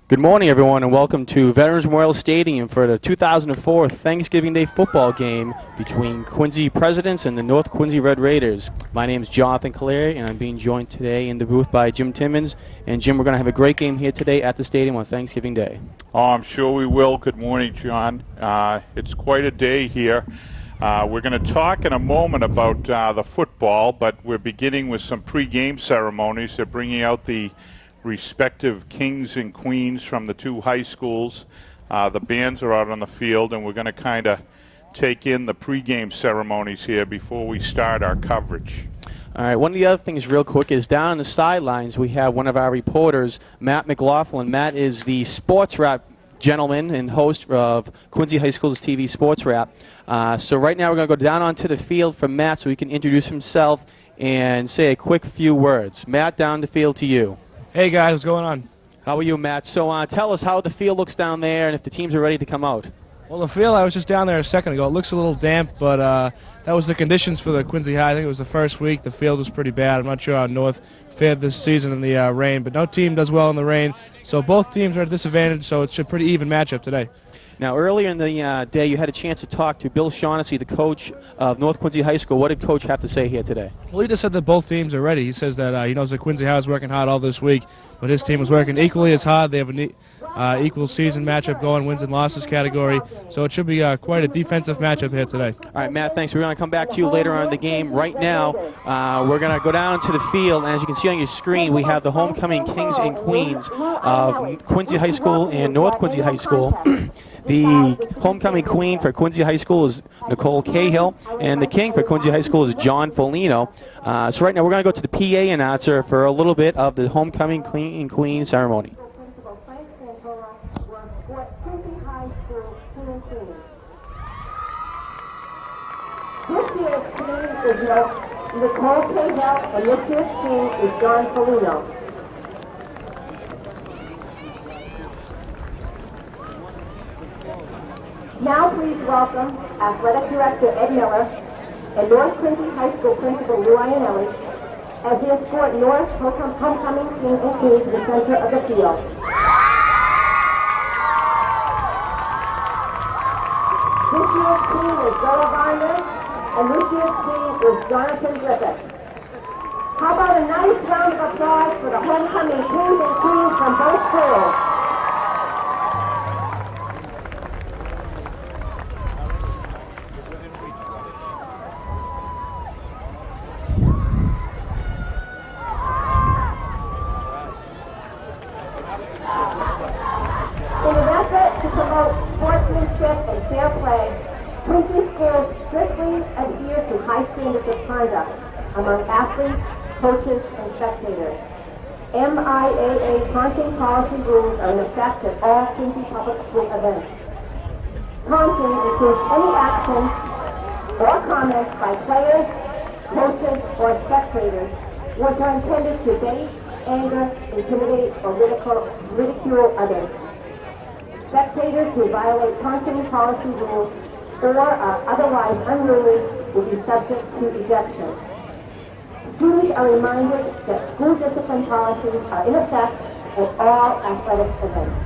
Good morning, everyone, and welcome to Veterans Memorial Stadium for the 2004 Thanksgiving Day football game between Quincy Presidents and the North Quincy Red Raiders. My name is Jonathan Caleri, and I'm being joined today in the booth by Jim Timmons. And Jim, we're going to have a great game here today at the stadium on Thanksgiving Day. Oh, I'm sure we will. Good morning, John. It's quite a day here. We're going to talk in a moment about the football, but we're beginning with some pre-game ceremonies. They're bringing out the respective kings and queens from the two high schools. The bands are out on the field, and we're going to kind of take in the pregame ceremonies here before we start our coverage. All right, one of the other things real quick is down on the sidelines we have one of our reporters, Matt McLaughlin. Matt is the sports wrap gentleman and host of Quincy High School's TV Sports Wrap. So right now we're going to go down onto the field for Matt so he can introduce himself and say a quick few words. Matt, down the field to you. Hey guys, what's going on? How are you, Matt? So tell us how the field looks down there and if the teams are ready to come out. Well, the field, I was just down there a second ago. It looks a little damp, but that was the conditions for the Quincy High. I think it was the first week. The field was pretty bad. I'm not sure how North fared this season in the rain, but no team does well in the rain. So both teams are at a disadvantage, so it's a pretty even matchup today. Now, earlier in the day, you had a chance to talk to Bill Shaughnessy, the coach of North Quincy High School. What did Coach have to say here today? Well, he just said that both teams are ready. He says that he knows that Quincy High is working hard all this week, but his team was working equally as hard. They have an equal season matchup going, wins and losses category, so it should be quite a defensive matchup here today. All right, Matt, thanks. We're going to come back to you later on in the game. Right now, we're going to go down to the field, and as you can see on your screen, we have the homecoming kings and queens of Quincy High School and North Quincy High School. The homecoming queen for Quincy High School is Nicole Cahill, and the king for Quincy High School is John Folino. So right now we're going to go to the PA announcer for a little bit of the homecoming king and queen ceremony. This year's queen is Nicole Cahill, and this year's king is John Folino. Now please welcome Athletic Director Ed Miller and North Quincy High School Principal Lou Iannelli as they escort North homecoming king and queen to the center of the field. This year's queen is Bella Varner, and this year's king is Jonathan Griffith. How about a nice round of applause for the homecoming kings and queens from both schools? In an effort to promote sportsmanship and fair play, Quincy schools strictly adhere to high standards of conduct among athletes, coaches, and spectators. MIAA taunting policy rules are in effect at all Quincy public school events. Taunting includes any action or comments by players, coaches, or spectators which are intended to base, anger, intimidate, or ridicule others. Spectators who violate taunting policy rules or are otherwise unruly will be subject to ejection. Students are reminded that school discipline policies are in effect at all athletic events.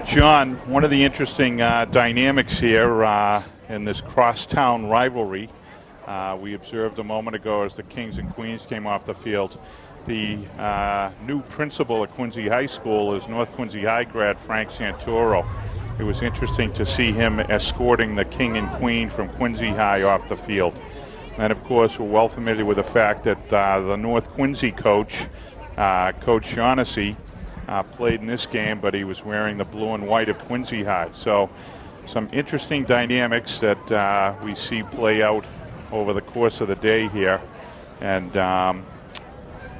John, one of the interesting dynamics here in this crosstown rivalry we observed a moment ago as the Kings and Queens came off the field. the new principal at Quincy High School is North Quincy High grad Frank Santoro. It was interesting to see him escorting the king and queen from Quincy High off the field. And of course, we're well familiar with the fact that the North Quincy coach, Coach Shaughnessy, played in this game, but he was wearing the blue and white of Quincy High. So some interesting dynamics that we see play out over the course of the day here. And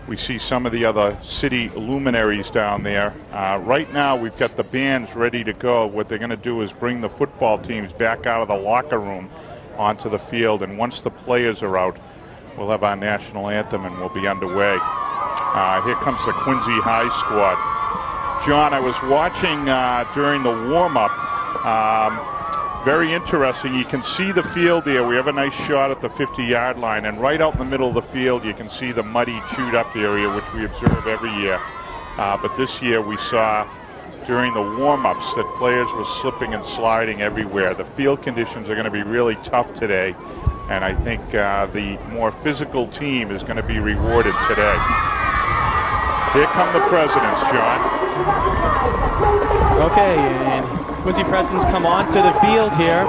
we see some of the other city luminaries down there. Right now, we've got the bands ready to go. What they're going to do is bring the football teams back out of the locker room onto the field. And once the players are out, we'll have our national anthem and we'll be underway. Here comes the Quincy High squad. John, I was watching during the warm-up. Very interesting. You can see the field there. We have a nice shot at the 50-yard line, and right out in the middle of the field you can see the muddy, chewed-up area, which we observe every year. But this year we saw during the warm-ups that players were slipping and sliding everywhere. The field conditions are going to be really tough today, and I think the more physical team is going to be rewarded today. Here come the presidents, John. Okay, and Quincy Presidents come onto the field here.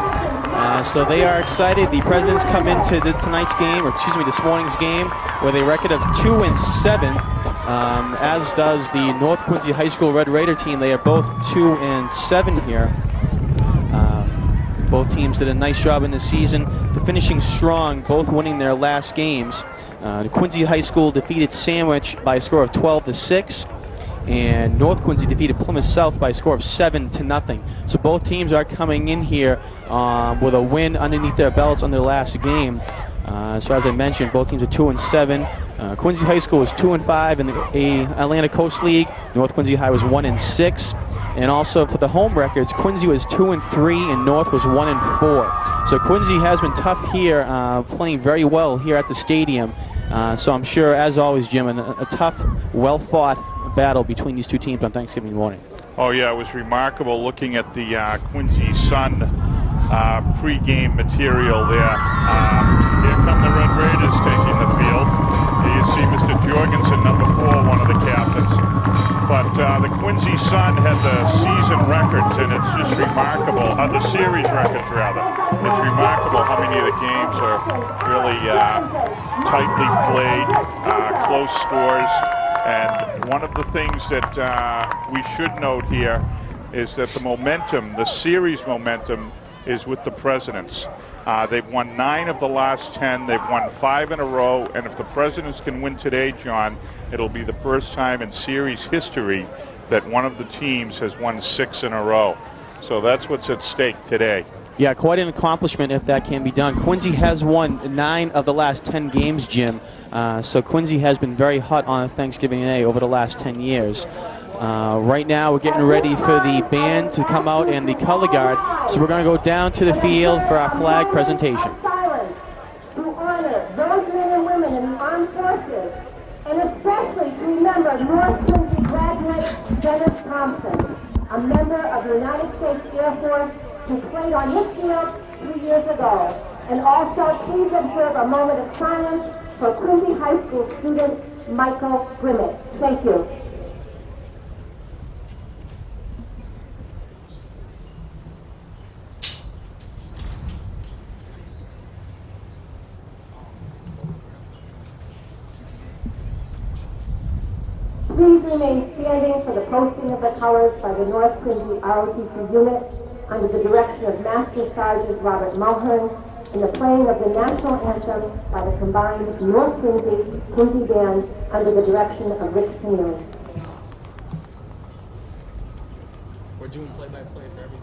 So they are excited. The Presidents come into this morning's game with a record of 2-7, as does the North Quincy High School Red Raider team. They are both 2-7 here. Both teams did a nice job in the season, finishing strong, both winning their last games. Quincy High School defeated Sandwich by a score of 12-6. And North Quincy defeated Plymouth South by a score of 7-0. So both teams are coming in here with a win underneath their belts on their last game. So as I mentioned, both teams are 2-7. Quincy High School was 2-5 in the Atlantic Coast League. North Quincy High was 1-6. And also for the home records, Quincy was 2-3 and North was 1-4. So Quincy has been tough here, playing very well here at the stadium. So I'm sure, as always, Jim, a tough, well-fought battle between these two teams on Thanksgiving morning. Oh yeah, it was remarkable looking at the Quincy Sun pre-game material there. Here come the Red Raiders taking the field. Here you see Mr. Jorgensen, number 4, one of the captains. But the Quincy Sun had the season records, and it's just remarkable, the series records rather. It's remarkable how many of the games are really tightly played, close scores. And one of the things that we should note here is that the momentum, the series momentum, is with the Presidents. They've won 9 of the last 10. They've won 5 in a row. And if the Presidents can win today, John, it'll be the first time in series history that one of the teams has won 6 in a row. So that's what's at stake today. Yeah, quite an accomplishment if that can be done. Quincy has won 9 of the last 10 games, Jim. So Quincy has been very hot on Thanksgiving Day over the last 10 years. Right now we're getting ready for the band to come out and the color guard. So we're going to go down to the field for our flag presentation. Silence to honor those men and women in the armed forces, and especially to remember North Quincy graduate Dennis Thompson, a member of the United States Air Force who played on this field 3 years ago. And also, please observe a moment of silence for Quincy High School student Michael Grimmett. Thank you. Please remain standing for the posting of the colors by the North Quincy ROTC unit under the direction of Master Sergeant Robert Mulhern and the playing of the national anthem by the combined North Quincy band under the direction of Rich Pino. We're doing play-by-play for everything.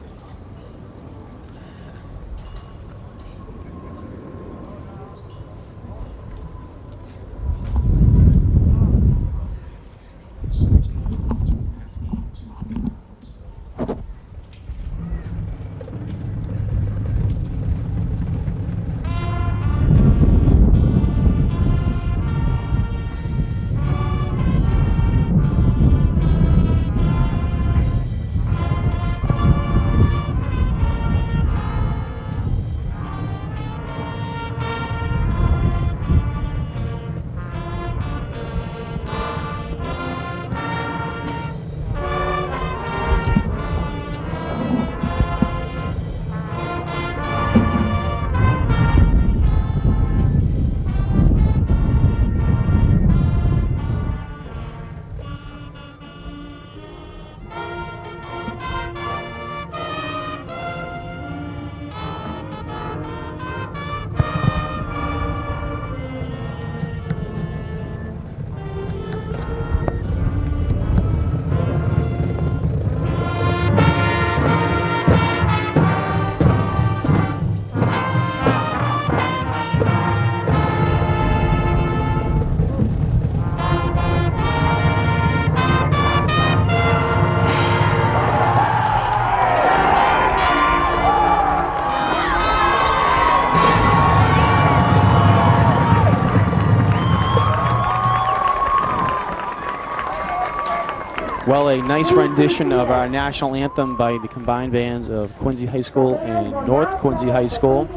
Well, a nice rendition of our national anthem by the combined bands of Quincy High School and North Quincy High School.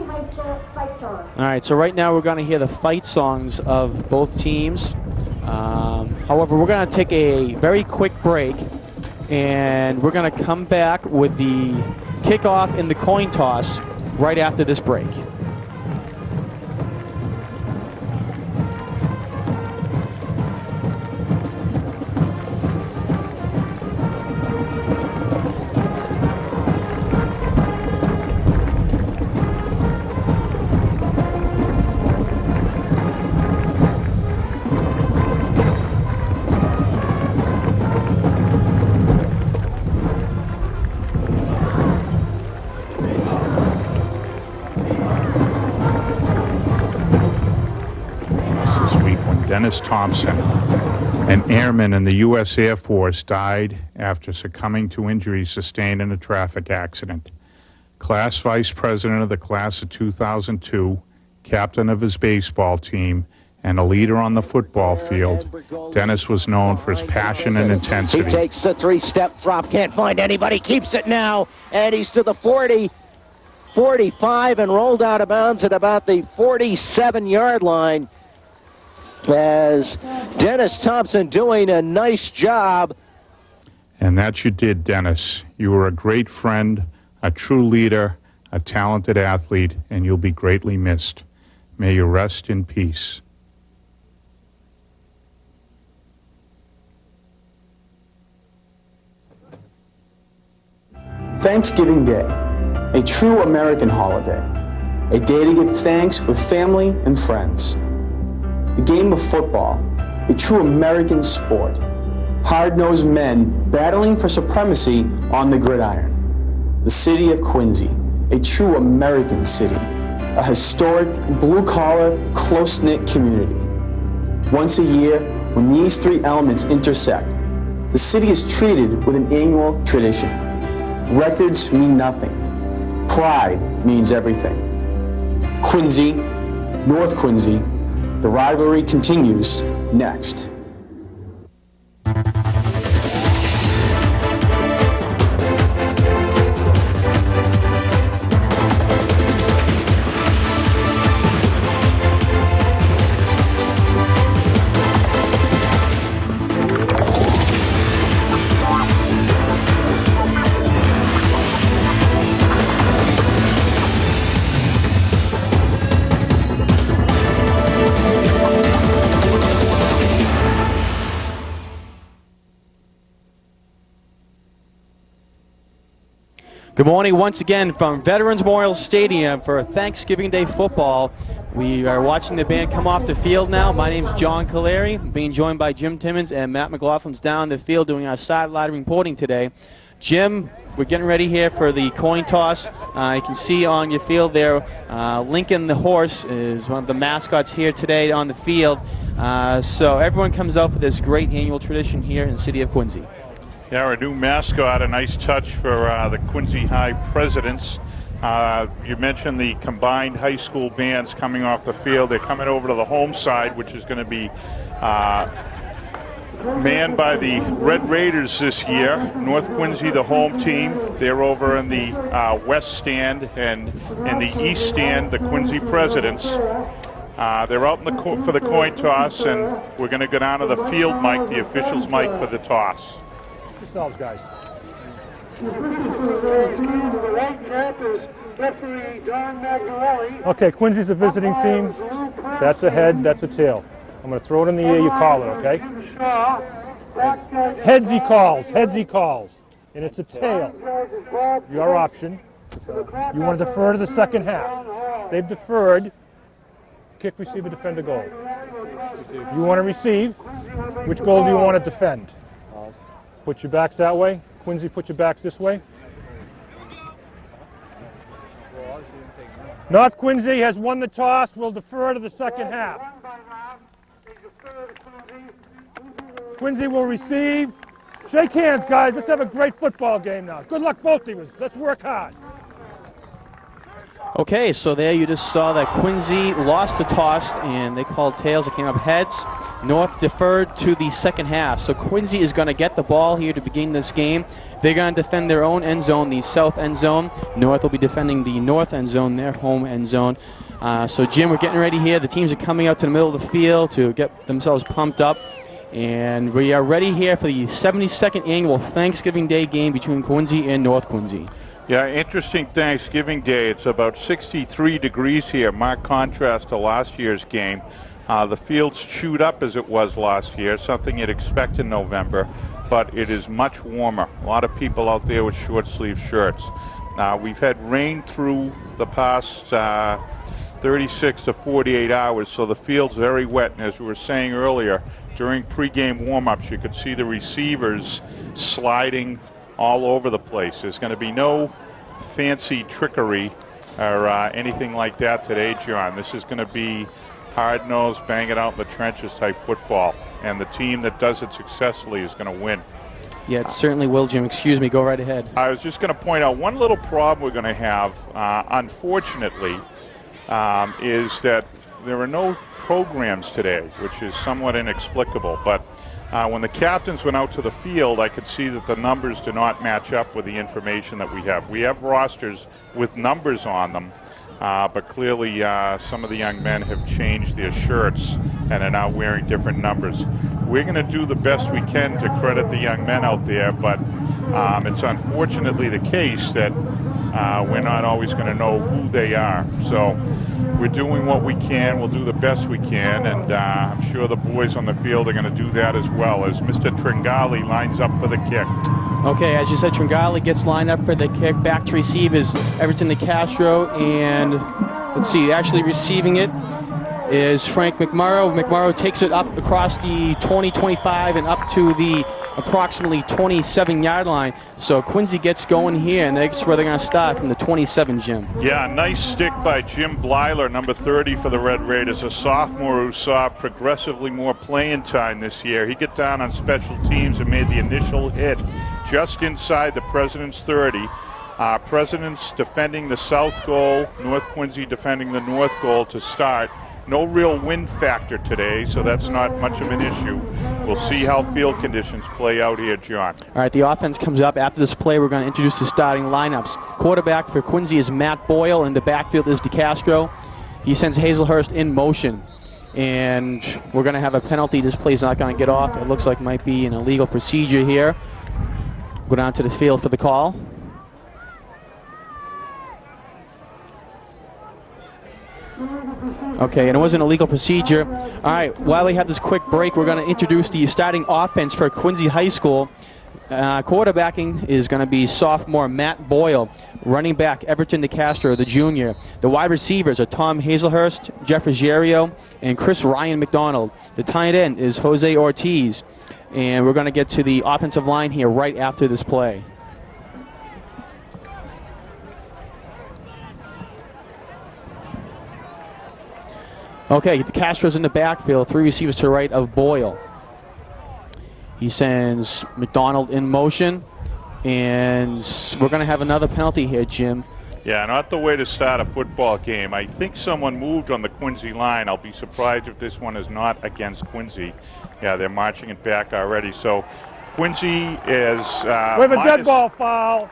All right, so right now we're going to hear the fight songs of both teams. However, we're going to take a very quick break, and we're going to come back with the kickoff and the coin toss right after this break. Dennis Thompson, an airman in the U.S. Air Force, died after succumbing to injuries sustained in a traffic accident. Class Vice President of the class of 2002, captain of his baseball team, and a leader on the football field, Dennis was known for his passion and intensity. He takes a three-step drop, can't find anybody, keeps it now, and he's to the 40, 45, and rolled out of bounds at about the 47-yard line. As Dennis Thompson doing a nice job. And that you did, Dennis. You were a great friend, a true leader, a talented athlete, and you'll be greatly missed. May you rest in peace. Thanksgiving Day, a true American holiday, a day to give thanks with family and friends. The game of football, a true American sport. Hard-nosed men battling for supremacy on the gridiron. The city of Quincy, a true American city. A historic, blue-collar, close-knit community. Once a year, when these three elements intersect, the city is treated with an annual tradition. Records mean nothing. Pride means everything. Quincy, North Quincy, the rivalry continues next. Good morning once again from Veterans Memorial Stadium for Thanksgiving Day football. We are watching the band come off the field now. My name's John Caleri, being joined by Jim Timmons and Matt McLaughlin's down the field doing our sideline reporting today. Jim, we're getting ready here for the coin toss. You can see on your field there, Lincoln the horse is one of the mascots here today on the field. So everyone comes out for this great annual tradition here in the city of Quincy. Yeah, our new mascot, a nice touch for the Quincy High presidents. You mentioned the combined high school bands coming off the field. They're coming over to the home side, which is going to be manned by the Red Raiders this year. North Quincy, the home team, they're over in the west stand, and in the east stand, the Quincy presidents. They're out in for the coin toss, and we're going to go down to the field mic, the officials' mic for the toss. Yourselves, guys. Okay, Quincy's a visiting team. That's a head, that's a tail. I'm going to throw it in the air, you call it, okay? Heads he calls. And it's a tail. Your option. You want to defer to the second half. They've deferred. Kick, receiver, defend a goal. You want to receive. Which goal do you want to defend? Put your backs that way. Quincy, put your backs this way. North Quincy has won the toss. We'll defer to the second half. Quincy will receive. Shake hands, guys. Let's have a great football game now. Good luck, both teams. Let's work hard. Okay, so there you just saw that Quincy lost the toss, and they called tails. It came up heads. North deferred to the second half. So Quincy is going to get the ball here to begin this game. They're going to defend their own end zone, the south end zone. North will be defending the north end zone, their home end zone. So, Jim, we're getting ready here. The teams are coming out to the middle of the field to get themselves pumped up. And we are ready here for the 72nd annual Thanksgiving Day game between Quincy and North Quincy. Yeah, interesting Thanksgiving Day. It's about 63 degrees here, marked contrast to last year's game. The field's chewed up as it was last year, something you'd expect in November, but it is much warmer. A lot of people out there with short-sleeve shirts. We've had rain through the past 36 to 48 hours, so the field's very wet. And as we were saying earlier, during pregame warm-ups, you could see the receivers sliding all over the place. There's going to be no fancy trickery or anything like that today, John. This is going to be hard-nosed, bang it out in the trenches type football, and the team that does it successfully is going to win. Yeah, it certainly will, Jim. Excuse me. Go right ahead. I was just going to point out one little problem we're going to have, unfortunately, is that there are no programs today, which is somewhat inexplicable. But when the captains went out to the field, I could see that the numbers do not match up with the information that we have. We have rosters with numbers on them, but clearly some of the young men have changed their shirts and are now wearing different numbers. We're going to do the best we can to credit the young men out there, but it's unfortunately the case that we're not always going to know who they are. So we're doing what we can. We'll do the best we can, and I'm sure the boys on the field are going to do that as well, as Mr. Tringali lines up for the kick. Okay, as you said, Tringali gets lined up for the kick. Back to receive is Everton DeCastro, and let's see, actually receiving it is Frank McMurrow. McMurrow takes it up across the 20-25 and up to the approximately 27-yard line. So Quincy gets going here, and that's where they're going to start, from the 27, Jim. Yeah, nice stick by Jim Blyler, number 30 for the Red Raiders, a sophomore who saw progressively more playing time this year. He got down on special teams and made the initial hit just inside the President's 30. President's defending the south goal, North Quincy defending the north goal to start. No real wind factor today, so that's not much of an issue. We'll see how field conditions play out here, John. All right, the offense comes up. After this play, we're going to introduce the starting lineups. Quarterback for Quincy is Matt Boyle, and the backfield is DeCastro. He sends Hazelhurst in motion, and we're going to have a penalty. This play's not going to get off. It looks like it might be an illegal procedure here. Go down to the field for the call. Okay, and it wasn't a legal procedure. All right, while we have this quick break, we're going to introduce the starting offense for Quincy High School. Quarterbacking is going to be sophomore Matt Boyle. Running back Everton DeCastro, the junior. The wide receivers are Tom Hazelhurst, Jeff Ruggiero, and Chris Ryan McDonald. The tight end is Jose Ortiz. And we're going to get to the offensive line here right after this play. Okay, the Castro's in the backfield, three receivers to the right of Boyle. He sends McDonald in motion, and we're going to have another penalty here, Jim. Yeah, not the way to start a football game. I think someone moved on the Quincy line. I'll be surprised if this one is not against Quincy. Yeah, they're marching it back already. So Quincy is... we have a dead ball foul,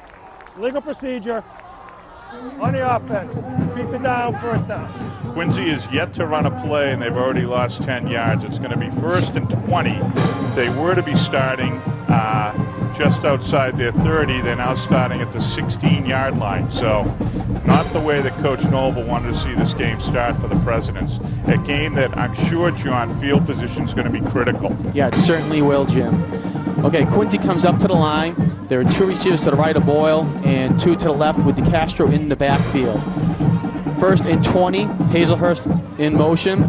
legal procedure on the offense. Beat the down, first down. Quincy is yet to run a play, and they've already lost 10 yards. It's going to be 1st and 20. They were to be starting just outside their 30. They're now starting at the 16-yard line. So not the way that Coach Noble wanted to see this game start for the Presidents. A game that I'm sure, John, field position is going to be critical. Yeah, it certainly will, Jim. Okay, Quincy comes up to the line. There are two receivers to the right of Boyle and two to the left with DeCastro in the backfield. 1st and 20, Hazelhurst in motion,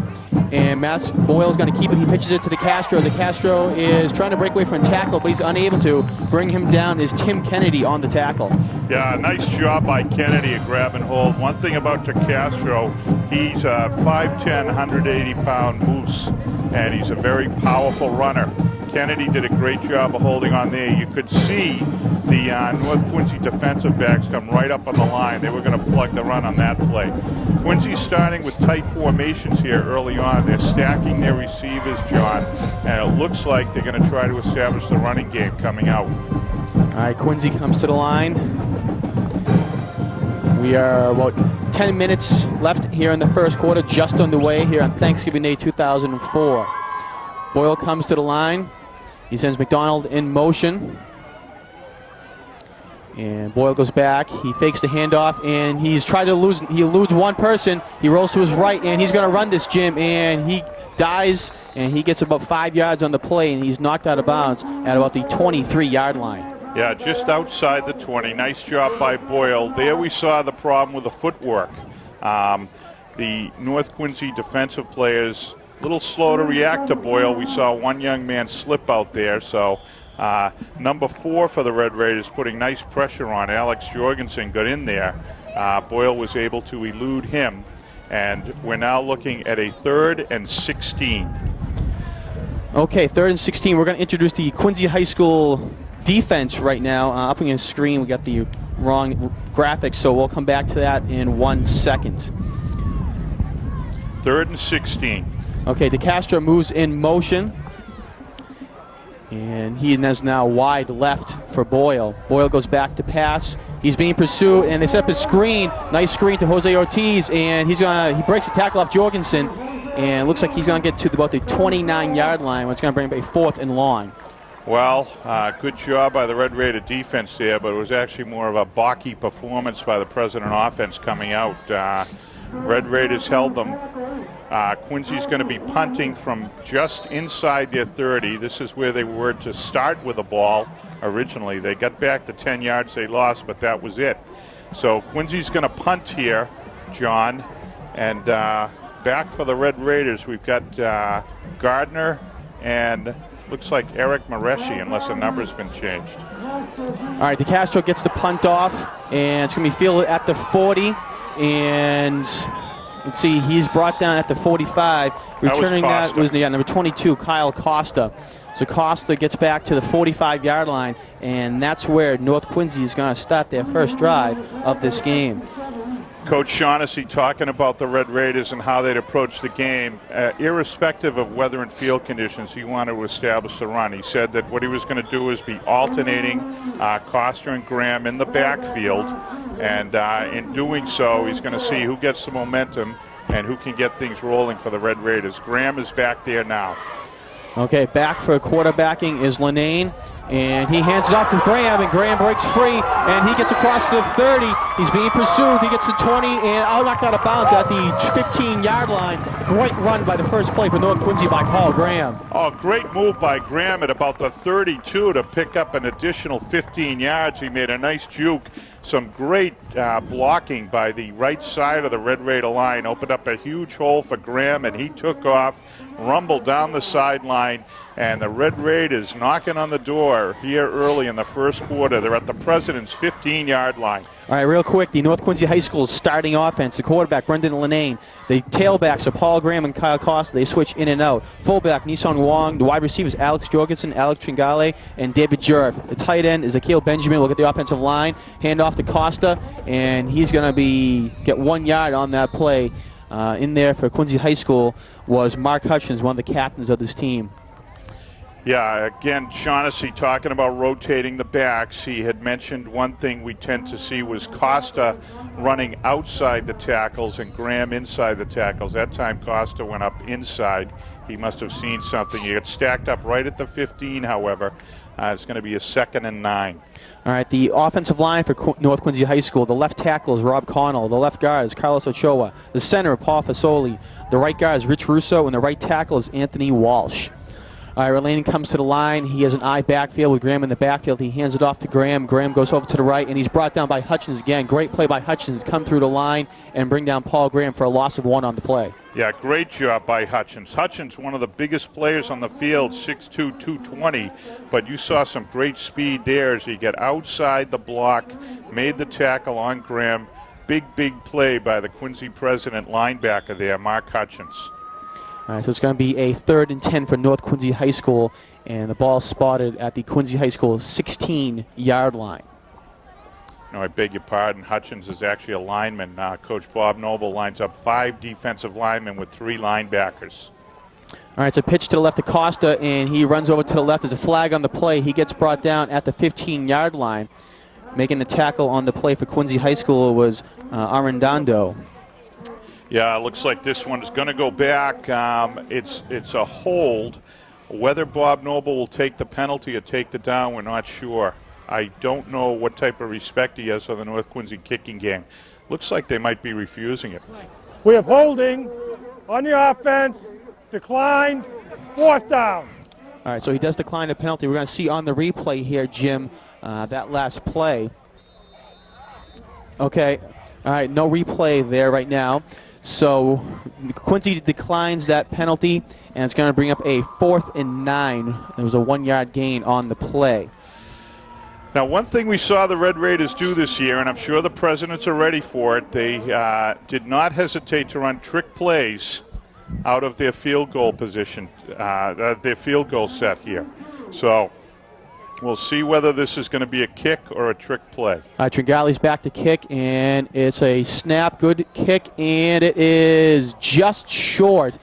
and Matt Boyle's going to keep it. He pitches it to DeCastro. DeCastro is trying to break away from a tackle, but he's unable to. Bring him down is Tim Kennedy on the tackle. Yeah, nice job by Kennedy at grab and hold. One thing about DeCastro, he's a 5'10", 180-pound moose, and he's a very powerful runner. Kennedy did a great job of holding on there. You could see the North Quincy defensive backs come right up on the line. They were going to plug the run on that play. Quincy's starting with tight formations here early on. They're stacking their receivers, John, and it looks like they're going to try to establish the running game coming out. All right, Quincy comes to the line. We are about 10 minutes left here in the first quarter, just underway here on Thanksgiving Day 2004. Boyle comes to the line. He sends McDonald in motion. And Boyle goes back. He fakes the handoff, and he's tried to elude. He eludes one person. He rolls to his right, and he's going to run this, Jim, and he dies, and he gets about 5 yards on the play, and he's knocked out of bounds at about the 23-yard line. Yeah, just outside the 20. Nice job by Boyle. There we saw the problem with the footwork. The North Quincy defensive players a little slow to react to Boyle. We saw one young man slip out there. So number 4 for the Red Raiders putting nice pressure on. Alex Jorgensen got in there. Boyle was able to elude him. And we're now looking at a 3rd and 16. Okay, 3rd and 16. We're going to introduce the Quincy High School defense right now. Up on the screen, we got the wrong graphics, so we'll come back to that in 1 second. 3rd and 16. Okay, DeCastro moves in motion, and he is now wide left for Boyle. Boyle goes back to pass. He's being pursued, and they set up a screen. Nice screen to Jose Ortiz, and he breaks the tackle off Jorgensen, and it looks like he's going to get to about the 29-yard line. It's going to bring up a 4th and long. Well, good job by the Red Raider defense there, but it was actually more of a balky performance by the President offense coming out. Red Raiders held them. Quincy's going to be punting from just inside their 30. This is where they were to start with the ball originally. They got back the 10 yards they lost, but that was it. So Quincy's going to punt here, John. And back for the Red Raiders, we've got Gardner and looks like Eric Mareshi, unless the number's been changed. All right, DeCastro gets the punt off, and it's going to be fielded at the 40. And let's see, he's brought down at the 45. Returning that was number 22, Kyle Costa. So Costa gets back to the 45-yard line, and that's where North Quincy is going to start their first drive of this game. Coach Shaughnessy talking about the Red Raiders and how they'd approach the game. Irrespective of weather and field conditions, he wanted to establish the run. He said that what he was going to do is be alternating Costa and Graham in the backfield, and in doing so, he's going to see who gets the momentum and who can get things rolling for the Red Raiders. Graham is back there now. Okay, back for quarterbacking is Lenane, and he hands it off to Graham, and Graham breaks free, and he gets across to the 30. He's being pursued. He gets to 20, and knocked out of bounds at the 15-yard line. Great run by the first play for North Quincy by Paul Graham. Oh, great move by Graham at about the 32 to pick up an additional 15 yards. He made a nice juke. Some great blocking by the right side of the Red Raider line. Opened up a huge hole for Graham, and he took off, rumbled down the sideline, and the Red Raiders knocking on the door here early in the first quarter. They're at the President's 15-yard line. All right, real quick, the North Quincy High School starting offense. The quarterback, Brendan Lenane. The tailbacks are Paul Graham and Kyle Costa. They switch in and out. Fullback, Nissan Wong. The wide receivers, Alex Jorgensen, Alex Tringale, and David Jurf. The tight end is Akil Benjamin. Look at the offensive line. Hand off to Costa, and he's going to get 1 yard on that play. In there for Quincy High School was Mark Hutchins, one of the captains of this team. Yeah, again, Shaughnessy talking about rotating the backs. He had mentioned one thing we tend to see was Costa running outside the tackles and Graham inside the tackles. That time Costa went up inside. He must have seen something. He got stacked up right at the 15, however. It's going to be a 2nd and 9. All right, the offensive line for North Quincy High School. The left tackle is Rob Connell. The left guard is Carlos Ochoa. The center, Paul Fasoli. The right guard is Rich Russo, and the right tackle is Anthony Walsh. All right, Relane comes to the line. He has an eye backfield with Graham in the backfield. He hands it off to Graham. Graham goes over to the right, and he's brought down by Hutchins again. Great play by Hutchins. Come through the line and bring down Paul Graham for a loss of 1 on the play. Yeah, great job by Hutchins. Hutchins, one of the biggest players on the field, 6'2", 220, but you saw some great speed there as he got outside the block, made the tackle on Graham. Big play by the Quincy President linebacker there, Mark Hutchins. All right, so it's going to be a 3rd and 10 for North Quincy High School and the ball spotted at the Quincy High School 16-yard line. No, I beg your pardon. Hutchins is actually a lineman. Coach Bob Noble lines up 5 defensive linemen with 3 linebackers. All right, it's a pitch to the left to Costa, and he runs over to the left. There's a flag on the play. He gets brought down at the 15-yard line. Making the tackle on the play for Quincy High School was Arendando. Yeah, it looks like this one is going to go back. It's a hold. Whether Bob Noble will take the penalty or take the down, we're not sure. I don't know what type of respect he has for the North Quincy kicking game. Looks like they might be refusing it. We have holding on the offense, declined, 4th down. All right, so he does decline the penalty. We're going to see on the replay here, Jim, that last play. Okay, all right, no replay there right now. So Quincy declines that penalty, and it's going to bring up a 4th and 9. There was a 1-yard gain on the play. Now, one thing we saw the Red Raiders do this year, and I'm sure the presidents are ready for it, they did not hesitate to run trick plays out of their field goal position, their field goal set here. So we'll see whether this is going to be a kick or a trick play. Tringale's back to kick, and it's a snap. Good kick, and it is just short.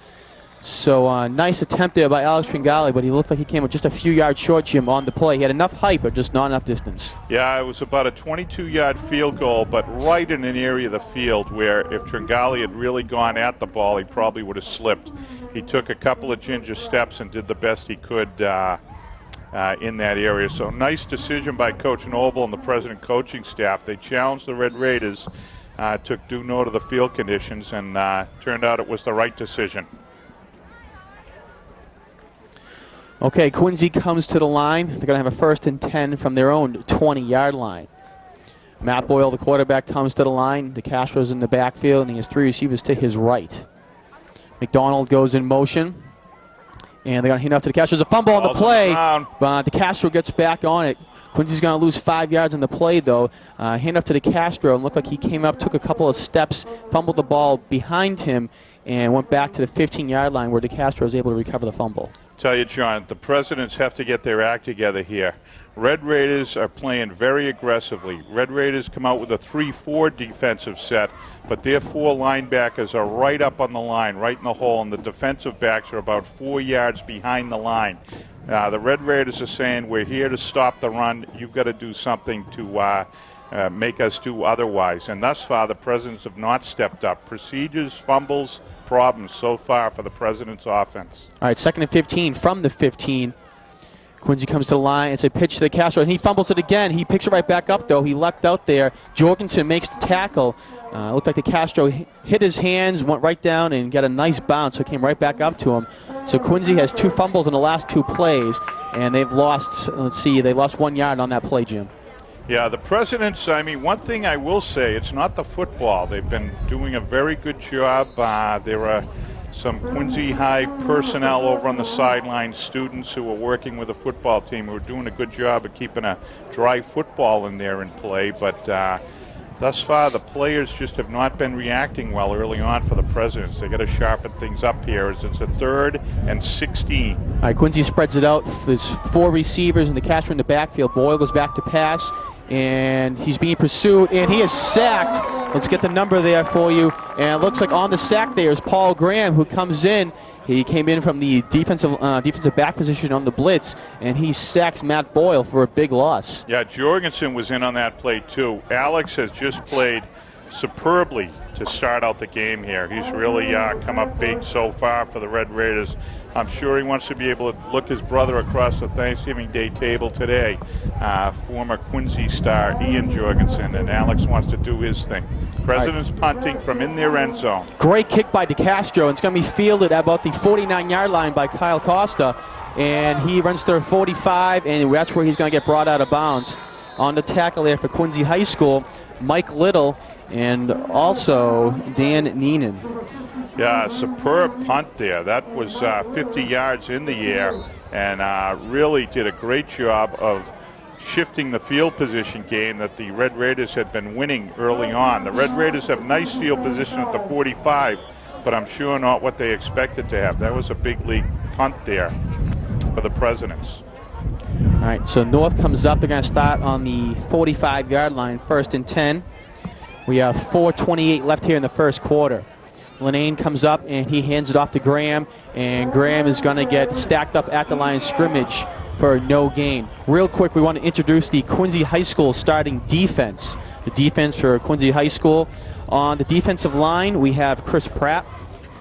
So nice attempt there by Alex Tringale, but he looked like he came up just a few yards short, Jim, on the play. He had enough height, but just not enough distance. Yeah, it was about a 22-yard field goal, but right in an area of the field where if Tringale had really gone at the ball, he probably would have slipped. He took a couple of ginger steps and did the best he could in that area. So nice decision by Coach Noble and the president coaching staff. They challenged the Red Raiders, took due note of the field conditions, and turned out it was the right decision. Okay, Quincy comes to the line. They're going to have a 1st and 10 from their own 20-yard line. Matt Boyle, the quarterback, comes to the line. DeCastro's in the backfield, and he has 3 receivers to his right. McDonald goes in motion, and they're going to hand off to DeCastro. There's a fumble on the play, but DeCastro gets back on it. Quincy's going to lose 5 yards on the play, though. Hand off to DeCastro, and looked like he came up, took a couple of steps, fumbled the ball behind him, and went back to the 15-yard line where DeCastro was able to recover the fumble. Tell you, John, the presidents have to get their act together here. Red Raiders are playing very aggressively. Red Raiders come out with a 3-4 defensive set, but their 4 linebackers are right up on the line, right in the hole, and the defensive backs are about 4 yards behind the line. The Red Raiders are saying, we're here to stop the run. You've got to do something to make us do otherwise. And thus far, the presidents have not stepped up. Procedures, fumbles, problems so far for the president's offense. All right, 2nd and 15 from the 15. Quincy comes to the line. It's a pitch to DeCastro, and he fumbles it again. He picks it right back up, though. He lucked out there. Jorgensen makes the tackle. Looked like DeCastro hit his hands, went right down, and got a nice bounce, so it came right back up to him. So Quincy has 2 fumbles in the last 2 plays, and they've lost, they lost 1 yard on that play, Jim. Yeah, the presidents, I mean, one thing I will say, it's not the football. They've been doing a very good job. There are some Quincy High personnel over on the sidelines, students who are working with the football team who are doing a good job of keeping a dry football in there in play. But thus far, the players just have not been reacting well early on for the presidents. They got to sharpen things up here as it's a 3rd and 16. All right, Quincy spreads it out. There's 4 receivers and DeCastro in the backfield. Boyle goes back to pass, and he's being pursued, and he is sacked. Let's get the number there for you. And it looks like on the sack there is Paul Graham, who comes in. He came in from the defensive back position on the blitz, and he sacks Matt Boyle for a big loss. Yeah, Jorgensen was in on that play too. Alex has just played superbly to start out the game here. He's really come up big so far for the Red Raiders. I'm sure he wants to be able to look his brother across the Thanksgiving Day table today. Former Quincy star Ian Jorgensen, and Alex wants to do his thing. President's punting from in their end zone. Great kick by DeCastro. It's going to be fielded at about the 49-yard line by Kyle Costa, and he runs to 45, and that's where he's going to get brought out of bounds. On the tackle there for Quincy High School, Mike Little and also Dan Neenan. Yeah, superb punt there. That was 50 yards in the air, and really did a great job of shifting the field position game that the Red Raiders had been winning early on. The Red Raiders have nice field position at the 45, but I'm sure not what they expected to have. That was a big league punt there. for the Presidents. All right, so North comes up. They're going to start on the 45-yard line, 1st and 10. We have 4:28 left here in the first quarter. Lenane comes up and he hands it off to Graham, and Graham is going to get stacked up at the line of scrimmage for no gain. Real quick, we want to introduce the Quincy High School starting defense. The defense for Quincy High School. On the defensive line, we have Chris Pratt,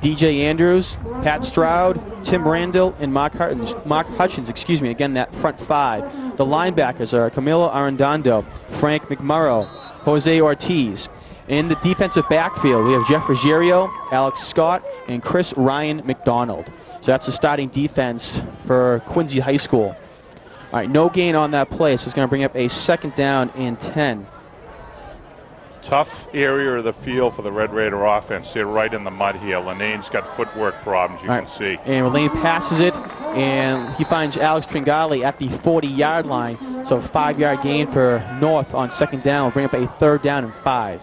DJ Andrews, Pat Stroud, Tim Randall, and Mark Hutchins, again, that front five. The linebackers are Camilo Arredondo, Frank McMurrow, Jose Ortiz. In the defensive backfield, we have Jeff Ruggiero, Alex Scott, and Chris Ryan McDonald. So that's the starting defense for Quincy High School. All right, no gain on that play, so it's going to bring up a 2nd down and 10. Tough area of the field for the Red Raider offense. They're right in the mud here. Lenane's got footwork problems, you can see. And Lenane passes it, and he finds Alex Tringali at the 40-yard line. So a 5-yard gain for North on 2nd down will bring up a 3rd down and 5.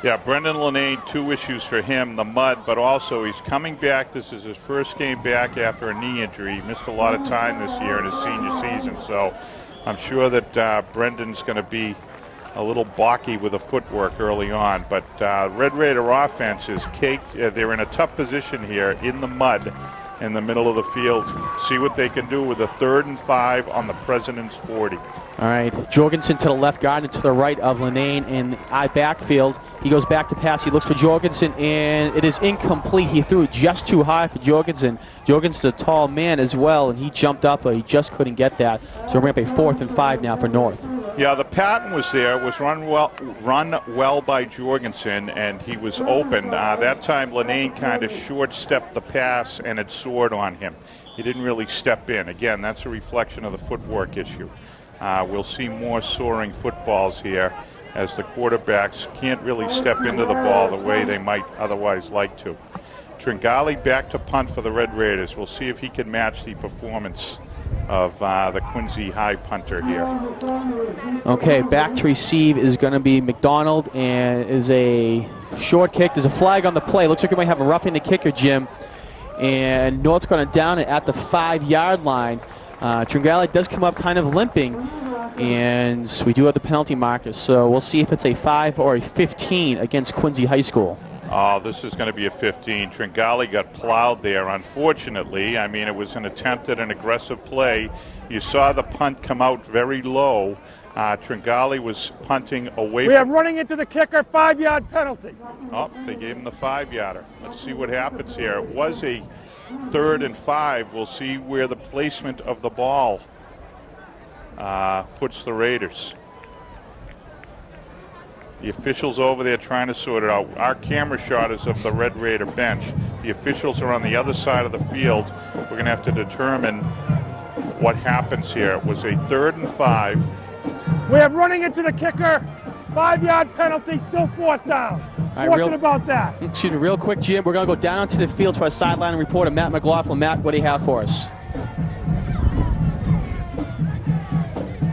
Yeah, Brendan Lenane, 2 issues for him, the mud, but also he's coming back. This is his first game back after a knee injury. He missed a lot of time this year in his senior season, so I'm sure that Brendan's going to be a little balky with the footwork early on. But Red Raider offense is caked. They're in a tough position here in the mud in the middle of the field. See what they can do with a 3rd and 5 on the President's 40. All right, Jorgensen to the left guard and to the right of Lenane in the I backfield. He goes back to pass. He looks for Jorgensen, and it is incomplete. He threw it just too high for Jorgensen. Jorgensen's a tall man as well, and he jumped up, but he just couldn't get that. So we're going to be 4th and 5 now for North. Yeah, the pattern was there. It was run well by Jorgensen, and he was open. That time, Lenane kind of short-stepped the pass, and it soared on him. He didn't really step in. Again, that's a reflection of the footwork issue. We'll see more soaring footballs here as the quarterbacks can't really step into the ball the way they might otherwise like to. Tringali back to punt for the Red Raiders. We'll see if he can match the performance of the Quincy High punter here. Okay, back to receive is going to be McDonald, and is a short kick. There's a flag on the play. Looks like we might have a roughing the kicker, Jim. And North's going to down it at the 5-yard line. Tringali does come up kind of limping, and we do have the penalty marker, so we'll see if it's a 5 or a 15 against Quincy High School. Oh, this is going to be a 15. Tringali got plowed there, unfortunately. I mean, it was an attempt at an aggressive play. You saw the punt come out very low. Tringali was punting away We have running into the kicker, 5-yard penalty. Oh, they gave him the 5-yarder. Let's see what happens here. It was a 3rd and 5. We'll see where the placement of the ball puts the Raiders. The officials over there trying to sort it out. Our camera shot is of the Red Raider bench. The officials are on the other side of the field. We're going to have to determine what happens here. It was a 3rd and 5. We have running into the kicker, 5-yard penalty, still 4th down. What's about that? Excuse me, real quick, Jim. We're going to go down onto the field to our sideline reporter, Matt McLaughlin. Matt, what do you have for us?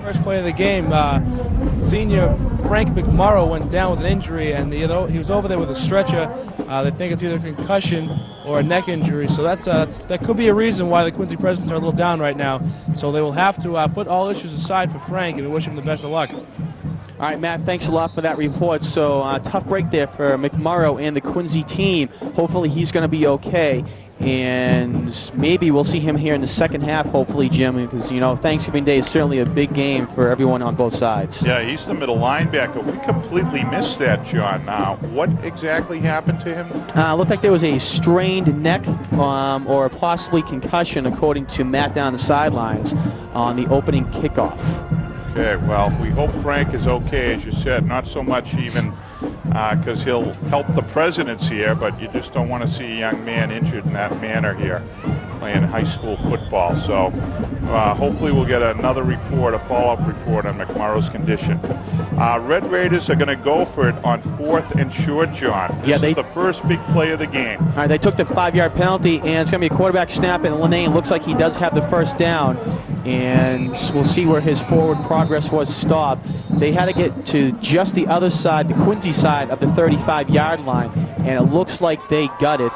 First play of the game, senior Frank McMurrow went down with an injury, and he was over there with a stretcher. They think it's either a concussion or a neck injury, so that could be a reason why the Quincy Presidents are a little down right now. So they will have to put all issues aside for Frank, and we wish him the best of luck. All right, Matt, thanks a lot for that report. So tough break there for McMurrow and the Quincy team. Hopefully he's going to be okay. And maybe we'll see him here in the second half, hopefully, Jim, because, Thanksgiving Day is certainly a big game for everyone on both sides. Yeah, he's the middle linebacker. We completely missed that, John. What exactly happened to him? Looked like there was a strained neck or possibly concussion, according to Matt down the sidelines, on the opening kickoff. Okay, well, we hope Frank is okay, as you said. Not so much even because he'll help the Presidents here, but you just don't want to see a young man injured in that manner here playing high school football. So hopefully we'll get another report, a follow-up report on McMurrow's condition. Red Raiders are going to go for it on 4th and short, John. This is the first big play of the game. All right, they took the 5-yard penalty, and it's going to be a quarterback snap, and Lenane looks like he does have the first down, and we'll see where his forward progress was stopped. They had to get to just the other side, the Quincy side of the 35-yard line, and it looks like they got it.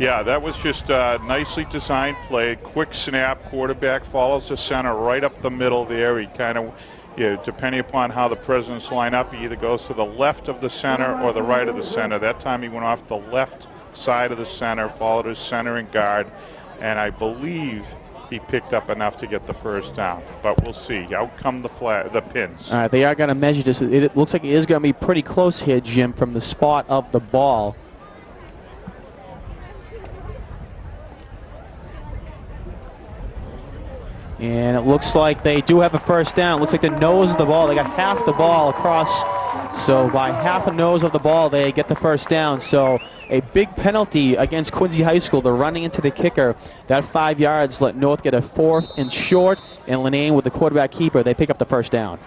Yeah, that was just a nicely designed play. Quick snap, quarterback follows the center right up the middle there. He kind of, depending upon how the Presidents line up, he either goes to the left of the center or the right of the center. That time he went off the left side of the center, followed his center and guard, and I believe he picked up enough to get the first down. But we'll see. Out come the pins. All right, they are going to measure this. It looks like it is going to be pretty close here, Jim, from the spot of the ball. And it looks like they do have a first down. It looks like the nose of the ball. They got half the ball across. So by half a nose of the ball, they get the first down. So a big penalty against Quincy High School. They're running into the kicker. That 5 yards let North get a 4th and short. And Lenane with the quarterback keeper, they pick up the first down.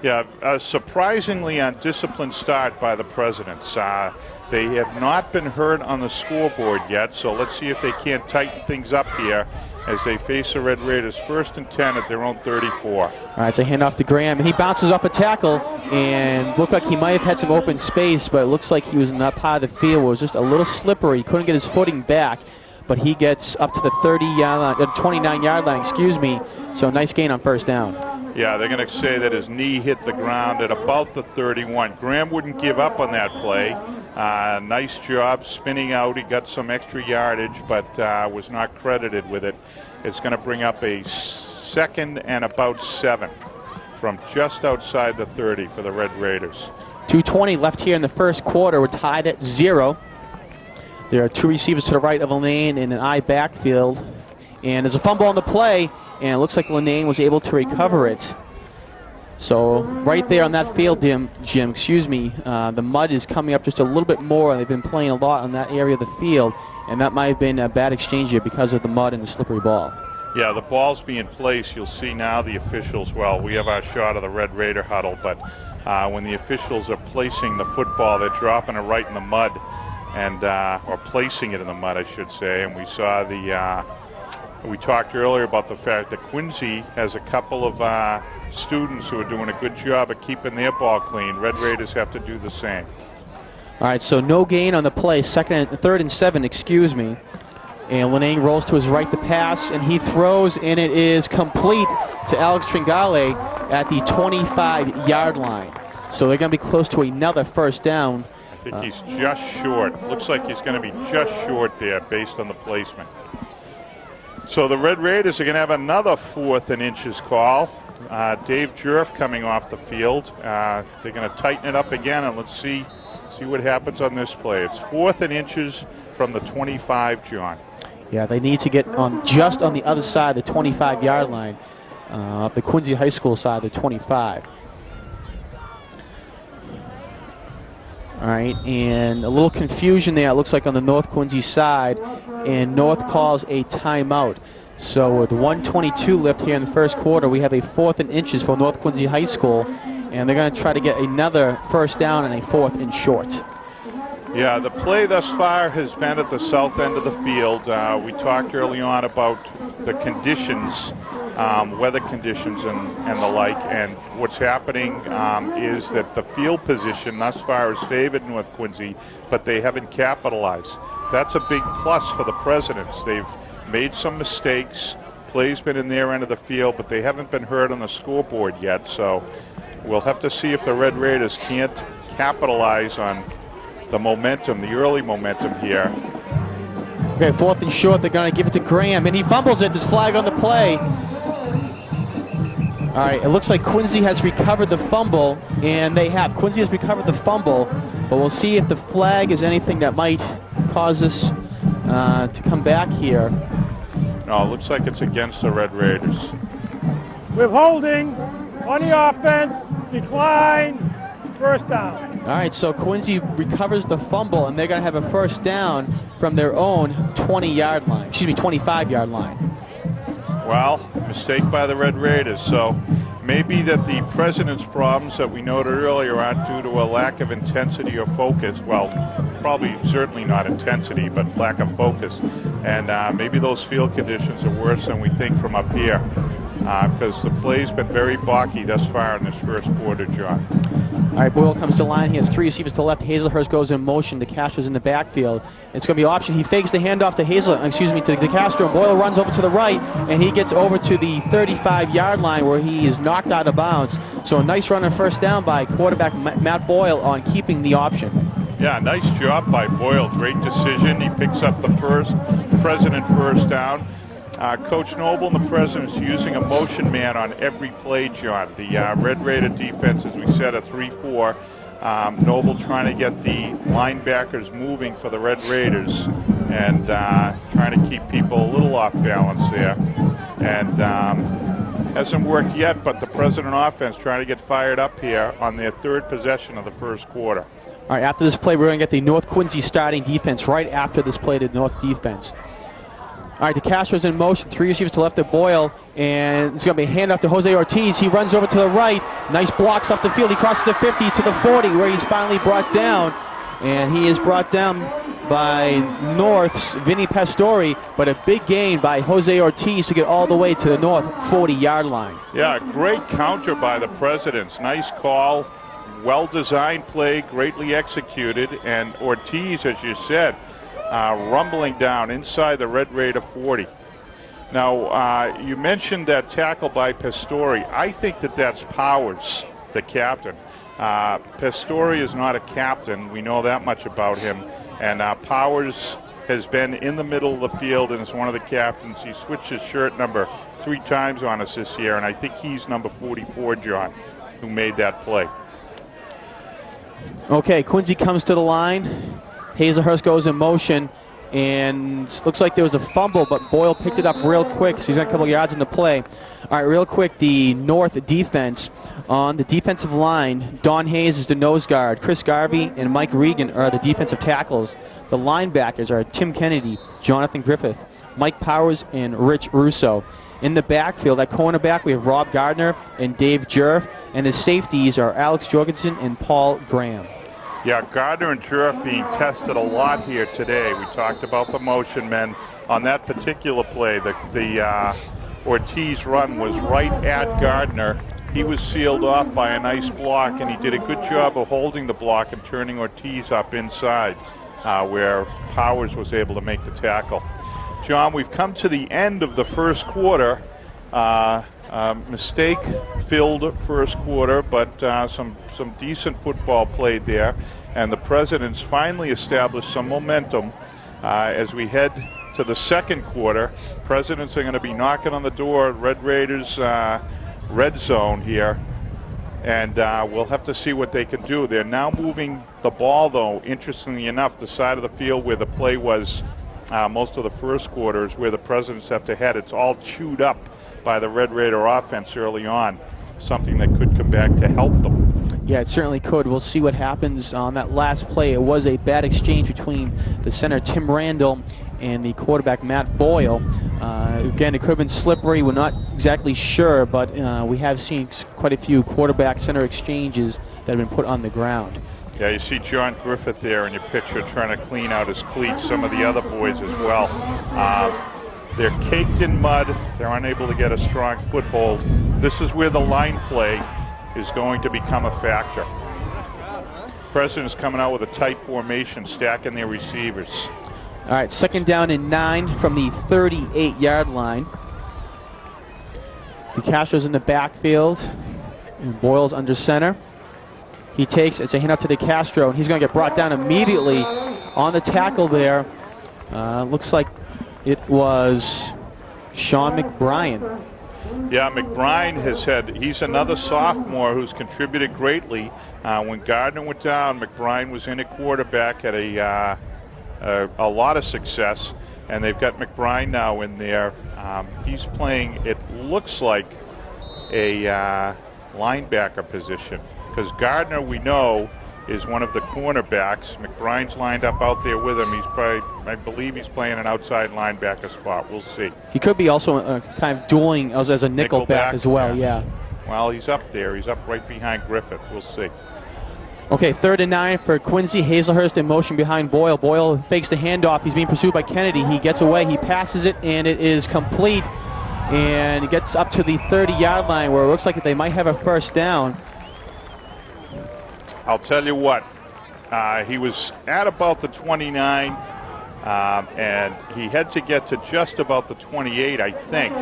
Yeah, surprisingly undisciplined start by the Presidents. They have not been heard on the scoreboard yet. So let's see if they can't tighten things up here as they face the Red Raiders. 1st and 10 at their own 34. All right, so hand off to Graham, and he bounces off a tackle, and looked like he might have had some open space, but it looks like he was in that part of the field. It was just a little slippery. He couldn't get his footing back, but he gets up to the 29-yard line, excuse me. So nice gain on first down. Yeah, they're going to say that his knee hit the ground at about the 31. Graham wouldn't give up on that play. Nice job spinning out. He got some extra yardage, but was not credited with it. It's going to bring up a 2nd and about 7 from just outside the 30 for the Red Raiders. 2:20 left here in the first quarter. We're tied at 0. There are 2 receivers to the right of Lenane in an I backfield. And there's a fumble on the play, and it looks like Lenane was able to recover it. So right there on that field, Jim, the mud is coming up just a little bit more. They've been playing a lot on that area of the field, and that might have been a bad exchange here because of the mud and the slippery ball. Yeah, the ball's being placed. You'll see now the officials, well, we have our shot of the Red Raider huddle, but when the officials are placing the football, they're dropping it right in the mud, and or placing it in the mud, I should say. And we saw we talked earlier about the fact that Quincy has a couple of students who are doing a good job of keeping their ball clean. Red Raiders have to do the same. All right, so no gain on the play. 3rd and 7, excuse me. And Lenane rolls to his right to pass, and he throws, and it is complete to Alex Tringale at the 25-yard line. So they're going to be close to another first down. I think he's just short. Looks like he's going to be just short there based on the placement. So the Red Raiders are going to have another 4th and inches call. Dave Jurf coming off the field. They're going to tighten it up again, and let's see what happens on this play. It's 4th and inches from the 25, John. Yeah, they need to get just on the other side of the 25-yard line, the Quincy High School side of the 25. All right, and a little confusion there, it looks like, on the North Quincy side, and North calls a timeout. So with 1:22 left here in the first quarter, we have a 4th and inches for North Quincy High School, and they're going to try to get another first down and a 4th and short. Yeah, the play thus far has been at the south end of the field. We talked early on about the conditions, weather conditions and the like, and what's happening is that the field position thus far has favored North Quincy, but they haven't capitalized. That's a big plus for the Presidents. They've made some mistakes. Play's been in their end of the field, but they haven't been heard on the scoreboard yet, so we'll have to see if the Red Raiders can't capitalize on the momentum, the early momentum here. Okay, 4th and short, they're going to give it to Graham, and he fumbles it. There's flag on the play. All right, it looks like Quincy has recovered the fumble, and they have. Quincy has recovered the fumble, but we'll see if the flag is anything that might cause us to come back here. No, it looks like it's against the Red Raiders. Withholding on the offense, decline, first down. All right, so Quincy recovers the fumble, and they're going to have a first down from their own 20-yard line. Excuse me, 25-yard line. Well, mistake by the Red Raiders. So maybe that the President's problems that we noted earlier aren't due to a lack of intensity or focus. Well, probably certainly not intensity, but lack of focus. And maybe those field conditions are worse than we think from up here, because the play's been very balky thus far in this first quarter, John. All right, Boyle comes to line. He has 3 receivers to the left. Hazelhurst goes in motion. DeCastro's in the backfield. It's going to be an option. He fakes the handoff to to DeCastro. Boyle runs over to the right, and he gets over to the 35-yard line where he is knocked out of bounds. So a nice run and first down by quarterback Matt Boyle on keeping the option. Yeah, nice job by Boyle. Great decision. He picks up the President first down. Coach Noble and the President's using a motion man on every play, John. The Red Raider defense, as we said, a 3-4. Noble trying to get the linebackers moving for the Red Raiders and trying to keep people a little off balance there. And hasn't worked yet, but the President offense trying to get fired up here on their 3rd possession of the first quarter. All right, after this play, we're going to get the North Quincy starting defense right after this play to North defense. All right, DeCastro's in motion. 3 receivers to left of Boyle, and it's going to be a handoff to Jose Ortiz. He runs over to the right. Nice blocks up the field. He crosses the 50 to the 40, where he's finally brought down. And he is brought down by North's Vinny Pastore, but a big gain by Jose Ortiz to get all the way to the North 40-yard line. Yeah, great counter by the Presidents. Nice call, well-designed play, greatly executed, and Ortiz, as you said, rumbling down inside the Red Raider 40. Now, you mentioned that tackle by Pastore. I think that's Powers, the captain. Pastore is not a captain. We know that much about him. And Powers has been in the middle of the field and is one of the captains. He switched his shirt number 3 times on us this year, and I think he's number 44, John, who made that play. Okay, Quincy comes to the line. Hazelhurst goes in motion, and looks like there was a fumble, but Boyle picked it up real quick, so he's got a couple yards in the play. All right, real quick, the North defense. On the defensive line, Don Hayes is the nose guard. Chris Garvey and Mike Regan are the defensive tackles. The linebackers are Tim Kennedy, Jonathan Griffith, Mike Powers, and Rich Russo. In the backfield, at cornerback, we have Rob Gardner and Dave Jerf, and the safeties are Alex Jorgensen and Paul Graham. Yeah, Gardner and Jerf being tested a lot here today. We talked about the motion men. On that particular play, the Ortiz run was right at Gardner. He was sealed off by a nice block, and he did a good job of holding the block and turning Ortiz up inside where Powers was able to make the tackle. John, we've come to the end of the first quarter. Mistake-filled first quarter, but some decent football played there. And the Presidents finally established some momentum as we head to the second quarter. Presidents are going to be knocking on the door, Red Raiders red zone here. And we'll have to see what they can do. They're now moving the ball, though, interestingly enough, the side of the field where the play was most of the first quarter is where the Presidents have to head. It's all chewed up by the Red Raider offense early on, something that could come back to help them. Yeah, it certainly could. We'll see what happens on that last play. It was a bad exchange between the center, Tim Randall, and the quarterback, Matt Boyle. Again, it could have been slippery. We're not exactly sure, but we have seen quite a few quarterback-center exchanges that have been put on the ground. Yeah, you see John Griffith there in your picture trying to clean out his cleats, some of the other boys as well. They're caked in mud. They're unable to get a strong foothold. This is where the line play is going to become a factor. President's coming out with a tight formation, stacking their receivers. All right, 2nd down and 9 from the 38-yard line. DeCastro's in the backfield, and Boyle's under center. He takes, it's a handoff to DeCastro, and he's going to get brought down immediately on the tackle there. Looks like it was Sean McBrien. Yeah, McBrien he's another sophomore who's contributed greatly. When Gardner went down, McBrien was in at quarterback, had a lot of success, and they've got McBrien now in there. He's playing, it looks like, a linebacker position, because Gardner, we know, is one of the cornerbacks. McBrien's lined up out there with him. He's probably, I believe he's playing an outside linebacker spot. We'll see. He could be also kind of dueling as a nickel back as well, yeah. Well, he's up there. He's up right behind Griffith. We'll see. Okay, 3rd and 9 for Quincy. Hazelhurst in motion behind Boyle. Boyle fakes the handoff. He's being pursued by Kennedy. He gets away. He passes it, and it is complete. And it gets up to the 30-yard line where it looks like they might have a first down. I'll tell you what, he was at about the 29, and he had to get to just about the 28, I think.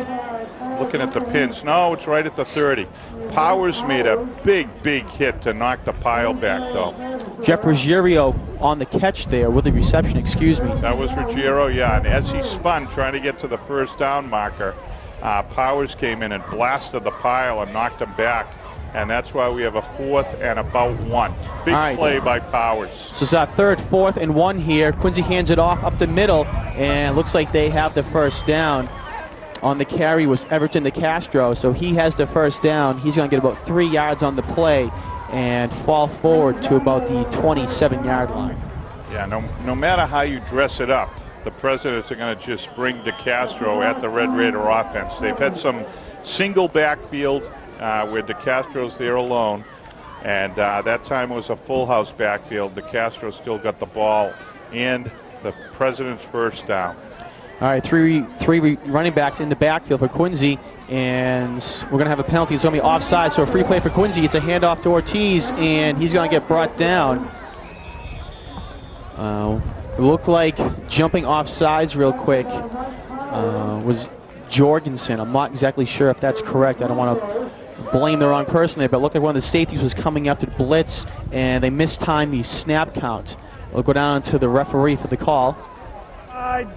Looking at the pins. No, it's right at the 30. Powers made a big hit to knock the pile back, though. Jeff Ruggiero on the catch there with the reception, excuse me. That was Ruggiero, yeah. And as he spun, trying to get to the first down marker, Powers came in and blasted the pile and knocked him back. And that's why we have a 4th and about 1. Big play by Powers. So it's our 3rd, 4th, and 1 here. Quincy hands it off up the middle, and looks like they have the first down. On the carry was Everton de Castro, so he has the first down. He's going to get about 3 yards on the play and fall forward to about the 27-yard line. Yeah, no matter how you dress it up, the Presidents are going to just bring de Castro at the Red Raider offense. They've had some single backfield where de Castro's there alone, and that time it was a full house backfield. De Castro still got the ball and the President's first down. All right, three running backs in the backfield for Quincy, and we're going to have a penalty. It's going to be offside, so a free play for Quincy. It's a handoff to Ortiz, and he's going to get brought down. It looked like jumping off sides real quick was Jorgensen. I'm not exactly sure if that's correct. I don't want to blame the wrong person there, but it looked like one of the safeties was coming up to blitz, and they mistimed the snap count. We'll go down to the referee for the call. Sides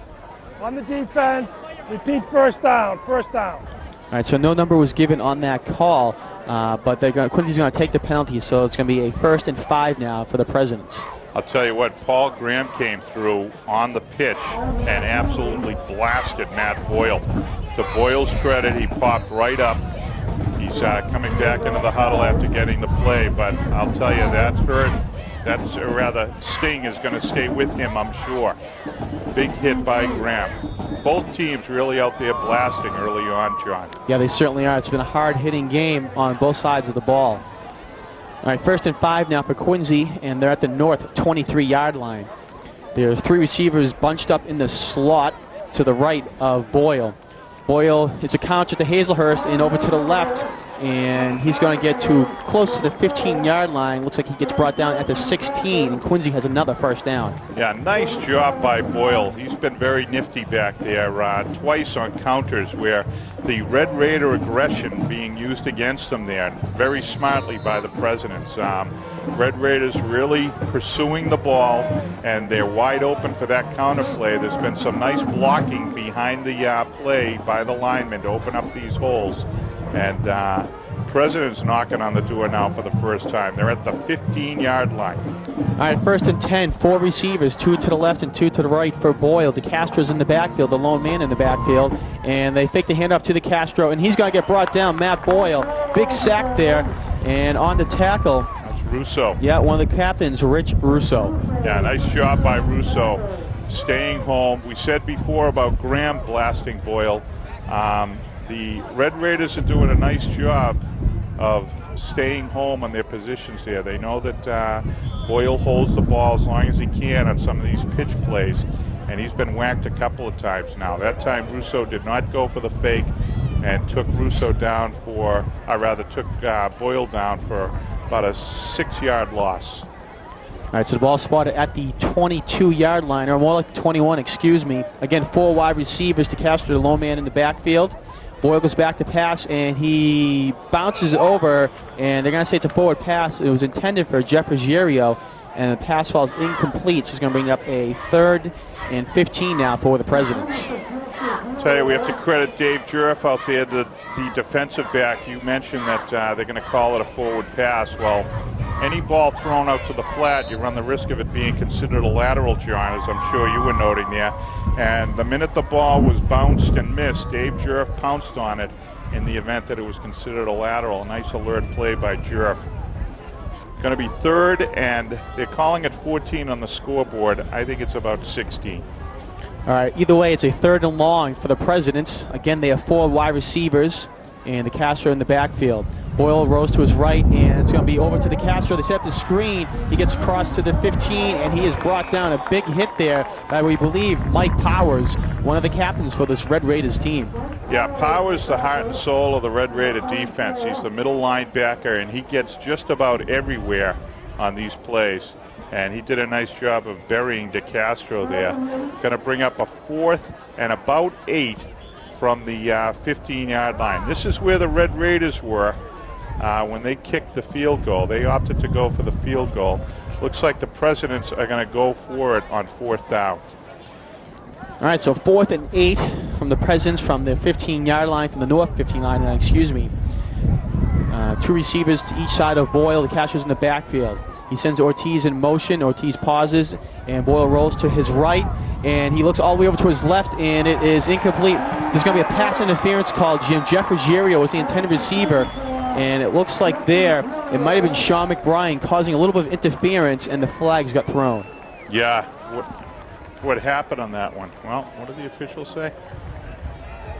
on the defense. Repeat first down. First down. All right, so no number was given on that call, but Quincy's going to take the penalty, so it's going to be a 1st and 5 now for the Presidents. I'll tell you what, Paul Graham came through on the pitch and absolutely blasted Matt Boyle. To Boyle's credit, he popped right up. He's coming back into the huddle after getting the play, but I'll tell you, sting is going to stay with him, I'm sure. Big hit by Graham. Both teams really out there blasting early on, John. Yeah, they certainly are. It's been a hard-hitting game on both sides of the ball. All right, 1st and 5 now for Quincy, and they're at the north 23-yard line. There are 3 receivers bunched up in the slot to the right of Boyle. Boyle is a counter to Hazelhurst and over to the left, and he's going to get to close to the 15-yard line. Looks like he gets brought down at the 16, and Quincy has another first down. Yeah, nice job by Boyle. He's been very nifty back there, twice on counters where the Red Raider aggression being used against them there, very smartly by the Presidents. Red Raiders really pursuing the ball, and they're wide open for that counter play. There's been some nice blocking behind the play by the linemen to open up these holes. And President's knocking on the door now for the first time. They're at the 15-yard line. All right, 1st and 10, 4 receivers, 2 to the left and 2 to the right for Boyle. De Castro's in the backfield, the lone man in the backfield, and they fake the handoff to De Castro, and he's going to get brought down. Matt Boyle, big sack there, and on the tackle. That's Russo. Yeah, one of the captains, Rich Russo. Yeah, nice job by Russo, staying home. We said before about Graham blasting Boyle. The Red Raiders are doing a nice job of staying home on their positions here. They know that Boyle holds the ball as long as he can on some of these pitch plays, and he's been whacked a couple of times now. That time Russo did not go for the fake and took Boyle down for about a 6-yard loss. All right, so the ball spotted at the 22-yard line, or more like 21, excuse me. Again, 4 wide receivers. De Castro, the lone man in the backfield. Boyle goes back to pass, and he bounces over, and they're going to say it's a forward pass. It was intended for Jeff Ruggiero, and the pass falls incomplete, so he's going to bring up a 3rd and 15 now for the Presidents. Tell you, we have to credit Dave Jurf out there, the defensive back. You mentioned that they're going to call it a forward pass. Well, any ball thrown out to the flat, you run the risk of it being considered a lateral, John, as I'm sure you were noting there. And the minute the ball was bounced and missed, Dave Jurf pounced on it in the event that it was considered a lateral. A nice alert play by Jurf. Going to be 3rd, and they're calling it 14 on the scoreboard. I think it's about 16. All right, either way, it's a 3rd and long for the Presidents. Again, they have 4 wide receivers, and De Castro in the backfield. Boyle rose to his right, and it's going to be over to De Castro. They set up the screen. He gets across to the 15, and he is brought down. A big hit there by, we believe, Mike Powers, one of the captains for this Red Raiders team. Yeah, Powers, the heart and soul of the Red Raider defense. He's the middle linebacker, and he gets just about everywhere on these plays. And he did a nice job of burying DeCastro there. Going to bring up a 4th and about 8 from the 15-yard line. This is where the Red Raiders were when they kicked the field goal. They opted to go for the field goal. Looks like the Presidents are going to go for it on 4th down. All right, so 4th and 8 from the Presidents from the 15-yard line, from the north 15-yard line, excuse me. 2 receivers to each side of Boyle. The catcher's in the backfield. He sends Ortiz in motion. Ortiz pauses, and Boyle rolls to his right, and he looks all the way over to his left, and it is incomplete. There's going to be a pass interference call. Jeff Ruggiero was the intended receiver, and it looks like there it might have been Sean McBride causing a little bit of interference, and the flags got thrown. Yeah, what happened on that one? Well, what did the officials say?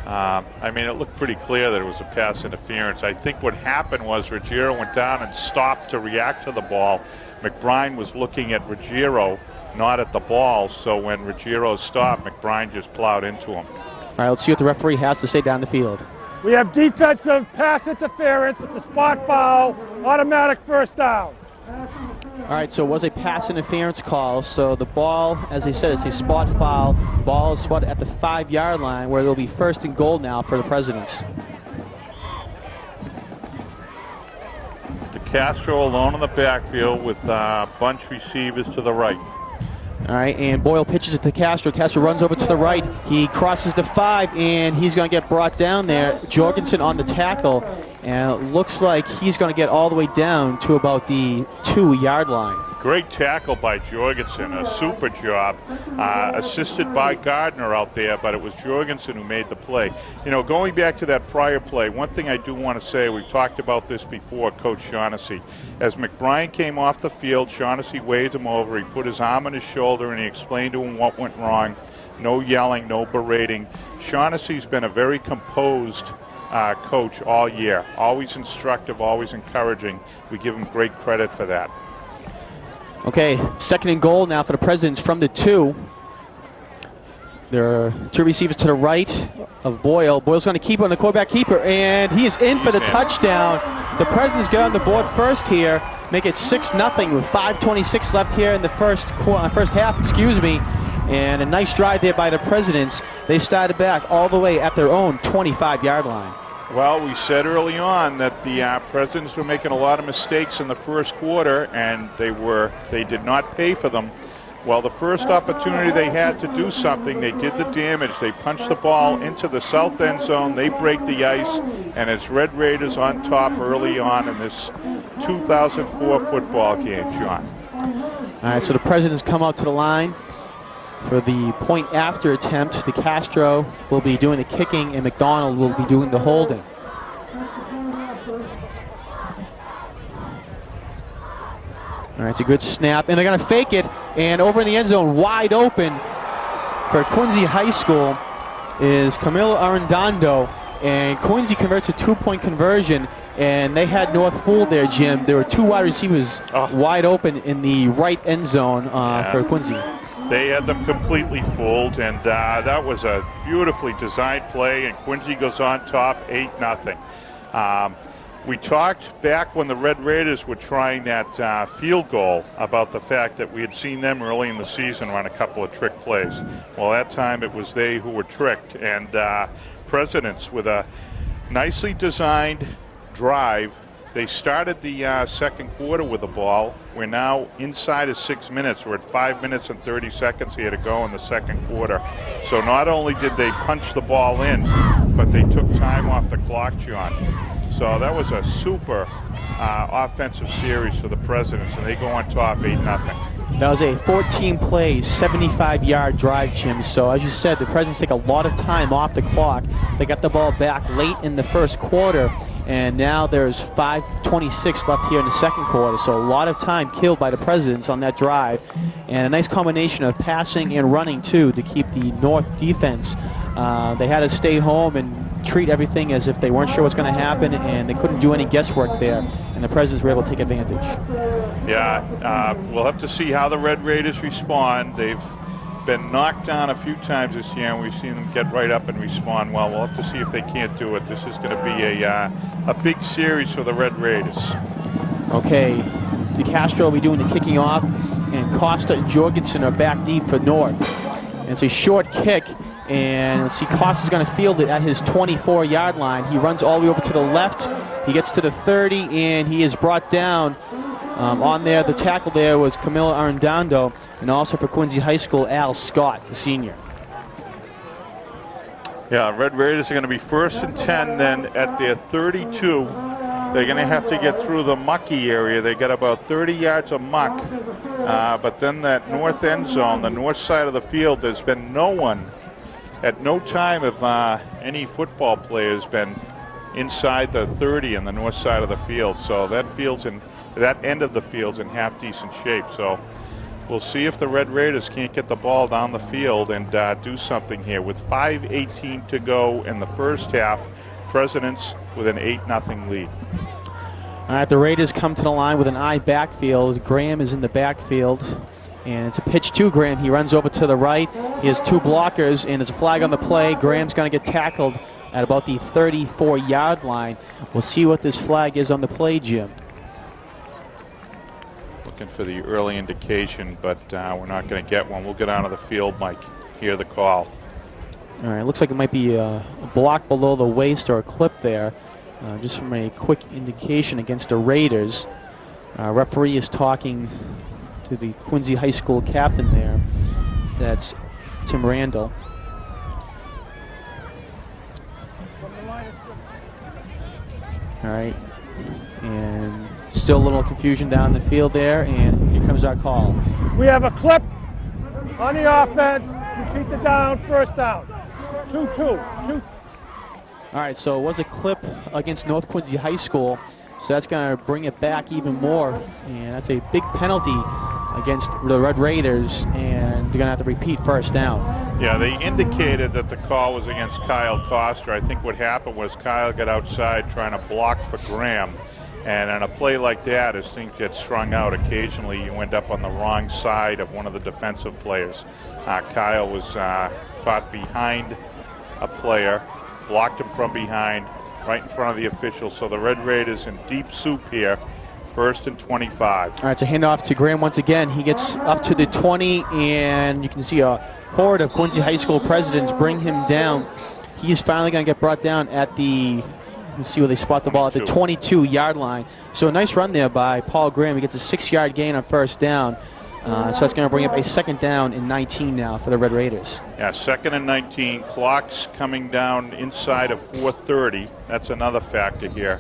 I mean, it looked pretty clear that it was a pass interference. I think what happened was Ruggiero went down and stopped to react to the ball. McBride was looking at Ruggiero, not at the ball, so when Ruggiero stopped, McBride just plowed into him. All right, let's see what the referee has to say down the field. We have defensive pass interference. It's a spot foul. Automatic first down. All right, so it was a pass interference call. So the ball, as they said, it's a spot foul. Ball is spotted at the 5-yard line, where there'll be 1st and goal now for the Presidents. DeCastro alone in the backfield with bunch receivers to the right. All right, and Boyle pitches it to Castro. Castro runs over to the right. He crosses the 5, and he's going to get brought down there. Jorgensen on the tackle, and it looks like he's going to get all the way down to about the 2-yard line. Great tackle by Jorgensen, a super job, assisted by Gardner out there, but it was Jorgensen who made the play. You know, going back to that prior play, one thing I do want to say, we've talked about this before, Coach Shaughnessy. As McBride came off the field, Shaughnessy waved him over, he put his arm on his shoulder, and he explained to him what went wrong. No yelling, no berating. Shaughnessy's been a very composed coach all year, always instructive, always encouraging. We give him great credit for that. Okay, 2nd and goal now for the Presidents from the 2. There are 2 receivers to the right of Boyle. Boyle's going to keep on the quarterback keeper, and he is in for the touchdown. The Presidents get on the board first here, make it 6-0 with 5:26 left here in the first half, excuse me. And a nice drive there by the Presidents. They started back all the way at their own 25-yard line. Well, we said early on that the Presidents were making a lot of mistakes in the first quarter, and they did not pay for them. Well, the first opportunity they had to do something, they did the damage. They punched the ball into the south end zone. They break the ice, and it's Red Raiders on top early on in this 2004 football game, John. All right, so the Presidents come out to the line for the point after attempt. DeCastro will be doing the kicking, and McDonald will be doing the holding. All right, it's a good snap, and they're going to fake it, and over in the end zone, wide open for Quincy High School is Camilo Arredondo, and Quincy converts a 2-point conversion, and they had North fooled there, Jim. There were 2 wide receivers wide open in the right end zone for Quincy. They had them completely fooled, and that was a beautifully designed play, and Quincy goes on top 8-0. We talked back when the Red Raiders were trying that field goal about the fact that we had seen them early in the season run a couple of trick plays. Well, that time it was they who were tricked, and Presidents with a nicely designed drive. They started the second quarter with the ball. We're now inside of 6 minutes. We're at 5 minutes and 30 seconds here to go in the second quarter. So not only did they punch the ball in, but they took time off the clock, John. So that was a super offensive series for the Presidents, and they go on top 8-0. That was a 14-play, 75-yard drive, Jim. So as you said, the Presidents take a lot of time off the clock. They got the ball back late in the first quarter, and now there's 5:26 left here in the second quarter. So a lot of time killed by the Presidents on that drive, and a nice combination of passing and running too to keep the North defense. They had to stay home and treat everything as if they weren't sure what's going to happen, and they couldn't do any guesswork there, and the Presidents were able to take advantage. Yeah, we'll have to see how the Red Raiders respond. They've been knocked down a few times this year, and we've seen them get right up and respond well. We'll have to see if they can't do it. This is going to be a big series for the Red Raiders. Okay, DeCastro will be doing the kicking off, and Costa and Jorgensen are back deep for North. And it's a short kick, and let's see, Costa's going to field it at his 24-yard line. He runs all the way over to the left. He gets to the 30, and he is brought down. On there, the tackle there was Camilo Arredondo, and also for Quincy High School, Al Scott, the senior. Yeah, Red Raiders are going to be 1st and 10 then at their 32. They're going to have to get through the mucky area. They got about 30 yards of muck. But then that north end zone, the north side of the field, there's been no one. At no time have any football players been inside the 30 on the north side of the field. So that end of the field's in half decent shape. So we'll see if the Red Raiders can't get the ball down the field and do something here. With 5:18 to go in the first half, Presidents with an 8-0 lead. All right, the Raiders come to the line with an I backfield. Graham is in the backfield, and it's a pitch to Graham. He runs over to the right. He has 2 blockers, and there's a flag on the play. Graham's going to get tackled at about the 34-yard line. We'll see what this flag is on the play, Jim. Looking for the early indication, but we're not going to get one. We'll get onto the field, Mike. Hear the call. All right, looks like it might be a block below the waist or a clip there, just from a quick indication against the Raiders. Referee is talking to the Quincy High School captain there. That's Tim Randall. All right, and still a little confusion down the field there, and here comes our call. We have a clip on the offense. Repeat the down, first down. 2-2. All right, so it was a clip against North Quincy High School, so that's going to bring it back even more, and that's a big penalty against the Red Raiders, and they're going to have to repeat first down. Yeah, they indicated that the call was against Kyle Costa. I think what happened was Kyle got outside trying to block for Graham, and on a play like that, as things get strung out, occasionally you end up on the wrong side of one of the defensive players. Kyle was caught behind a player, blocked him from behind, right in front of the official. So the Red Raiders in deep soup here, 1st and 25. All right, it's a handoff to Graham once again. He gets up to the 20, and you can see a horde of Quincy High School presidents bring him down. He's finally going to get brought down at the, let's see where they spot the ball, at the 22-yard line. So a nice run there by Paul Graham. He gets a 6-yard gain on first down. So that's going to bring up a 2nd down and 19 now for the Red Raiders. Yeah, 2nd and 19. Clock's coming down inside of 4:30. That's another factor here.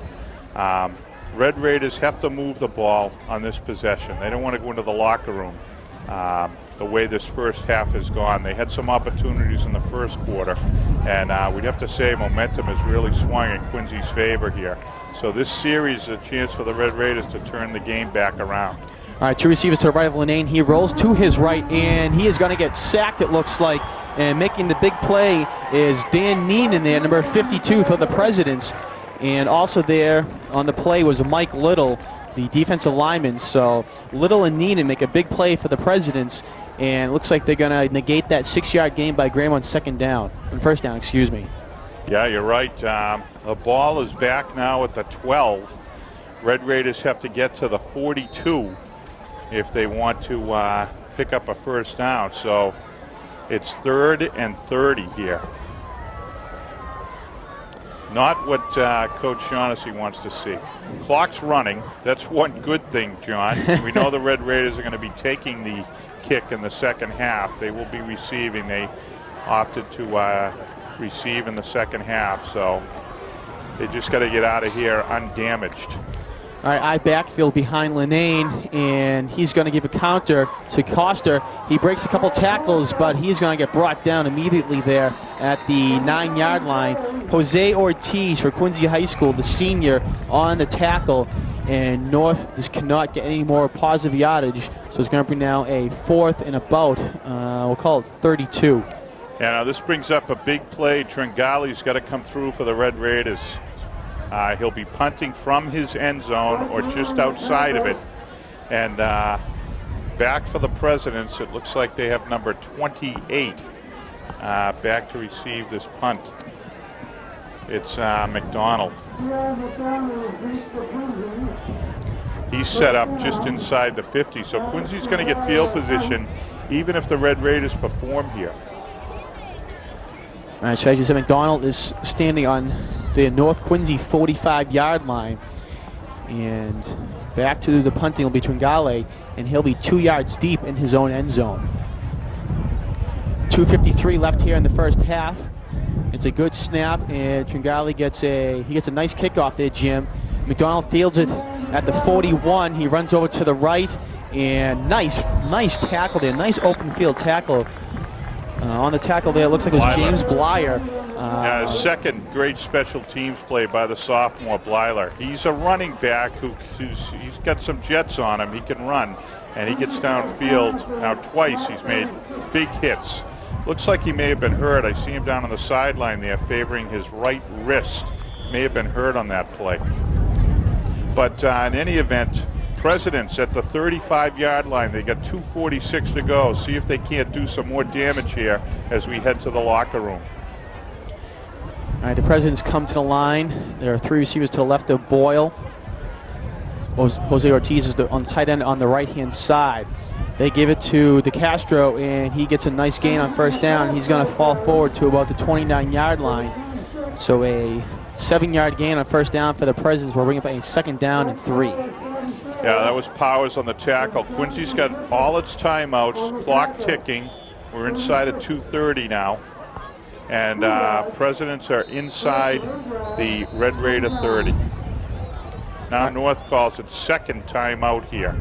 Red Raiders have to move the ball on this possession. They don't want to go into the locker room the way this first half has gone. They had some opportunities in the first quarter, and we'd have to say momentum has really swung in Quincy's favor here. So this series is a chance for the Red Raiders to turn the game back around. All right, 2 receivers to the right of Linane. He rolls to his right, and he is going to get sacked, it looks like. And making the big play is Dan Neenan there, number 52 for the Presidents. And also there on the play was Mike Little, the defensive lineman. So Little and Neenan make a big play for the Presidents, and it looks like they're going to negate that 6-yard gain by Graham on first down, excuse me. Yeah, you're right. The ball is back now at the 12. Red Raiders have to get to the 42 if they want to pick up a first down. So it's 3rd and 30 here. Not what Coach Shaughnessy wants to see. Clock's running. That's one good thing, John. We know the Red Raiders are going to be taking the kick in the second half. They will be receiving. They opted to receive in the second half, so they just got to get out of here undamaged. All right, I backfield behind Linane, and he's going to give a counter to Costa. He breaks a couple tackles, but he's going to get brought down immediately there at the 9-yard line. Jose Ortiz for Quincy High School, the senior, on the tackle, and North just cannot get any more positive yardage, so it's going to bring now a 4th and about, we'll call it 32. Yeah, now this brings up a big play. Tringali's got to come through for the Red Raiders. He'll be punting from his end zone or just outside of it. And back for the Presidents, it looks like they have number 28 back to receive this punt. It's McDonald. He's set up just inside the 50. So Quincy's going to get field position even if the Red Raiders perform here. All right, so as you said, McDonald is standing on the North Quincy 45-yard line. And back to the punting will be Tringale, and he'll be 2 yards deep in his own end zone. 2:53 left here in the first half. It's a good snap, and Tringale gets a nice kickoff there, Jim. McDonald fields it at the 41. He runs over to the right, and nice tackle there. Nice open field tackle. On the tackle there, it looks like it was Blyler. James Blyer. His second great special teams play by the sophomore Blyler. He's a running back he's got some jets on him. He can run, and he gets downfield. Now twice he's made big hits. Looks like he may have been hurt. I see him down on the sideline there favoring his right wrist. May have been hurt on that play. But in any event, Presidents at the 35-yard line. They got 2:46 to go. See if they can't do some more damage here as we head to the locker room. All right, the Presidents come to the line. There are three receivers to the left of Boyle. Jose Ortiz is on the tight end on the right-hand side. They give it to DeCastro, and he gets a nice gain on first down. He's going to fall forward to about the 29-yard line. So a 7-yard gain on first down for the Presidents. We're bringing up a 2nd down and 3. Yeah, that was Powers on the tackle. Quincy's got all its timeouts, clock ticking. We're inside of 2:30 now. And Presidents are inside the Red Raider 30. Now North calls it 2nd timeout here.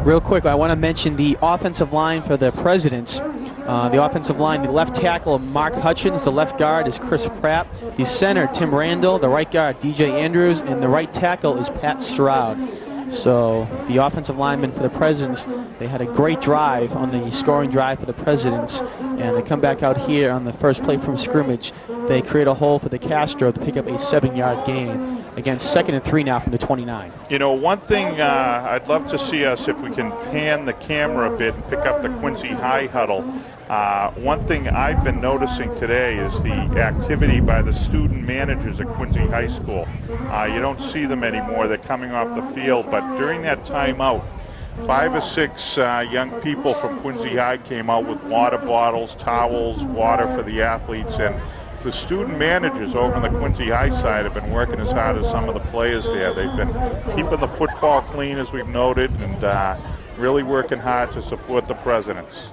Real quick, I want to mention the offensive line for the Presidents. The offensive line, the left tackle, Mark Hutchins. The left guard is Chris Pratt. The center, Tim Randall. The right guard, DJ Andrews. And the right tackle is Pat Stroud. So the offensive linemen for the Presidents, they had a great drive on the scoring drive for the Presidents, and they come back out here on the first play from scrimmage. They create a hole for the Castro to pick up a 7-yard gain. Again, 2nd and 3 now from the 29. You know, one thing I'd love to see us, if we can pan the camera a bit and pick up the Quincy High huddle. One thing I've been noticing today is the activity by the student managers at Quincy High School. You don't see them anymore. They're coming off the field, but during that timeout, 5 or 6 young people from Quincy High came out with water bottles, towels, water for the athletes, and the student managers over on the Quincy High side have been working as hard as some of the players there. They've been keeping the football clean, as we've noted, and really working hard to support the Presidents.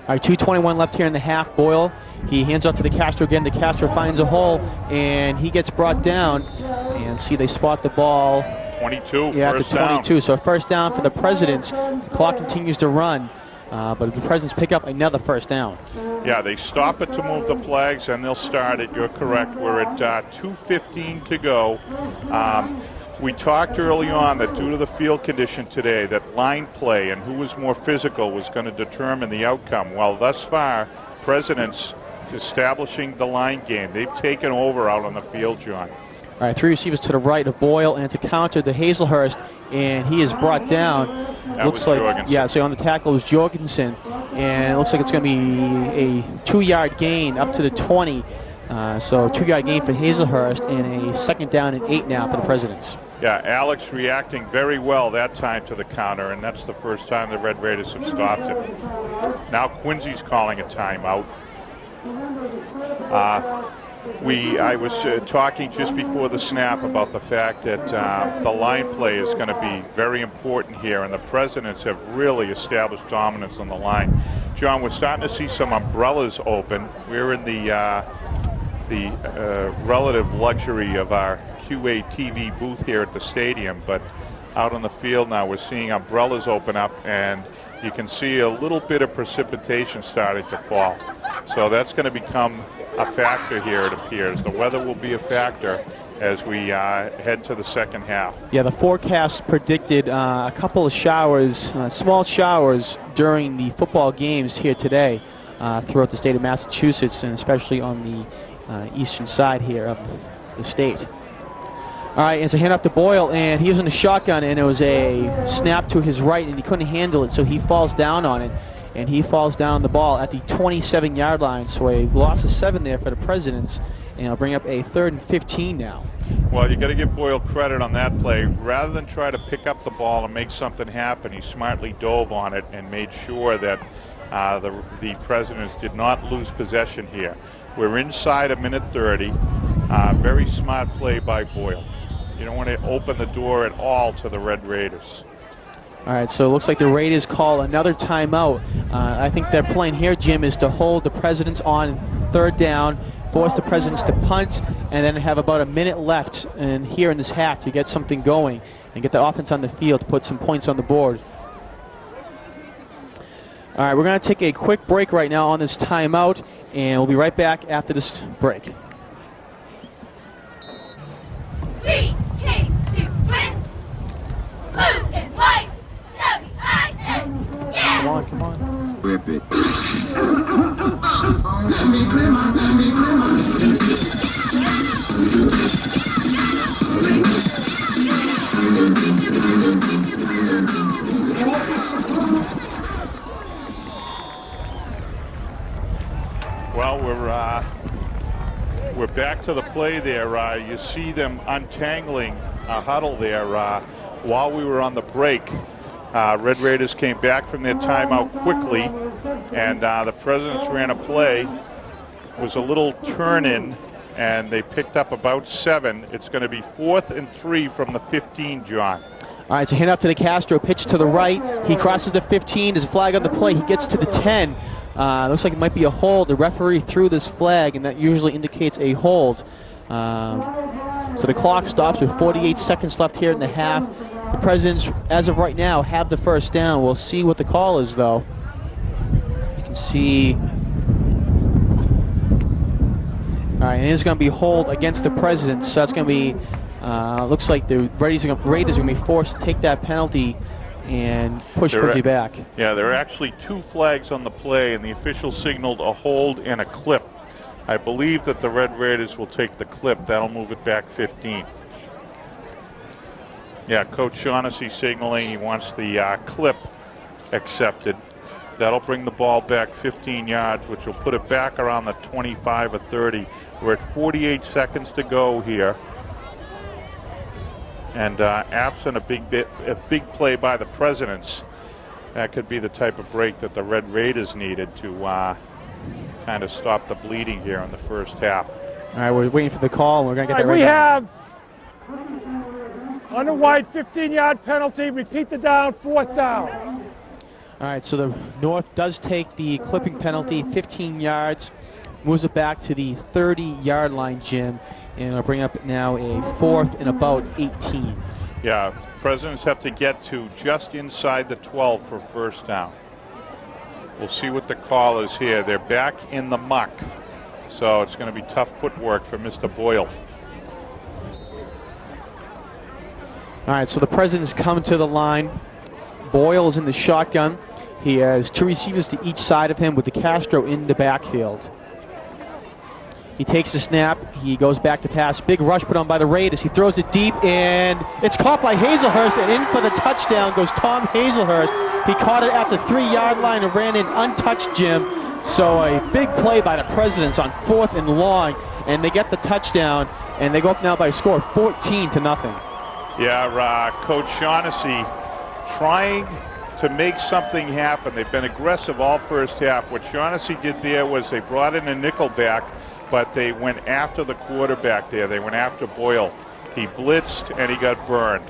All right, 2:21 left here in the half. Boyle, he hands off to DeCastro again. DeCastro finds a hole, and he gets brought down. And see, they spot the ball. 22, yeah, first at the 22. down. So first down for the Presidents. The clock continues to run, but the Presidents pick up another first down. Yeah, they stop it to move the flags, and they'll start it. You're correct. We're at 2:15 to go. We talked early on that due to the field condition today, that line play and who was more physical was going to determine the outcome. Well, thus far, Presidents establishing the line game. They've taken over out on the field, John. All right, 3 receivers to the right of Boyle, and it's a counter to Hazelhurst, and he is brought down. That looks was like Jorgensen. Yeah, so on the tackle was Jorgensen, and it looks like it's going to be a 2-yard gain up to the 20. So 2-yard gain for Hazelhurst, and a 2nd down and 8 now for the Presidents. Yeah, Alex reacting very well that time to the counter, and that's the first time the Red Raiders have stopped it. Now Quincy's calling a timeout. I was talking just before the snap about the fact that the line play is going to be very important here, and the Presidents have really established dominance on the line. John, we're starting to see some umbrellas open. We're in the relative luxury of our QA TV booth here at the stadium, but out on the field now we're seeing umbrellas open up, and you can see a little bit of precipitation starting to fall. So that's going to become a factor here, it appears. The weather will be a factor as we head to the second half. Yeah, the forecast predicted a couple of showers, small showers during the football games here today throughout the state of Massachusetts, and especially on the eastern side here of the state. All right, it's a hand off to Boyle, and he was in the shotgun, and it was a snap to his right, and he couldn't handle it, so he falls down on it, and he falls down on the ball at the 27-yard line. So a loss of 7 there for the Presidents, and it'll bring up a 3rd and 15 now. Well, you got to give Boyle credit on that play. Rather than try to pick up the ball and make something happen, he smartly dove on it and made sure that the Presidents did not lose possession here. We're inside a minute 30. Very smart play by Boyle. You don't want to open the door at all to the Red Raiders. All right, so it looks like the Raiders call another timeout. I think their plan here, Jim, is to hold the Presidents on 3rd down, force the Presidents to punt, and then have about a minute left here in this half to get something going and get the offense on the field to put some points on the board. All right, we're going to take a quick break right now on this timeout, and we'll be right back after this break. We came to win. Blue and white. W-I-N. Yeah. Come on, come on. Whip it. Well, we're back to the play there. You see them untangling a huddle there while we were on the break. Red Raiders came back from their timeout quickly, and the Presidents ran a play. It was a little turn-in, and they picked up about 7. It's going to be 4th and 3 from the 15, John. All right, so hand up to the Castro, pitch to the right. He crosses the 15. There's a flag on the play. He gets to the 10. Looks like it might be a hold. The referee threw this flag, and that usually indicates a hold. So the clock stops with 48 seconds left here in the half. The Presidents, as of right now, have the first down. We'll see what the call is, though. You can see. All right, and it's going to be hold against the Presidents. So that's going to be. Looks like the Raiders are going to be forced to take that penalty and push Quincy back. Yeah, there are actually 2 flags on the play, and the official signaled a hold and a clip. I believe that the Red Raiders will take the clip. That'll move it back 15. Yeah, Coach Shaughnessy signaling he wants the clip accepted. That'll bring the ball back 15 yards, which will put it back around the 25 or 30. We're at 48 seconds to go here. And absent a big play by the Presidents, that could be the type of break that the Red Raiders needed to kind of stop the bleeding here in the first half. All right, we're waiting for the call. We're going to get that right we now. have on the white 15-yard penalty. Repeat the down, 4th down. All right, so the North does take the clipping penalty, 15 yards, moves it back to the 30-yard line, Jim. And it'll bring up now a 4th and about 18. Yeah, Presidents have to get to just inside the 12 for first down. We'll see what the call is here. They're back in the muck, so it's going to be tough footwork for Mr. Boyle. All right, so the Presidents come to the line. Boyle is in the shotgun. He has 2 receivers to each side of him with the Castro in the backfield. He takes the snap. He goes back to pass. Big rush put on by the Raiders. He throws it deep, and it's caught by Hazelhurst, and in for the touchdown goes Tom Hazelhurst. He caught it at the 3-yard line and ran in untouched, Jim. So a big play by the Presidents on 4th and long, and they get the touchdown, and they go up now by a score of 14-0. Yeah, Coach Shaughnessy trying to make something happen. They've been aggressive all first half. What Shaughnessy did there was they brought in a nickelback, but they went after the quarterback there. They went after Boyle. He blitzed, and he got burned.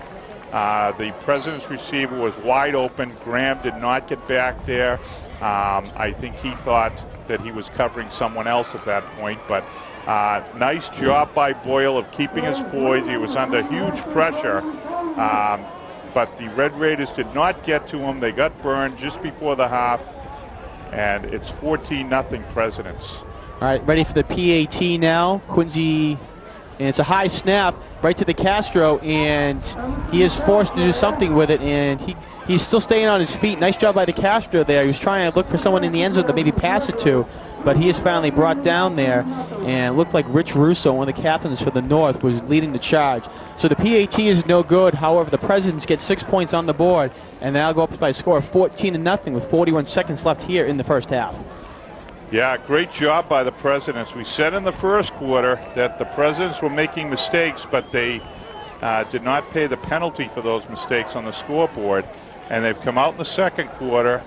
The President's receiver was wide open. Graham did not get back there. I think he thought that he was covering someone else at that point, but nice job by Boyle of keeping his poise. He was under huge pressure, but the Red Raiders did not get to him. They got burned just before the half, and it's 14-0 Presidents. All right, ready for the PAT now. Quincy, and it's a high snap right to the Castro, and he is forced to do something with it, and he's still staying on his feet. Nice job by the Castro there. He was trying to look for someone in the end zone to maybe pass it to, but he is finally brought down there, and it looked like Rich Russo, one of the captains for the North, was leading the charge. So the PAT is no good. However, the Presidents get 6 points on the board, and they'll go up by a score of 14-0 with 41 seconds left here in the first half. Yeah, great job by the Presidents. We said in the first quarter that the Presidents were making mistakes, but they did not pay the penalty for those mistakes on the scoreboard. And they've come out in the second quarter,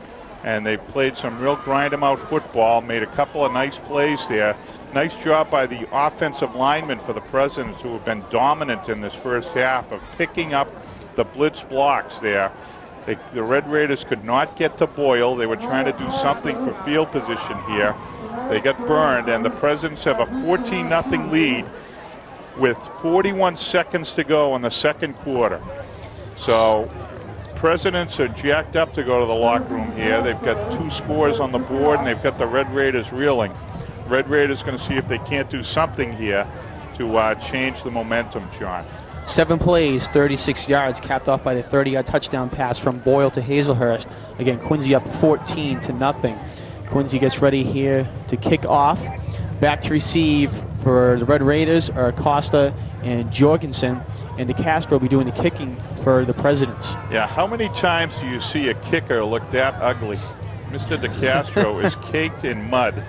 and they've played some real grind-em-out football, made a couple of nice plays there. Nice job by the offensive linemen for the Presidents, who have been dominant in this first half of picking up the blitz blocks there. The Red Raiders could not get to Boyle. They were trying to do something for field position here. They got burned, and the Presidents have a 14-0 lead with 41 seconds to go in the second quarter. So Presidents are jacked up to go to the locker room here. They've got 2 scores on the board, and they've got the Red Raiders reeling. Red Raiders going to see if they can't do something here to change the momentum, John. 7 plays, 36 yards, capped off by the 30-yard touchdown pass from Boyle to Hazelhurst. Again, Quincy up 14-0. Quincy gets ready here to kick off. Back to receive for the Red Raiders are Acosta and Jorgensen, and DeCastro will be doing the kicking for the Presidents. Yeah, how many times do you see a kicker look that ugly? Mr. DeCastro is caked in mud,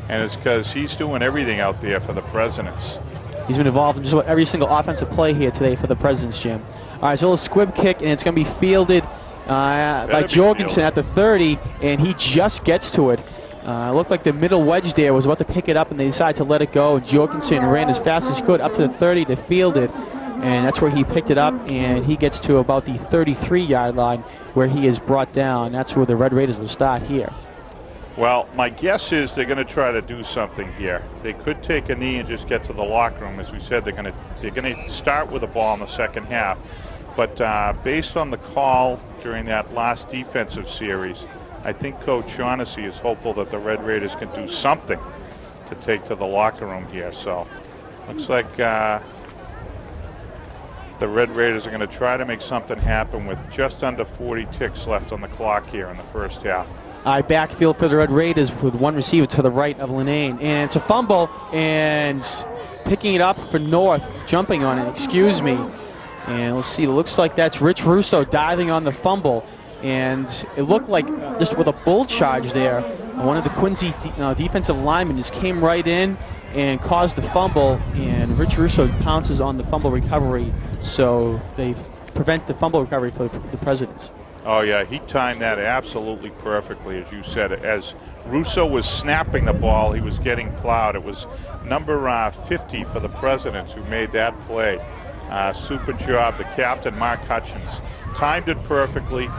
and it's because he's doing everything out there for the Presidents. He's been involved in just about every single offensive play here today for the Presidents, Jim. All right, so a little squib kick, and it's going to be fielded by Jorgensen at the 30, and he just gets to it. It looked like the middle wedge there was about to pick it up, and they decided to let it go. Jorgensen ran as fast as he could up to the 30 to field it, and that's where he picked it up, and he gets to about the 33-yard line where he is brought down. That's where the Red Raiders will start here. Well, my guess is they're going to try to do something here. They could take a knee and just get to the locker room. As we said, they're going to start with the ball in the second half. But based on the call during that last defensive series, I think Coach Shaughnessy is hopeful that the Red Raiders can do something to take to the locker room here. So looks like the Red Raiders are going to try to make something happen with just under 40 ticks left on the clock here in the first half. Backfield for the Red Raiders with one receiver to the right of Linane. And it's a fumble, and picking it up for North, jumping on it, And let's see, it looks like that's Rich Russo diving on the fumble. And it looked like just with a bull charge there, one of the Quincy defensive linemen just came right in and caused the fumble, and Rich Russo pounces on the fumble recovery, so they prevent the fumble recovery for the Presidents. Oh, yeah, he timed that absolutely perfectly, as you said. As Russo was snapping the ball, he was getting plowed. It was number 50 for the Presidents who made that play. Super job. The captain, Mark Hutchins, timed it perfectly.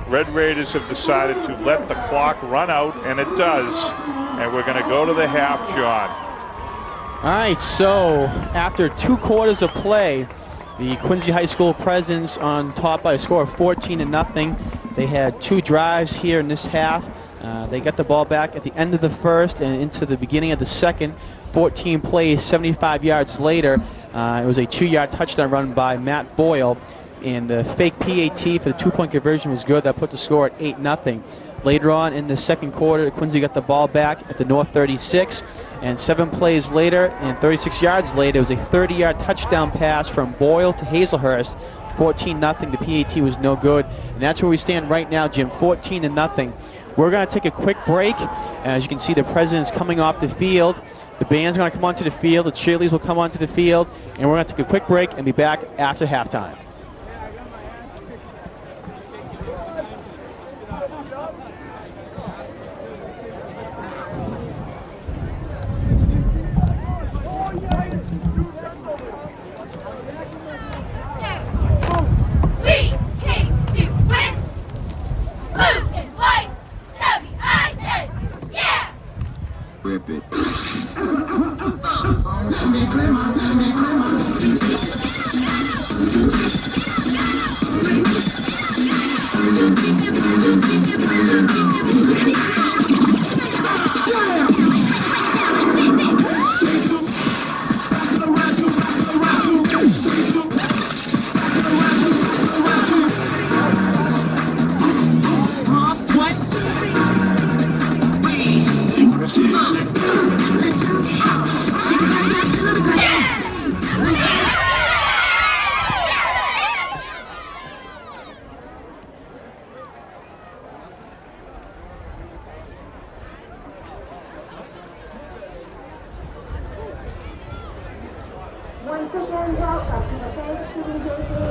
Red Raiders have decided to let the clock run out, and it does. And we're going to go to the half, John. All right, so after 2 quarters of play, the Quincy High School Presidents on top by a score of 14-0. They had 2 drives here in this half. They got the ball back at the end of the first and into the beginning of the second. 14 plays, 75 yards later. It was a 2-yard touchdown run by Matt Boyle. And the fake PAT for the 2-point conversion was good. That put the score at 8-0. Later on in the second quarter, Quincy got the ball back at the North 36. And 7 plays later and 36 yards later, it was a 30-yard touchdown pass from Boyle to Hazelhurst. 14-0. The PAT was no good. And that's where we stand right now, Jim, 14-0. We're going to take a quick break. As you can see, the Presidents coming off the field. The band's going to come onto the field. The cheerleaders will come onto the field. And we're going to take a quick break and be back after halftime. We came to win. Blue and white, W-I-N, yeah! Rip it.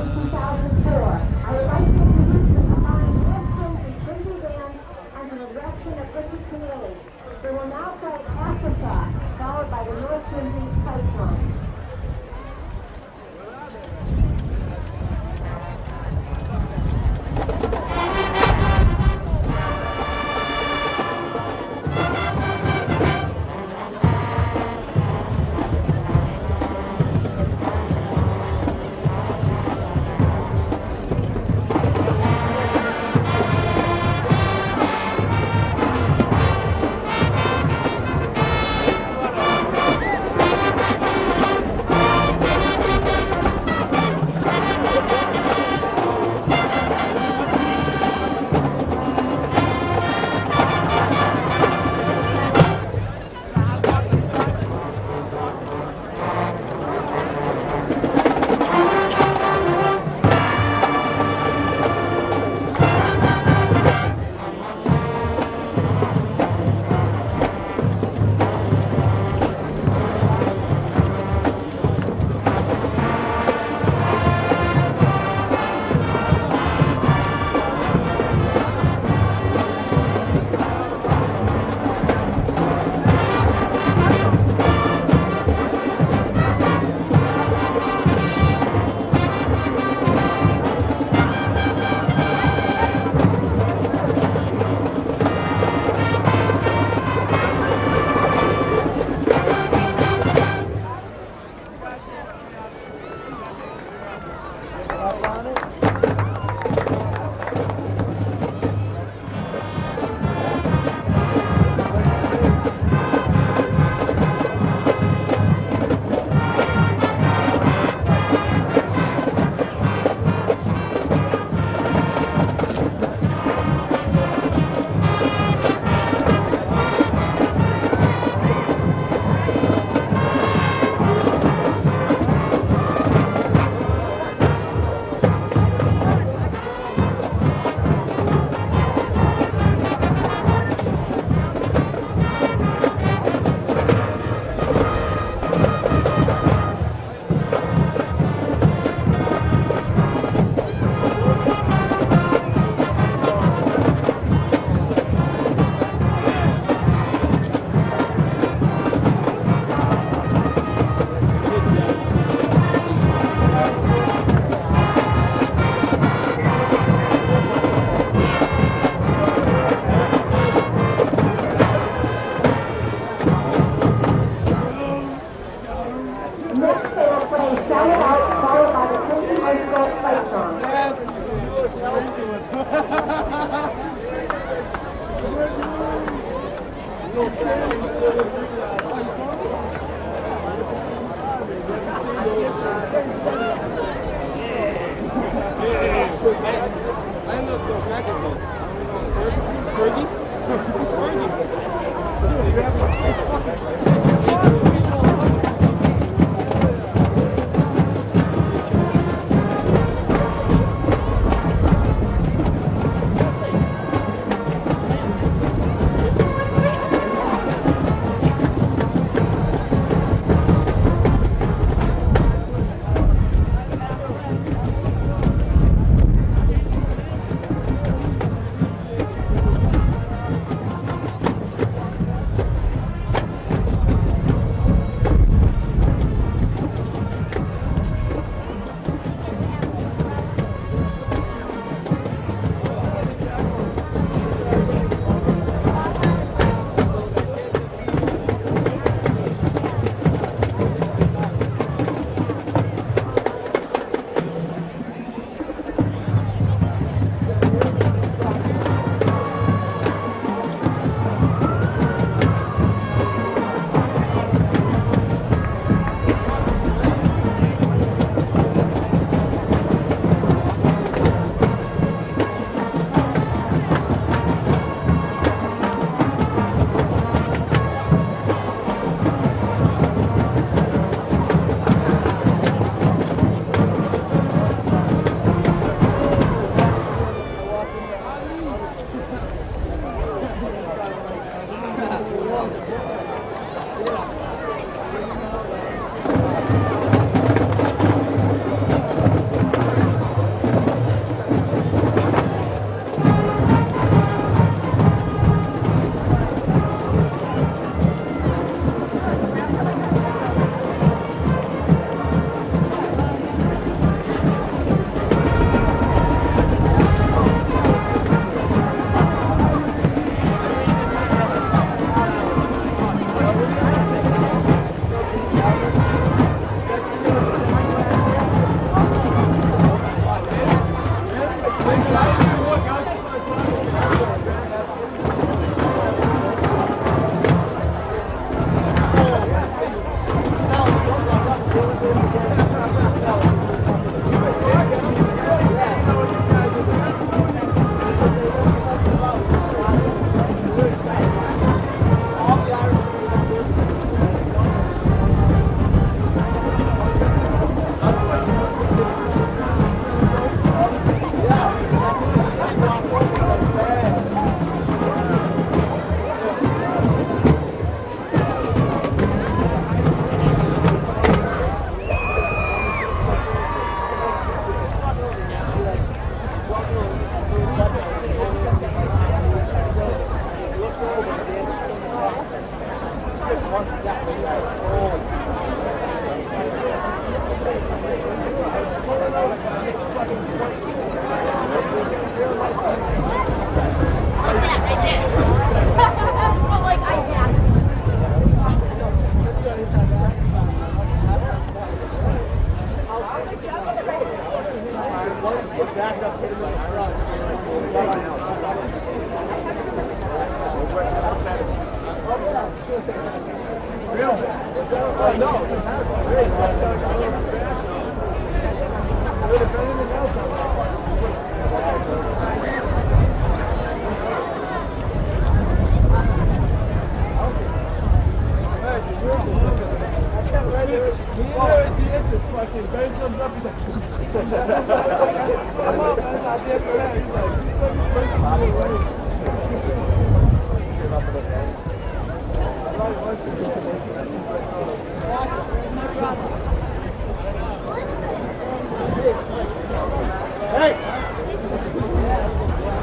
2004. I would like to introduce the combined North Quincy Quincy Band under the direction of Richard Keneally. They will now play Africa, followed by the North Quincy Pipe Drum.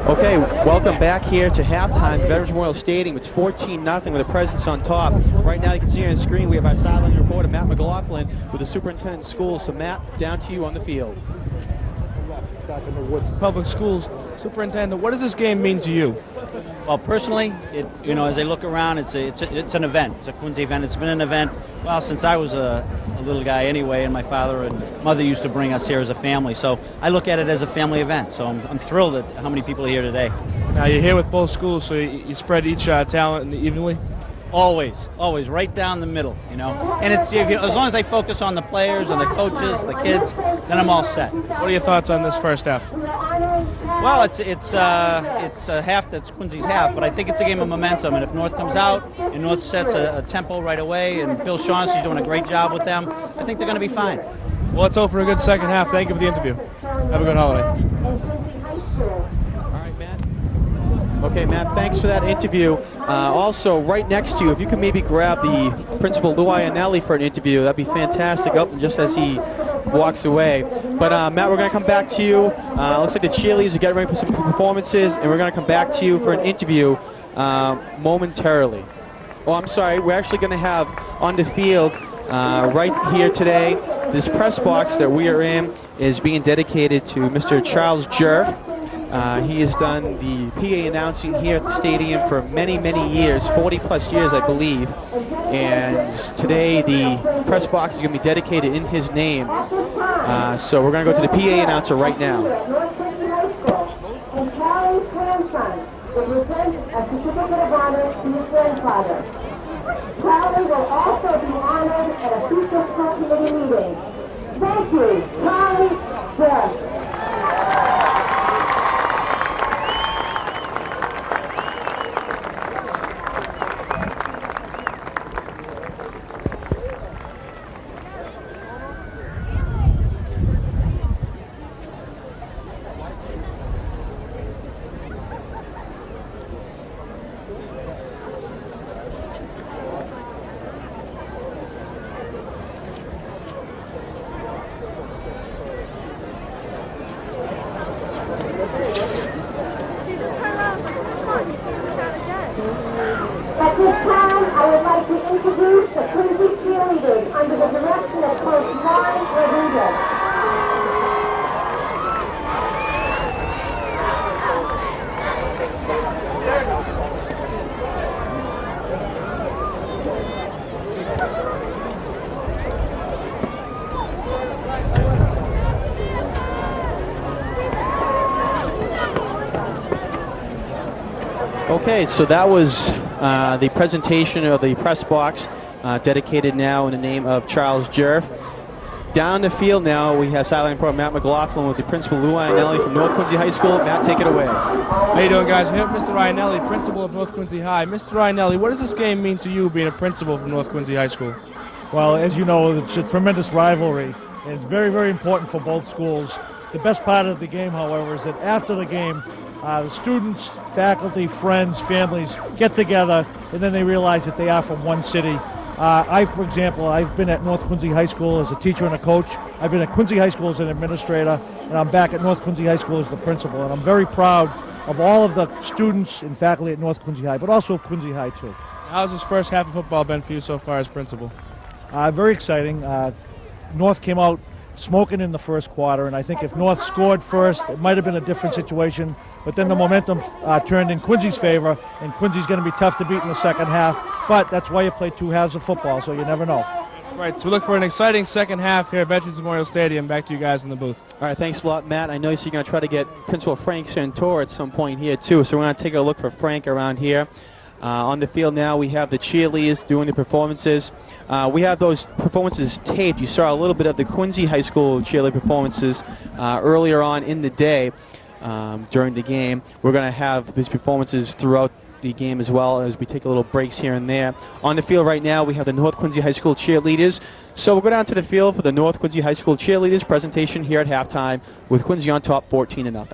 Okay, welcome back here to halftime, Veterans Memorial Stadium. It's 14-0 with a presence on top. Right now you can see on the screen we have our sideline reporter, Matt McLaughlin, with the superintendent of schools. So Matt, down to you on the field. Back in the Woods Public Schools. Superintendent, what does this game mean to you? Well, personally, as I look around, it's an event. It's a Quincy event. It's been an event, well, since I was a little guy anyway, and my father and mother used to bring us here as a family. So I look at it as a family event. So I'm thrilled at how many people are here today. Now, you're here with both schools, so you spread each talent evenly? Always, right down the middle, And it's as long as I focus on the players and the coaches, the kids, then I'm all set. What are your thoughts on this first half? Well, it's a half that's Quincy's half, but I think it's a game of momentum. And if North comes out and North sets a tempo right away, and Bill Shaughnessy's doing a great job with them, I think they're going to be fine. Well, let's hope for a good second half. Thank you for the interview. Have a good holiday. Okay, Matt, thanks for that interview. Also, right next to you, if you could maybe grab the Principal Lou Iannelli for an interview, that'd be fantastic. Just as he walks away. But Matt, we're going to come back to you. Looks like the cheerleaders are getting ready for some performances, and we're going to come back to you for an interview momentarily. Oh, I'm sorry. We're actually going to have on the field right here today, this press box that we are in is being dedicated to Mr. Charles Jerf. He has done the PA announcing here at the stadium for many, many years, 40-plus years, I believe. And today the press box is going to be dedicated in his name. So we're going to go to the PA announcer right now. North Quincy High School, and Charlie's grandson will present a certificate of honor to his grandfather. Charlie will also be honored at a future school committee meeting. Thank you, Charlie Jerf. At this time, I would like to introduce the Quincy cheerleaders under the direction of Coach Juan Rodriguez. Okay, so that was the presentation of the press box dedicated now in the name of Charles Jerf. Down the field now, we have sideline pro Matt McLaughlin with the Principal Lou Iannelli from North Quincy High School. Matt, take it away. How you doing, guys? Here, Mr. Iannelli, principal of North Quincy High. Mr. Iannelli, what does this game mean to you, being a principal from North Quincy High School? Well, as you know, it's a tremendous rivalry, and it's very, very important for both schools. The best part of the game, however, is that after the game, the students, faculty, friends, families get together, and then they realize that they are from one city. For example, I've been at North Quincy High School as a teacher and a coach. I've been at Quincy High School as an administrator, and I'm back at North Quincy High School as the principal. And I'm very proud of all of the students and faculty at North Quincy High, but also Quincy High, too. How's this first half of football been for you so far as principal? Very exciting. North came out smoking in the first quarter, and I think if North scored first, it might have been a different situation. But then the momentum turned in Quincy's favor, and Quincy's going to be tough to beat in the second half. But that's why you play two halves of football, so you never know. Right, so we look for an exciting second half here at Veterans Memorial Stadium. Back to you guys in the booth. All right, thanks a lot, Matt. I know you're going to try to get Principal Frank Santor at some point here, too, so we're going to take a look for Frank around here. On the field now, we have the cheerleaders doing the performances. We have those performances taped. You saw a little bit of the Quincy High School cheerleader performances earlier on in the day during the game. We're going to have these performances throughout the game as well as we take a little breaks here and there. On the field right now, we have the North Quincy High School cheerleaders. So we'll go down to the field for the North Quincy High School cheerleaders presentation here at halftime with Quincy on top 14-0.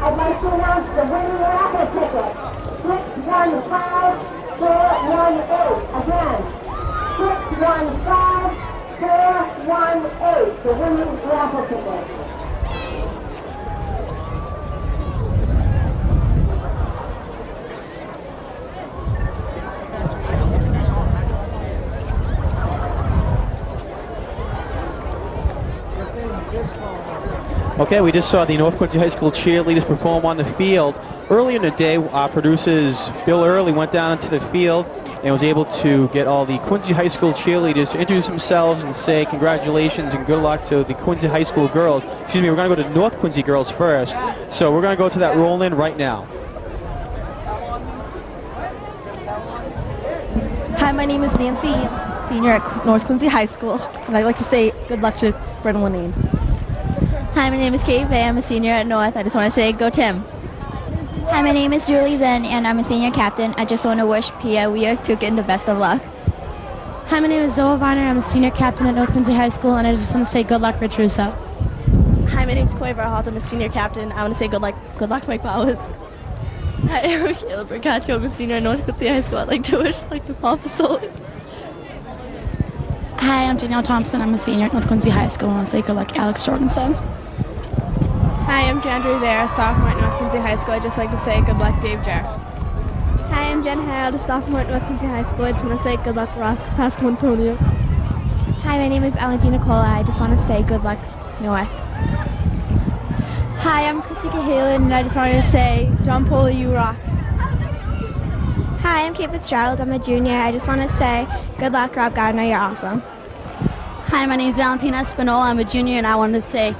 I'd like to announce the winning raffle ticket. 615418. Again, 615418. The winning raffle ticket. Okay, we just saw the North Quincy High School cheerleaders perform on the field. Earlier in the day, our producers, Bill Early, went down into the field and was able to get all the Quincy High School cheerleaders to introduce themselves and say congratulations and good luck to the Quincy High School girls. Excuse me, we're going to go to North Quincy girls first. So we're going to go to that roll-in right now. Hi, my name is Nancy, senior at North Quincy High School, and I'd like to say good luck to Brennan Lanine. Hi, my name is Kate Vay. I'm a senior at North. I just want to say go Tim. Hi, my name is Julie Zen, and I'm a senior captain. I just want to wish Pia Weir-Tukin the best of luck. Hi, my name is Zoa Bonner. I'm a senior captain at North Quincy High School, and I just want to say good luck, Rich Russo. Hi, my name is Koi Verholt. I'm a senior captain. I want to say good luck, Mike Bowers. Hi, I'm Kayla Bercaccio. I'm a senior at North Quincy High School. I'd like to wish the fall facility. Hi, I'm Danielle Thompson. I'm a senior at North Quincy High School. I want to say good luck, Alex Jorgensen. Hi, I'm Chandra Rivera, sophomore at North Quincy High School. I'd just like to say good luck, Dave Jarrett. Hi, I'm Jen Harold, a sophomore at North Quincy High School. I just want to say good luck, Ross Pascal Antonio. Hi, my name is Valentina Cola. I just want to say good luck, North. Hi, I'm Chrissy Cahalan, and I just wanted to say, John Poli, you rock. Hi, I'm Kate Fitzgerald. I'm a junior. I just want to say, good luck, Rob Gardner. You're awesome. Hi, my name is Valentina Spinola. I'm a junior, and I wanted to say,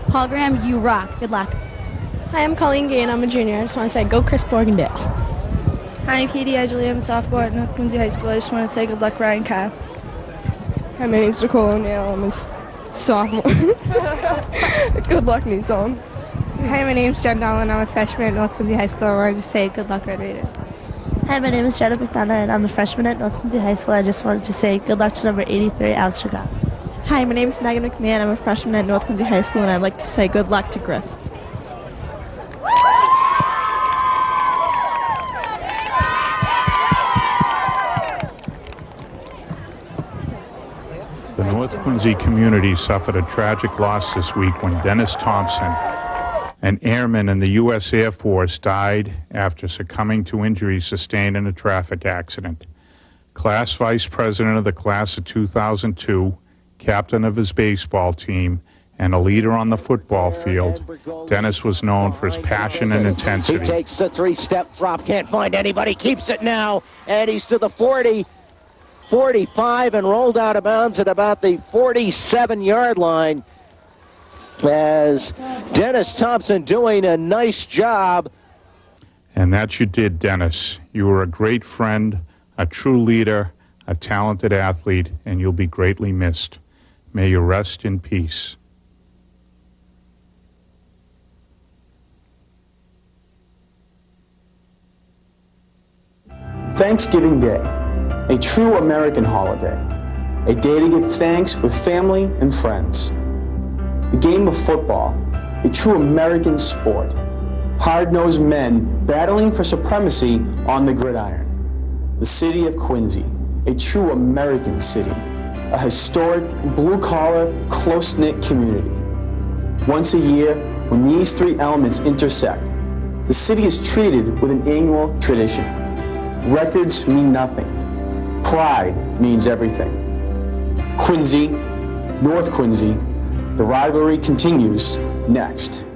Paul Graham, you rock. Good luck. Hi, I'm Colleen Gay, and I'm a junior. I just want to say, go Chris Borgendale. Hi, I'm Katie Edgley. I'm a sophomore at North Quincy High School. I just want to say good luck, Ryan Kyle. Hi, my name's Nicole O'Neill. I'm a sophomore. Good luck, Nissan. Hi, my name's Jen Dolan. I'm a freshman at North Quincy High School. I want to say good luck, Red Raiders. Hi, my name is Jenna McDonough, and I'm a freshman at North Quincy High School. I just wanted to say good luck to number 83, Alex Chicago. Hi, my name is Megan McMahon. I'm a freshman at North Quincy High School, and I'd like to say good luck to Griff. The North Quincy community suffered a tragic loss this week when Dennis Thompson, an airman in the U.S. Air Force, died after succumbing to injuries sustained in a traffic accident. Class vice president of the class of 2002, captain of his baseball team, and a leader on the football field, Dennis was known for his passion and intensity. He takes a three-step drop, can't find anybody, keeps it now, and he's to the 40. 45 and rolled out of bounds at about the 47-yard line as Dennis Thompson doing a nice job. And that you did, Dennis. You were a great friend, a true leader, a talented athlete, and you'll be greatly missed. May you rest in peace. Thanksgiving Day, a true American holiday, a day to give thanks with family and friends. The game of football, a true American sport, hard-nosed men battling for supremacy on the gridiron. The city of Quincy, a true American city, a historic, blue-collar, close-knit community. Once a year, when these three elements intersect, the city is treated with an annual tradition. Records mean nothing. Pride means everything. Quincy, North Quincy, the rivalry continues next.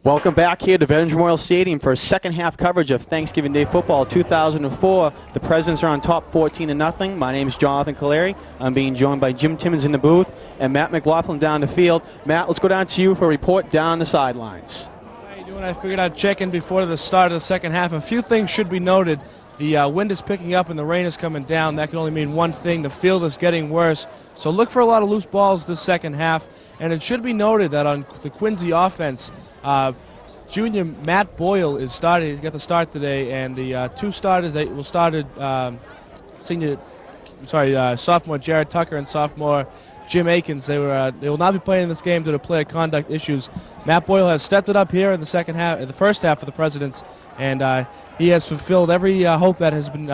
Welcome back here to Veterans Memorial Stadium for a second half coverage of Thanksgiving Day Football 2004. The Presidents are on top 14-0. My name is Jonathan Caleri. I'm being joined by Jim Timmons in the booth and Matt McLaughlin down the field. Matt, let's go down to you for a report down the sidelines. How you doing? I figured I'd check in before the start of the second half. A few things should be noted. The wind is picking up and the rain is coming down. That can only mean one thing. The field is getting worse. So look for a lot of loose balls this second half. And it should be noted that on the Quincy offense, junior Matt Boyle is starting. He's got the start today, and the two starters that will started sophomore Jared Tucker and sophomore Jim Akins. They will not be playing in this game due to player conduct issues. Matt Boyle has stepped it up here in the second half, in the first half for the Presidents, and he has fulfilled every hope that has been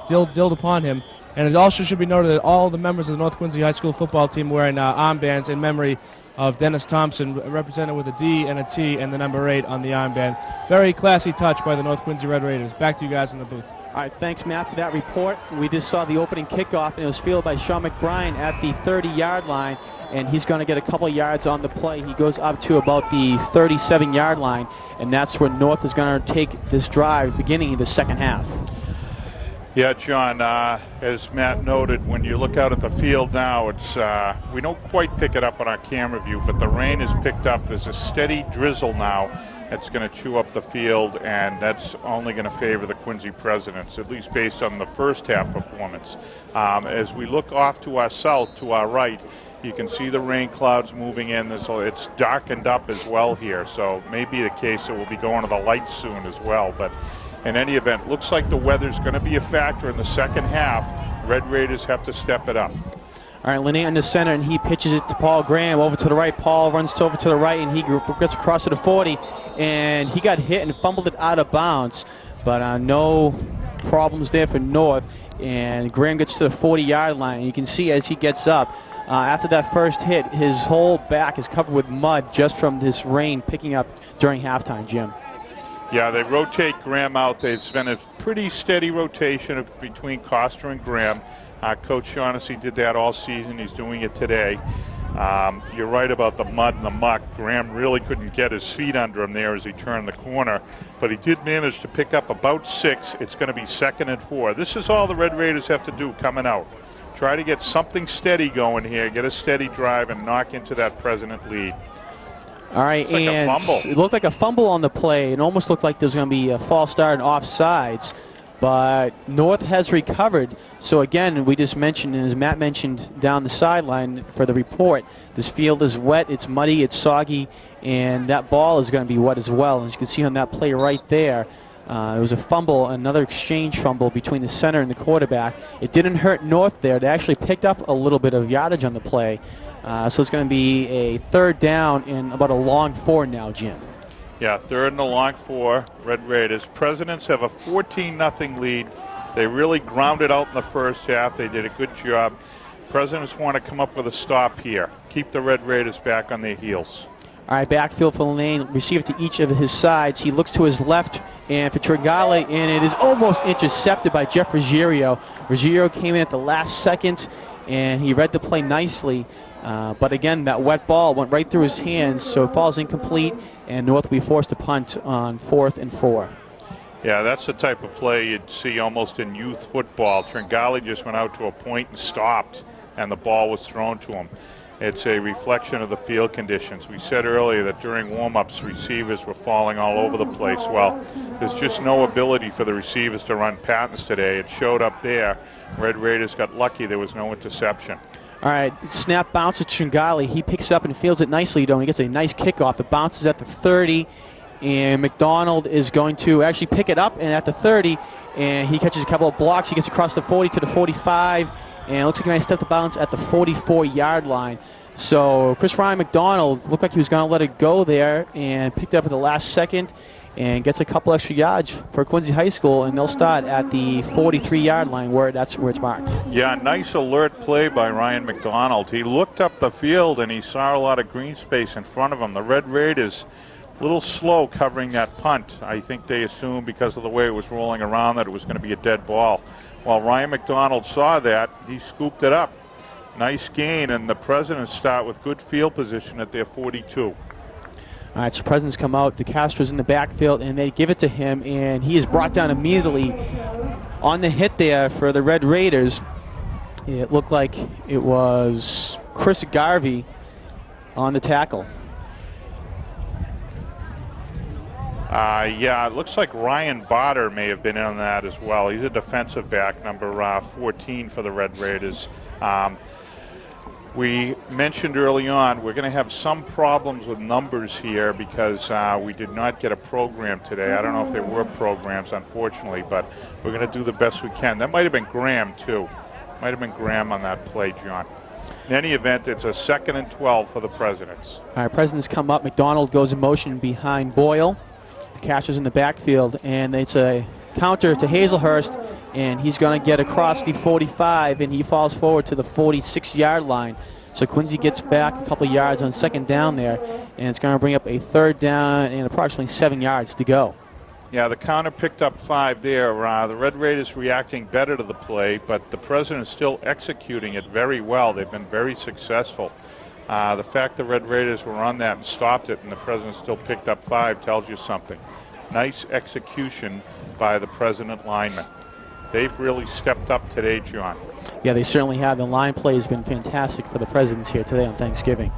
dilled upon him. And it also should be noted that all the members of the North Quincy High School football team wearing armbands in memory of Dennis Thompson, represented with a D and a T and the number 8 on the armband. Very classy touch by the North Quincy Red Raiders. Back to you guys in the booth. All right, thanks, Matt, for that report. We just saw the opening kickoff, and it was fielded by Sean McBrien at the 30-yard line, and he's going to get a couple yards on the play. He goes up to about the 37-yard line, and that's where North is going to take this drive beginning in the second half. Yeah, John, as Matt noted, when you look out at the field now, it's we don't quite pick it up on our camera view, but the rain is picked up. There's a steady drizzle now that's going to chew up the field, and that's only going to favor the Quincy Presidents, at least based on the first half performance. As we look off to our south, to our right, you can see the rain clouds moving in. It's darkened up as well here, so it may be the case that we'll be going to the lights soon as well. But in any event, looks like the weather's going to be a factor in the second half. Red Raiders have to step it up. All right, Linnea in the center, and he pitches it to Paul Graham over to the right. Paul runs over to the right, and he gets across to the 40, and he got hit and fumbled it out of bounds. But no problems there for North, and Graham gets to the 40-yard line. And you can see as he gets up, After that first hit, his whole back is covered with mud just from this rain picking up during halftime, Jim. Yeah, they rotate Graham out. It's been a pretty steady rotation between Costa and Graham. Coach Shaughnessy did that all season. He's doing it today. You're right about the mud and the muck. Graham really couldn't get his feet under him there as he turned the corner, but he did manage to pick up about 6. It's going to be 2nd and 4. This is all the Red Raiders have to do coming out. Try to get something steady going here, get a steady drive, and knock into that President lead. All right, Like and it looked like a fumble on the play. It almost looked like there was going to be a false start and offsides, but North has recovered. So again, we just mentioned, and as Matt mentioned down the sideline for the report, this field is wet, it's muddy, it's soggy, and that ball is going to be wet as well. As you can see on that play right there, it was a fumble, another exchange fumble between the center and the quarterback. It didn't hurt North there. They actually picked up a little bit of yardage on the play. So it's going to be a 3rd down and about a long 4 now, Jim. Yeah, 3rd and a long 4, Red Raiders. Presidents have a 14-0 lead. They really grounded out in the first half. They did a good job. Presidents want to come up with a stop here. Keep the Red Raiders back on their heels. All right, backfield for Lane, receiver to each of his sides. He looks to his left and for Tringale, and it is almost intercepted by Jeff Ruggiero. Ruggiero came in at the last second, and he read the play nicely. But again, that wet ball went right through his hands, so it falls incomplete, and North will be forced to punt on 4th and 4. Yeah, that's the type of play you'd see almost in youth football. Tringale just went out to a point and stopped, and the ball was thrown to him. It's a reflection of the field conditions. We said earlier that during warm-ups, receivers were falling all over the place. Well, there's just no ability for the receivers to run patterns today. It showed up there. Red Raiders got lucky. There was no interception. All right, snap bounce to Tringale. He picks up and fields it nicely, though. He gets a nice kickoff. It bounces at the 30, and McDonald is going to actually pick it up and at the 30, and he catches a couple of blocks. He gets across the 40 to the 45, and it looks like a nice step to bounce at the 44-yard line. So Chris Ryan McDonald looked like he was going to let it go there and picked it up at the last second and gets a couple extra yards for Quincy High School, and they'll start at the 43-yard line that's where it's marked. Yeah, nice alert play by Ryan McDonald. He looked up the field and he saw a lot of green space in front of him. The Red Raiders a little slow covering that punt. I think they assumed because of the way it was rolling around that it was going to be a dead ball. While Ryan McDonald saw that, he scooped it up. Nice gain, and the Presidents start with good field position at their 42. All right, so Presidents come out. DeCastro's in the backfield, and they give it to him, and he is brought down immediately on the hit there for the Red Raiders. It looked like it was Chris Garvey on the tackle. Yeah, it looks like Ryan Botter may have been in on that as well. He's a defensive back, number 14 for the Red Raiders. We mentioned early on we're going to have some problems with numbers here because we did not get a program today. I don't know if there were programs, unfortunately, but we're going to do the best we can. That might have been Graham, too. Might have been Graham on that play, John. In any event, it's a 2nd and 12 for the Presidents. All right, Presidents come up. McDonald goes in motion behind Boyle. DeCastro's in the backfield, and it's a counter to Hazelhurst, and he's going to get across the 45, and he falls forward to the 46-yard line. So Quincy gets back a couple of yards on 2nd down there, and it's going to bring up a 3rd down and approximately 7 yards to go. Yeah, the counter picked up 5 there. The Red Raiders reacting better to the play, but the Presidents still executing it very well. They've been very successful. The fact the Red Raiders were on that and stopped it and the Presidents still picked up 5 tells you something. Nice execution by the President linemen. They've really stepped up today, John. Yeah, they certainly have. The line play has been fantastic for the Presidents here today on Thanksgiving.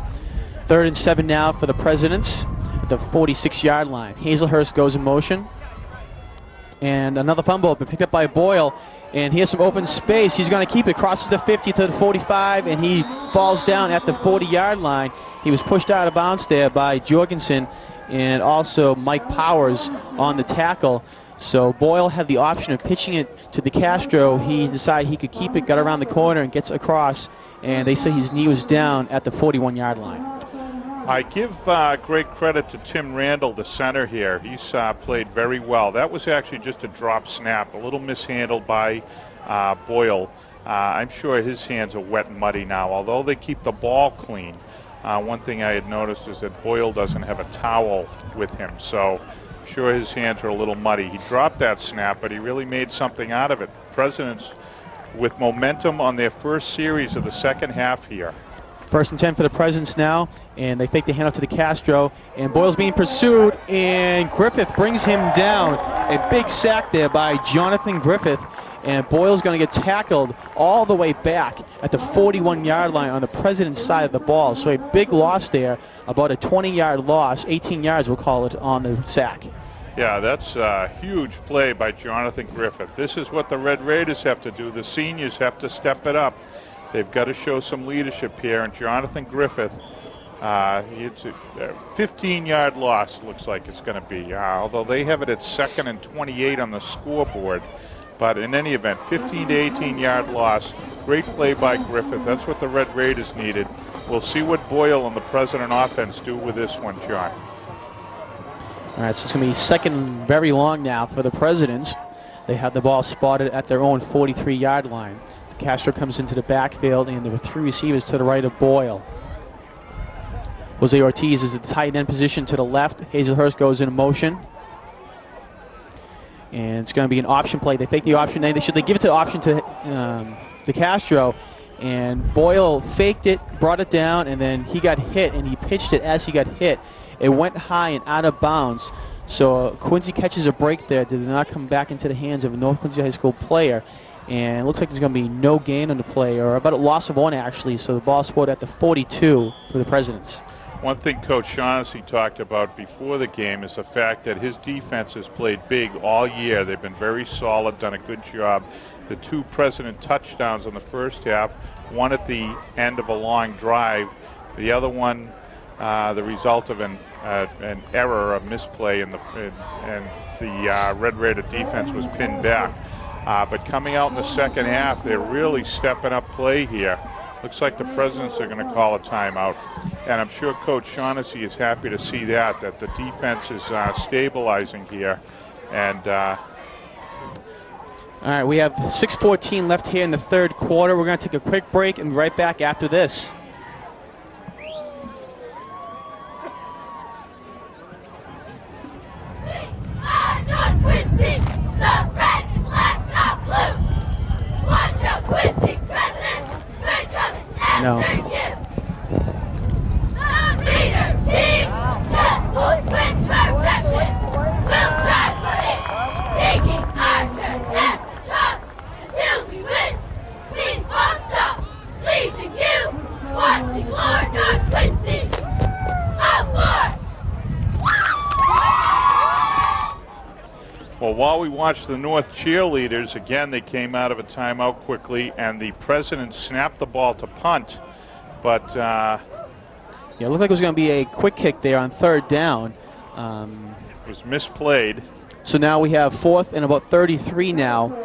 3rd and 7 now for the Presidents at the 46-yard line. Hazelhurst goes in motion. And another fumble, but picked up by Boyle. And he has some open space. He's going to keep it. Crosses the 50 to the 45, and he falls down at the 40-yard line. He was pushed out of bounds there by Jorgensen and also Mike Powers on the tackle. So Boyle had the option of pitching it to DeCastro. He decided he could keep it, got around the corner, and gets across. And they say his knee was down at the 41-yard line. I give great credit to Tim Randall, the center here. He's played very well. That was actually just a drop snap, a little mishandled by Boyle. I'm sure his hands are wet and muddy now, although they keep the ball clean. One thing I had noticed is that Boyle doesn't have a towel with him, so I'm sure his hands are a little muddy. He dropped that snap, but he really made something out of it. Presidents with momentum on their first series of the second half here. 1st and 10 for the Presidents now, and they fake the handoff to the Castro, and Boyle's being pursued, and Griffith brings him down. A big sack there by Jonathan Griffith, and Boyle's going to get tackled all the way back at the 41-yard line on the President's side of the ball. So a big loss there, about a 20-yard loss, 18 yards we'll call it, on the sack. Yeah, that's a huge play by Jonathan Griffith. This is what the Red Raiders have to do. The seniors have to step it up. They've got to show some leadership here, and Jonathan Griffith, it's a 15-yard loss, looks like it's going to be, although they have it at 2nd and 28 on the scoreboard. But in any event, 15 to 18-yard loss. Great play by Griffith. That's what the Red Raiders needed. We'll see what Boyle and the President offense do with this one, John. All right, so it's going to be 2nd and very long now for the Presidents. They have the ball spotted at their own 43-yard line. Castro comes into the backfield, and there were 3 receivers to the right of Boyle. Jose Ortiz is at the tight end position to the left. Hazelhurst goes in motion. And it's going to be an option play. They fake the option. They give it to the option to Castro. And Boyle faked it, brought it down, and then he got hit, and he pitched it as he got hit. It went high and out of bounds. So Quincy catches a break there. Did not come back into the hands of a North Quincy High School player. And it looks like there's going to be no gain on the play, or about a loss of 1, actually. So the ball spotted at the 42 for the Presidents. One thing Coach Shaughnessy talked about before the game is the fact that his defense has played big all year. They've been very solid, done a good job. The 2 President touchdowns in the first half, one at the end of a long drive, the other one the result of an error, a misplay, and the Red Raider defense was pinned back. But coming out in the second half, they're really stepping up play here. Looks like the Presidents are going to call a timeout. And I'm sure Coach Shaughnessy is happy to see that the defense is stabilizing here. And all right, we have 6:14 left here in the third quarter. We're going to take a quick break and be right back after this. No. Well, while we watch the North cheerleaders, again, they came out of a timeout quickly, and the President snapped the ball to punt. But yeah, it looked like it was going to be a quick kick there on 3rd down. It was misplayed. So now we have 4th and about 33 now.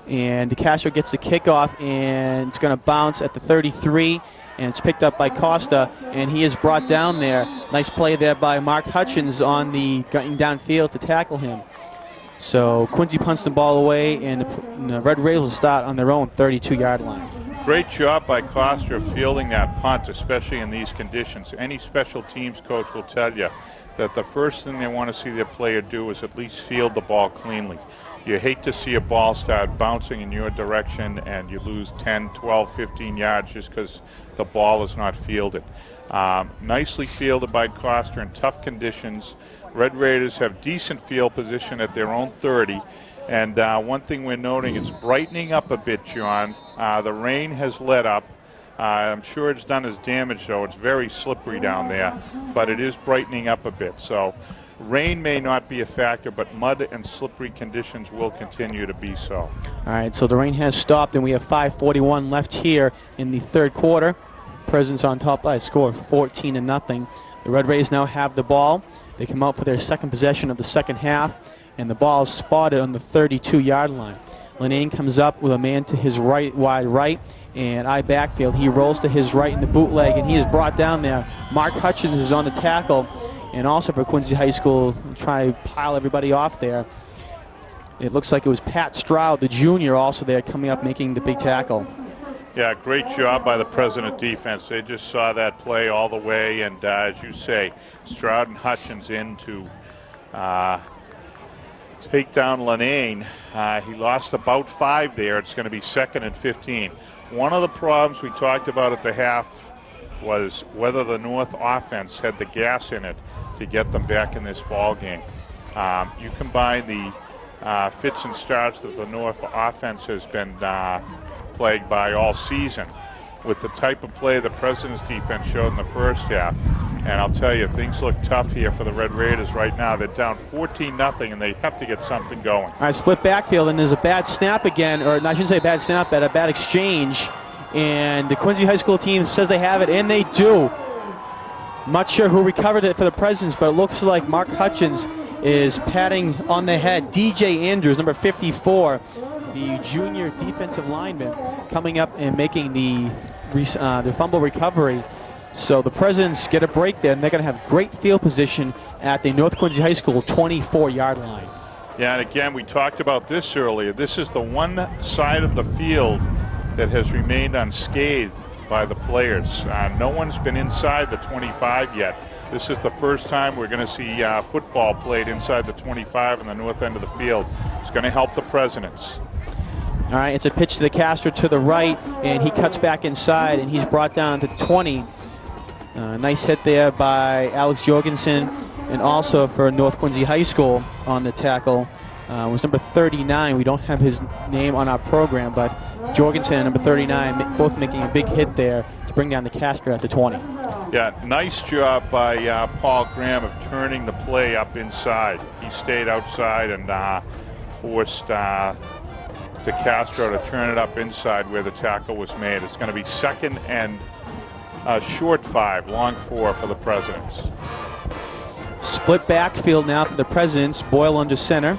And DeCastro gets the kickoff, and it's going to bounce at the 33, and it's picked up by Costa, and he is brought down there. Nice play there by Mark Hutchins on the going downfield to tackle him. So Quincy punts the ball away, and the Red Raiders will start on their own 32-yard line. Great job by Costa fielding that punt, especially in these conditions. Any special teams coach will tell you that the first thing they want to see their player do is at least field the ball cleanly. You hate to see a ball start bouncing in your direction and you lose 10, 12, 15 yards just because the ball is not fielded. Nicely fielded by Costa in tough conditions. Red Raiders have decent field position at their own 30. And one thing we're noting, it's brightening up a bit, John. The rain has let up. I'm sure it's done its damage, though. It's very slippery down there, but it is brightening up a bit. So rain may not be a factor, but mud and slippery conditions will continue to be so. All right, so the rain has stopped, and we have 5:41 left here in the third quarter. Presidents on top by a score of 14-0. The Red Raiders now have the ball. They come out for their second possession of the second half, and the ball is spotted on the 32-yard line. Lenane comes up with a man to his right, wide right, and I backfield. He rolls to his right in the bootleg, and he is brought down there. Mark Hutchins is on the tackle, and also for Quincy High School, try to pile everybody off there. It looks like it was Pat Stroud, the junior, also there coming up making the big tackle. Yeah, great job by the President defense. They just saw that play all the way, and as you say, Stroud and Hutchins in to take down Lenane. He lost about 5 there. It's going to be 2nd and 15. One of the problems we talked about at the half was whether the North offense had the gas in it to get them back in this ball game. You combine the fits and starts that the North offense has been plagued by all season with the type of play the President's defense showed in the first half. And I'll tell you, things look tough here for the Red Raiders right now. They're down 14-0, and they have to get something going. All right, split backfield, and there's a bad snap again, or I shouldn't say bad snap, but a bad exchange. And the Quincy High School team says they have it, and they do. I'm not sure who recovered it for the Presidents, but it looks like Mark Hutchins is patting on the head DJ Andrews, number 54, the junior defensive lineman, coming up and making the fumble recovery. So the Presidents get a break there, and they're going to have great field position at the North Quincy High School 24-yard line. Yeah, and again, we talked about this earlier. This is the one side of the field that has remained unscathed by the players. No one's been inside the 25 yet. This is the first time we're going to see football played inside the 25 on the north end of the field. It's going to help the Presidents. All right, it's a pitch to the Castro to the right, and he cuts back inside, and he's brought down to 20. Nice hit there by Alex Jorgensen, and also for North Quincy High School on the tackle was number 39. We don't have his name on our program, but Jorgensen and number 39 both making a big hit there to bring down the Castro at the 20. Yeah, nice job by Paul Graham of turning the play up inside. He stayed outside and forced De Castro to turn it up inside where the tackle was made. It's going to be 2nd and short 5, long 4 for the Presidents. Split backfield now for the Presidents. Boyle under center.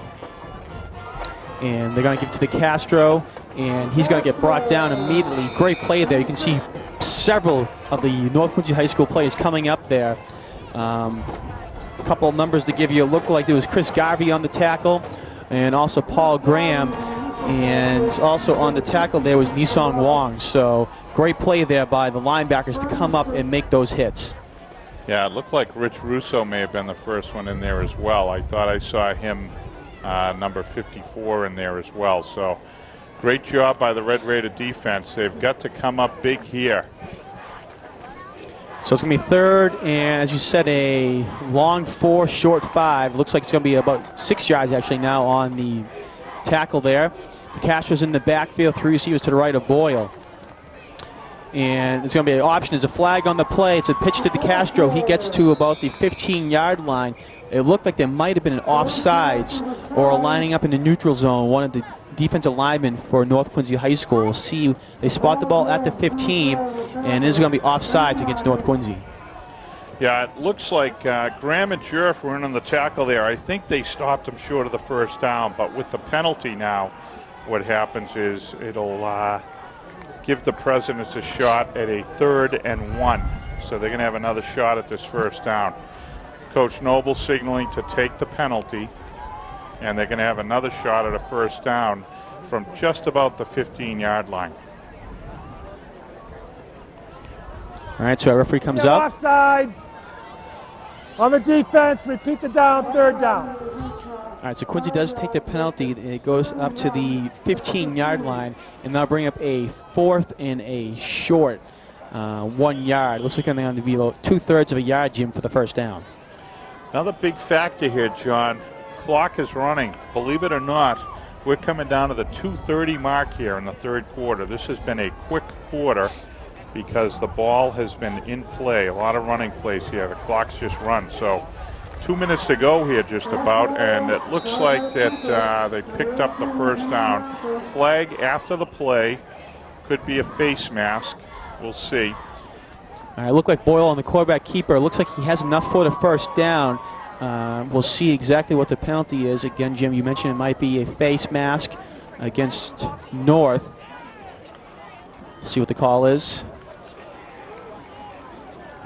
And they're going to give it to the Castro, and he's going to get brought down immediately. Great play there. You can see several of the North Quincy High School players coming up there. A couple of numbers to give you. It looked like there was Chris Garvey on the tackle, and also Paul Graham. And also on the tackle there was Nisong Wong. So great play there by the linebackers to come up and make those hits. Yeah, it looked like Rich Russo may have been the first one in there as well. I thought I saw him, number 54, in there as well. So great job by the Red Raider defense. They've got to come up big here. So it's going to be 3rd, and as you said, a long 4, short 5. Looks like it's going to be about 6 yards actually now on the tackle there. The Castro's in the backfield, 3 receivers to the right of Boyle. And it's going to be an option. There's a flag on the play. It's a pitch to the Castro. He gets to about the 15-yard line. It looked like there might have been an offsides or lining up in the neutral zone. One of the defensive linemen for North Quincy High School. See, they spot the ball at the 15, and it's going to be offsides against North Quincy. Yeah, it looks like Graham and Jurf were in on the tackle there. I think they stopped him short of the first down, but with the penalty now, what happens is it'll give the Presidents a shot at a 3rd and 1. So they're going to have another shot at this first down. Coach Noble signaling to take the penalty, and they're going to have another shot at a first down from just about the 15-yard line. All right, so our referee comes up. Offsides on the defense. Repeat the down, 3rd down. All right, so Quincy does take the penalty. It goes up to the 15-yard line, and they'll bring up a 4th and a short 1 yard. Looks like they're going to be about 2/3 of a yard, Jim, for the first down. Another big factor here, John. Clock is running. Believe it or not, we're coming down to the 2:30 mark here in the 3rd quarter. This has been a quick quarter because the ball has been in play. A lot of running plays here. The clock's just run. So 2 minutes to go here just about, and it looks like that they picked up the first down. Flag after the play. Could be a face mask. We'll see. All right, look like Boyle on the quarterback keeper. It looks like he has enough for the first down. We'll see exactly what the penalty is. Again, Jim, you mentioned it might be a face mask against North. See what the call is.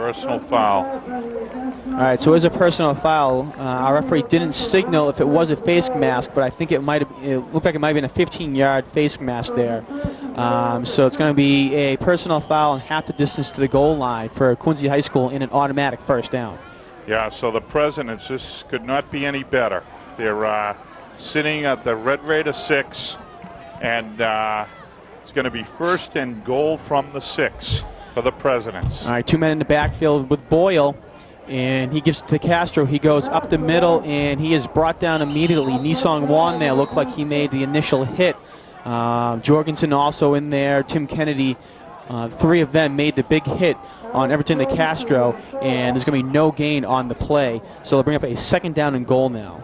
Personal foul. All right, so it was a personal foul. Our referee didn't signal if it was a face mask, but I think it looked like it might have been a 15-yard face mask there. So it's going to be a personal foul and half the distance to the goal line for Quincy High School in an automatic first down. Yeah, so the Presidents, this could not be any better. They're sitting at the Red Raider 6, and it's going to be first and goal from the 6 for the Presidents. All right, 2 men in the backfield with Boyle, and he gives it to Castro. He goes up the middle, and he is brought down immediately. Nisong Wan there looked like he made the initial hit. Jorgensen also in there. Tim Kennedy, 3 of them made the big hit on Everton to Castro, and there's going to be no gain on the play. So they'll bring up a second down and goal now.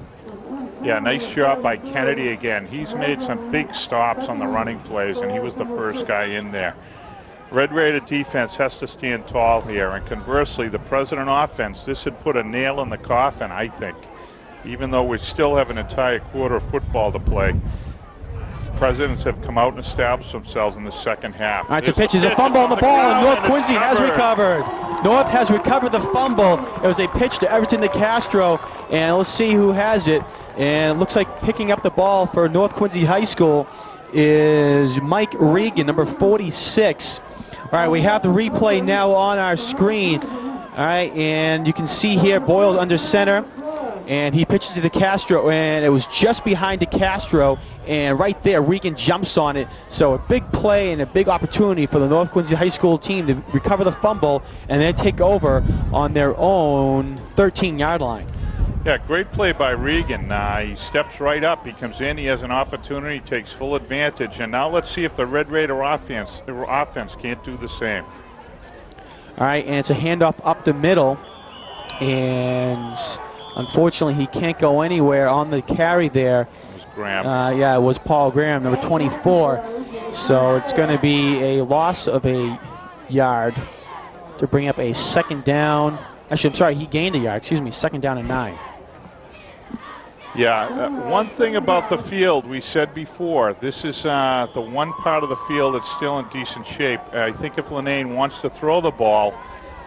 Yeah, nice job by Kennedy again. He's made some big stops on the running plays, and he was the first guy in there. Red Raider defense has to stand tall here, and conversely, the President offense, this had put a nail in the coffin, I think. Even though we still have an entire quarter of football to play, Presidents have come out and established themselves in the second half. All right, so pitch is a fumble on the ball, and North Quincy has recovered. North has recovered the fumble. It was a pitch to Everton de Castro, and let's see who has it. And it looks like picking up the ball for North Quincy High School is Mike Regan, number 46. All right, we have the replay now on our screen. All right, and you can see here Boyle under center, and he pitches to de Castro, and it was just behind de Castro, and right there Regan jumps on it. So a big play and a big opportunity for the North Quincy High School team to recover the fumble and then take over on their own 13-yard line. Yeah, great play by Regan. He steps right up. He comes in. He has an opportunity, takes full advantage. And now let's see if the Red Raider offense can't do the same. All right, and it's a handoff up the middle. And unfortunately, he can't go anywhere on the carry there. It was Graham. Yeah, it was Paul Graham, number 24. So it's going to be a loss of a yard to bring up a second down. Actually, I'm sorry, he gained a yard. Excuse me, second down and 9. Yeah, one thing about the field, we said before, this is the one part of the field that's still in decent shape. I think if Lenane wants to throw the ball,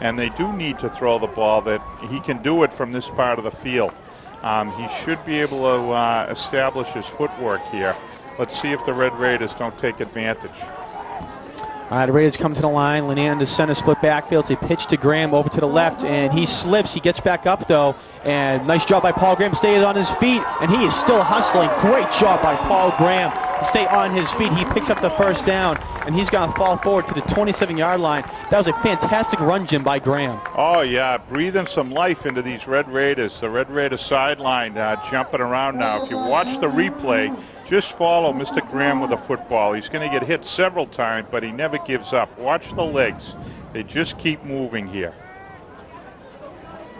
and they do need to throw the ball, that he can do it from this part of the field. He should be able to establish his footwork here. Let's see if the Red Raiders don't take advantage. All right, the Raiders come to the line. Linnea in the center, split backfield. They pitch to Graham over to the left, and he slips. He gets back up, though, and nice job by Paul Graham. Stays on his feet, and he is still hustling. Great job by Paul Graham to stay on his feet. He picks up the first down, and he's going to fall forward to the 27-yard line. That was a fantastic run, Jim, by Graham. Oh, yeah, breathing some life into these Red Raiders. The Red Raider sideline jumping around now. If you watch the replay, just follow Mr. Graham with the football. He's going to get hit several times, but he never gives up. Watch the legs. They just keep moving here.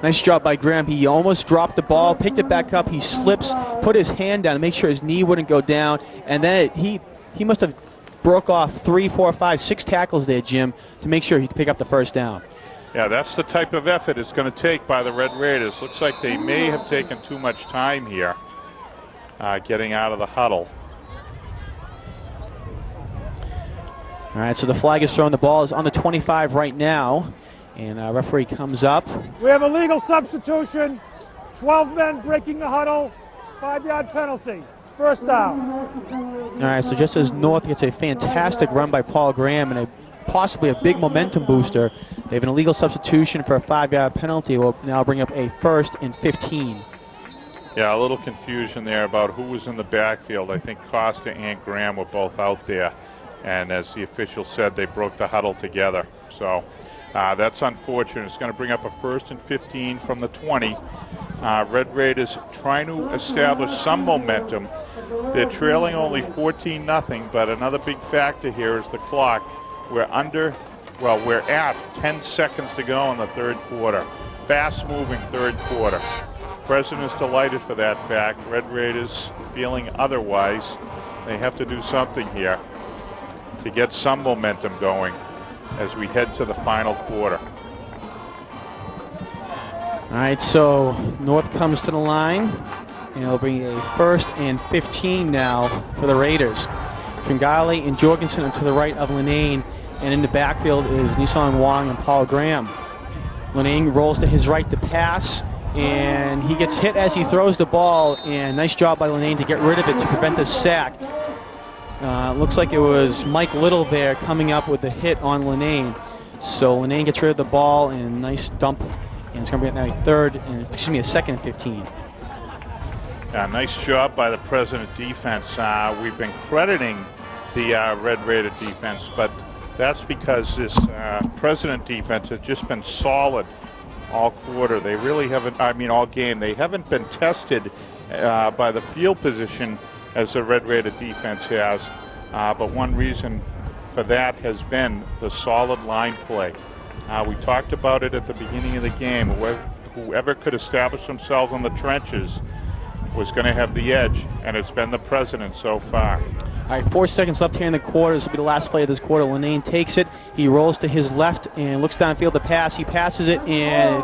Nice job by Graham. He almost dropped the ball, picked it back up. He slips, put his hand down to make sure his knee wouldn't go down. And then he must have broke off 3, 4, 5, 6 tackles there, Jim, to make sure he could pick up the first down. Yeah, that's the type of effort it's going to take by the Red Raiders. Looks like they may have taken too much time here. Getting out of the huddle. All right, so the flag is thrown. The ball is on the 25 right now. And referee comes up. We have a legal substitution. 12 men breaking the huddle. 5-yard penalty. First down. All right, so just as North gets a fantastic run by Paul Graham and possibly a big momentum booster, they have an illegal substitution for a 5-yard penalty. Will now bring up a 1st and 15. Yeah, a little confusion there about who was in the backfield. I think Costa and Graham were both out there. And as the official said, they broke the huddle together. So that's unfortunate. It's going to bring up a 1st and 15 from the 20. Red Raiders trying to establish some momentum. They're trailing only 14-0, but another big factor here is the clock. We're at 10 seconds to go in the third quarter. Fast-moving third quarter. President's delighted for that fact. Red Raiders feeling otherwise. They have to do something here to get some momentum going as we head to the final quarter. All right, so North comes to the line, and it'll bring a 1st and 15 now for the Raiders. Tringali and Jorgensen are to the right of Linane, and in the backfield is Nissan Wong and Paul Graham. Lenane rolls to his right to pass, and he gets hit as he throws the ball, and nice job by Lenane to get rid of it to prevent the sack. Looks like it was Mike Little there coming up with the hit on Lenane. So Lenane gets rid of the ball, and nice dump, and it's going to be a second and 15. Yeah, nice job by the President defense. We've been crediting the Red Raider defense, but that's because this President defense has just been solid all quarter. They really haven't, all game. They haven't been tested by the field position as the Red Raider defense has. But one reason for that has been the solid line play. We talked about it at the beginning of the game. Whoever could establish themselves in the trenches was going to have the edge, and it's been the President so far. All right, 4 seconds left here in the quarter. This will be the last play of this quarter. Lenane takes it. He rolls to his left and looks downfield to pass. He passes it and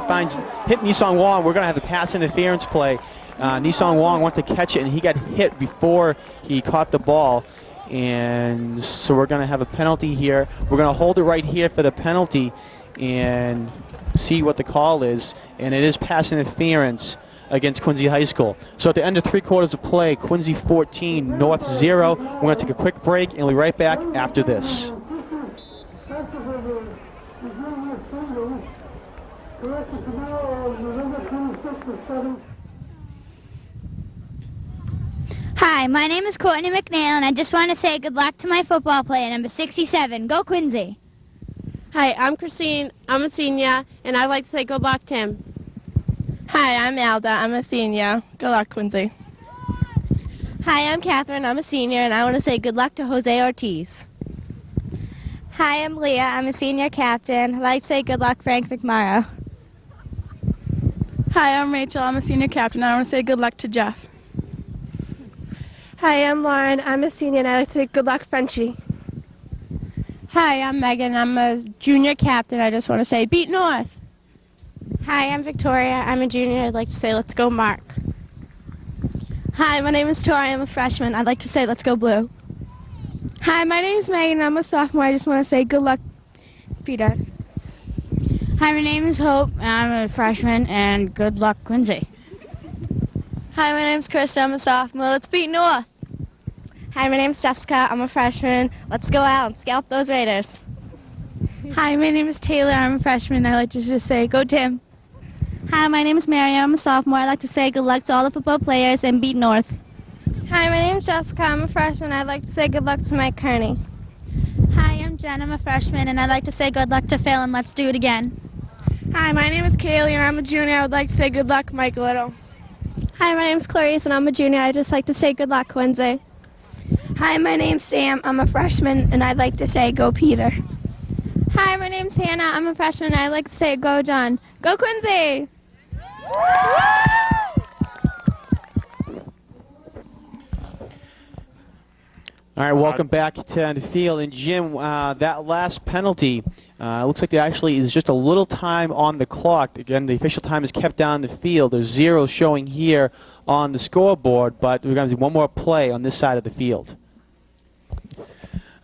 hit Nisong Wong. We're going to have the pass interference play. Nisong Wong went to catch it, and he got hit before he caught the ball. And so we're going to have a penalty here. We're going to hold it right here for the penalty and see what the call is. And it is pass interference against Quincy High School. So at the end of 3 quarters of play, Quincy 14, North 0. We're going to take a quick break, and we'll be right back after this. Hi, my name is Courtney McNeil, and I just want to say good luck to my football player, number 67. Go Quincy. Hi, I'm Christine. I'm a senior, and I'd like to say good luck, Tim. Hi, I'm Alda. I'm a senior. Good luck, Quincy. Hi, I'm Catherine. I'm a senior, and I want to say good luck to Jose Ortiz. Hi, I'm Leah. I'm a senior captain. I'd like to say good luck, Frank McMorrow. Hi, I'm Rachel. I'm a senior captain. I want to say good luck to Jeff. Hi, I'm Lauren. I'm a senior, and I'd like to say good luck, Frenchie. Hi, I'm Megan. I'm a junior captain. I just want to say beat North. Hi, I'm Victoria. I'm a junior. I'd like to say let's go, Mark. Hi, my name is Tori. I'm a freshman. I'd like to say let's go Blue. Hi, my name is Megan. I'm a sophomore. I just want to say good luck, Peter. Hi, my name is Hope, and I'm a freshman, and good luck, Quincy. Hi, my name's Krista. I'm a sophomore. Let's beat North. Hi, my name's Jessica. I'm a freshman. Let's go out and scalp those Raiders. Hi, my name is Taylor. I'm a freshman. I'd like to just say go Tim. Hi, my name is Mary. I'm a sophomore. I'd like to say good luck to all the football players and beat North. Hi, my name's Jessica. I'm a freshman. I'd like to say good luck to Mike Kearney. Hi, I'm Jen. I'm a freshman, and I'd like to say good luck to Phil, and let's do it again. Hi, my name is Kaylee, and I'm a junior. I would like to say good luck, Mike Little. Hi, my name's Clarice, and I'm a junior. I'd just like to say good luck, Quincy. Hi, my name's Sam. I'm a freshman, and I'd like to say go Peter. Hi, my name's Hannah. I'm a freshman. I'd like to say go John. Go Quincy! All right, welcome back to the field. And Jim, that last penalty, looks like there actually is just a little time on the clock. Again, the official time is kept down the field. There's 0 showing here on the scoreboard, but we're going to see one more play on this side of the field.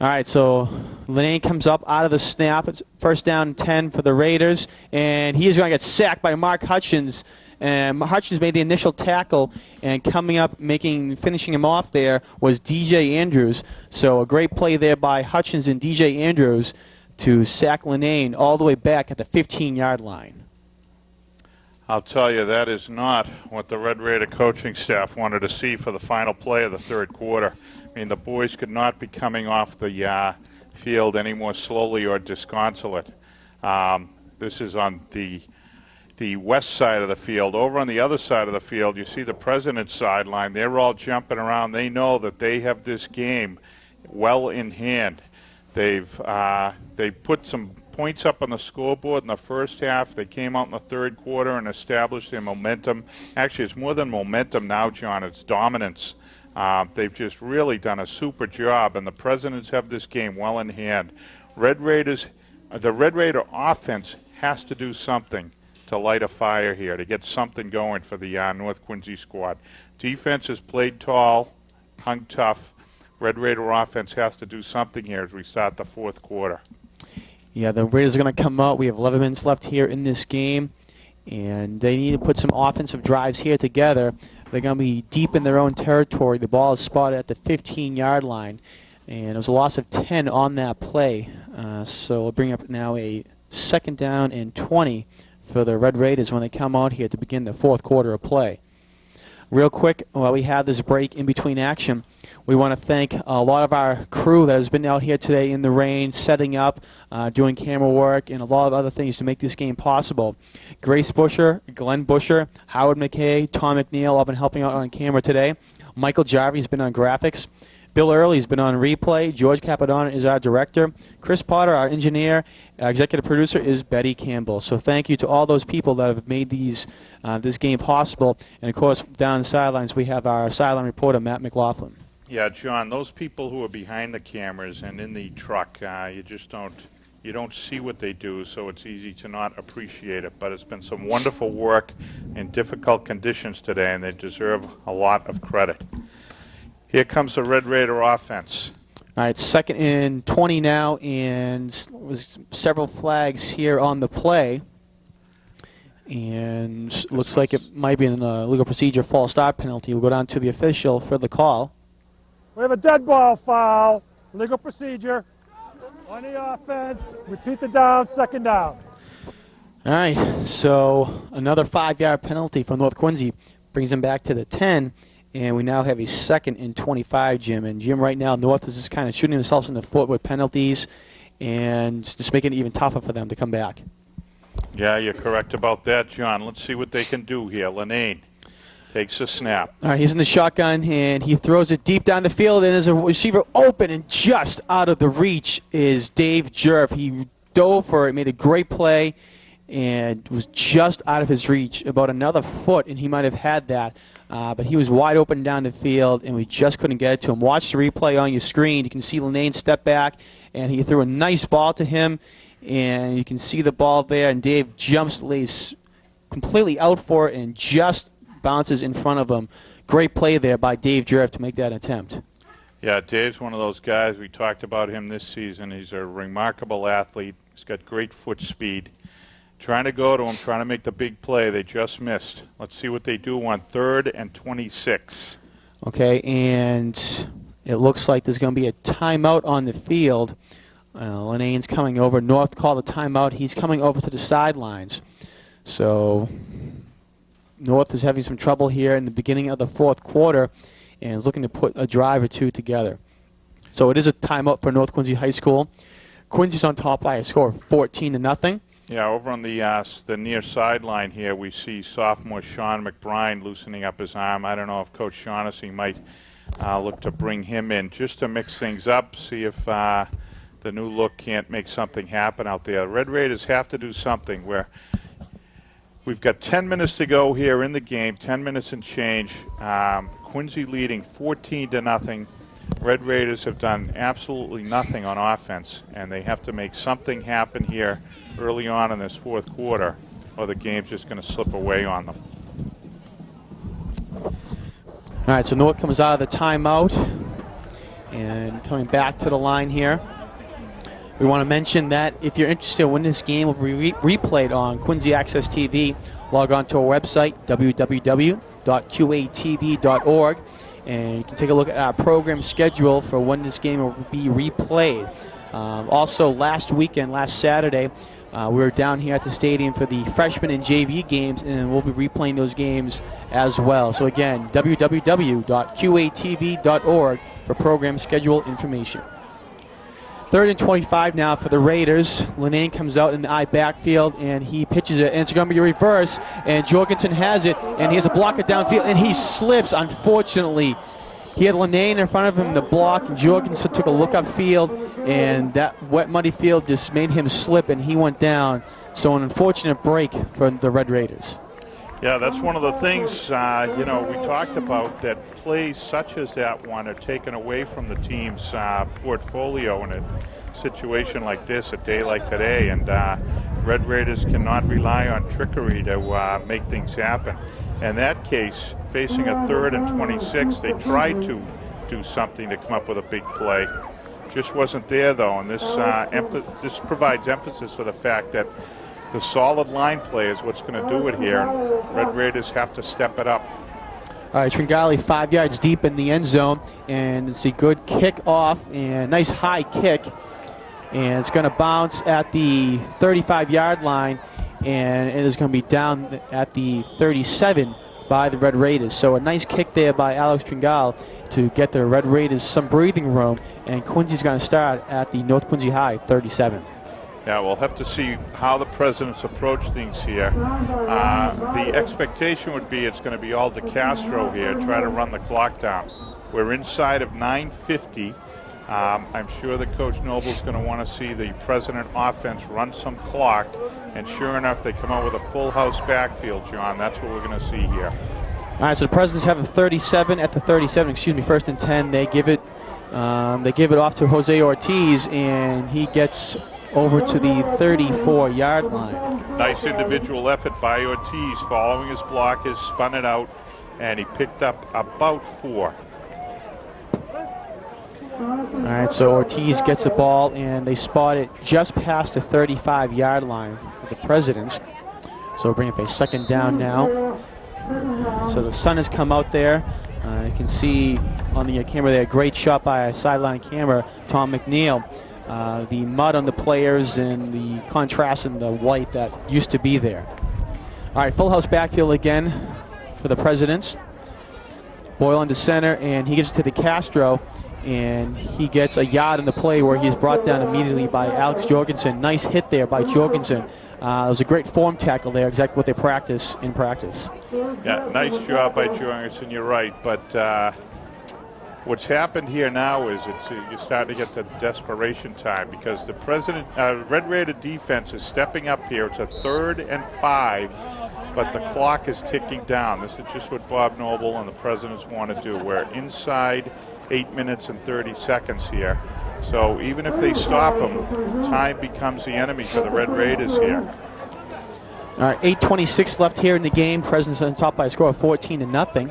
All right, so Lenane comes up out of the snap. It's first down and 10 for the Raiders, and he is going to get sacked by Mark Hutchins. And Hutchins made the initial tackle, and coming up, finishing him off there was DJ Andrews. So a great play there by Hutchins and DJ Andrews to sack Lenane all the way back at the 15-yard line. I'll tell you, that is not what the Red Raider coaching staff wanted to see for the final play of the third quarter. I mean, the boys could not be coming off the field any more slowly or disconsolate. This is on the west side of the field. Over on the other side of the field, you see the President's sideline. They're all jumping around. They know that they have this game well in hand. They put some points up on the scoreboard in the first half. They came out in the third quarter and established their momentum. Actually, it's more than momentum now, John. It's dominance. They've just really done a super job, and the Presidents have this game well in hand. The Red Raider offense has to do something to light a fire here, to get something going for the North Quincy squad. Defense has played tall, hung tough. Red Raider offense has to do something here as we start the fourth quarter. Yeah, the Raiders are going to come out. We have 11 minutes left here in this game, and they need to put some offensive drives here together. They're going to be deep in their own territory. The ball is spotted at the 15-yard line, and it was a loss of 10 on that play. So we'll bring up now a 2nd down and 20 for the Red Raiders when they come out here to begin the 4th quarter of play. Real quick, while we have this break in between action, we want to thank a lot of our crew that has been out here today in the rain, setting up, doing camera work, and a lot of other things to make this game possible. Grace Busher, Glenn Busher, Howard McKay, Tom McNeil all been helping out on camera today. Michael Jarvie has been on graphics. Bill Early has been on replay. George Capadonna is our director. Chris Potter, our engineer. Our executive producer is Betty Campbell. So thank you to all those people that have made this game possible. And, of course, down the sidelines, we have our sideline reporter, Matt McLaughlin. Yeah, John, those people who are behind the cameras and in the truck, you don't see what they do, so it's easy to not appreciate it. But it's been some wonderful work in difficult conditions today, and they deserve a lot of credit. Here comes the Red Raider offense. All right, 2nd and 20 now, and several flags here on the play. And looks like it might be in a legal procedure false start penalty. We'll go down to the official for the call. We have a dead ball foul, legal procedure on the offense. Repeat the down, 2nd down. All right, so another 5-yard penalty from North Quincy brings them back to the 10, and we now have a 2nd and 25, Jim. And Jim, right now, North is just kind of shooting themselves in the foot with penalties and just making it even tougher for them to come back. Yeah, you're correct about that, John. Let's see what they can do here. Linane takes a snap. All right, he's in the shotgun, and he throws it deep down the field, and as a receiver open and just out of the reach is Dave Jerf. He dove for it, made a great play, and was just out of his reach, about another foot, and he might have had that. But he was wide open down the field, and we just couldn't get it to him. Watch the replay on your screen. You can see Linane step back, and he threw a nice ball to him, and you can see the ball there, and Dave lays completely out for it and just bounces in front of him. Great play there by Dave Jerf to make that attempt. Yeah, Dave's one of those guys. We talked about him this season. He's a remarkable athlete. He's got great foot speed. Trying to go to him, trying to make the big play. They just missed. Let's see what they do on 3rd and 26. Okay, and it looks like there's going to be a timeout on the field. Linane's coming over. North called a timeout. He's coming over to the sidelines. So North is having some trouble here in the beginning of the 4th quarter and is looking to put a drive or two together. So it is a timeout for North Quincy High School. Quincy's on top by a score of 14-0. Yeah, over on the near sideline here, we see sophomore Sean McBride loosening up his arm. I don't know if Coach Shaughnessy might look to bring him in just to mix things up, see if the new look can't make something happen out there. Red Raiders have to do something where we've got 10 minutes to go here in the game, 10 minutes and change. Quincy leading 14-0. Red Raiders have done absolutely nothing on offense, and they have to make something happen here early on in this 4th quarter, or the game's just going to slip away on them. All right, so North comes out of the timeout, and coming back to the line here. We want to mention that if you're interested in when this game will be replayed on Quincy Access TV, log on to our website, www.qatv.org, and you can take a look at our program schedule for when this game will be replayed. Also, last Saturday, we were down here at the stadium for the freshman and JV games, and we'll be replaying those games as well. So again, www.qatv.org for program schedule information. 3rd and 25 now for the Raiders. Linane comes out in the I backfield, and he pitches it, and it's going to be a reverse, and Jorgensen has it, and he has a blocker downfield, and he slips, unfortunately. He had Linane in front of him, the block, and Jorgensen took a look upfield, and that wet, muddy field just made him slip, and he went down. So an unfortunate break for the Red Raiders. Yeah, that's one of the things, we talked about, that plays such as that one are taken away from the team's portfolio in a situation like this, a day like today, and Red Raiders cannot rely on trickery to make things happen. In that case, facing a 3rd and 26, they tried to do something to come up with a big play. just wasn't there, though, and this this provides emphasis for the fact that the solid line play is what's going to do it here. Red Raiders have to step it up. All right, Tringali 5 yards deep in the end zone, and it's a good kick off and nice high kick. And it's going to bounce at the 35-yard line, and it is going to be down at the 37 by the Red Raiders. So a nice kick there by Alex Tringali to get the Red Raiders some breathing room, and Quincy's going to start at the North Quincy High 37. Yeah, we'll have to see how the Presidents approach things here. The expectation would be it's going to be all DeCastro here, try to run the clock down. We're inside of 9:50. I'm sure that Coach Noble's going to want to see the President offense run some clock, and sure enough, they come out with a full house backfield, John. That's what we're going to see here. All right, so the Presidents have a 37 at the 37, excuse me, 1st and 10. They give it off to Jose Ortiz, and he gets over to the 34-yard line. Nice individual effort by Ortiz. Following his block, has spun it out, and he picked up about 4. All right, so Ortiz gets the ball, and they spot it just past the 35-yard line for the Presidents. So bring up a 2nd down now. So the sun has come out there. You can see on the camera there, great shot by a sideline camera, Tom McNeil. The mud on the players and the contrast in the white that used to be there. All right, full house backfield again for the Presidents. Boyle into center, and he gives it to DeCastro, and he gets a yard in the play where he's brought down immediately by Alex Jorgensen. Nice hit there by Jorgensen. It was a great form tackle there, exactly what they practice in practice. Yeah, nice job by Jorgensen, you're right, but what's happened here now is you're starting to get to desperation time because the Red Raider defense is stepping up here. It's a 3rd and 5, but the clock is ticking down. This is just what Bob Noble and the Presidents want to do. We're inside 8 minutes and 30 seconds here. So even if they stop them, time becomes the enemy for the Red Raiders here. All right, 8:26 left here in the game. Presidents on top by a score of 14-0.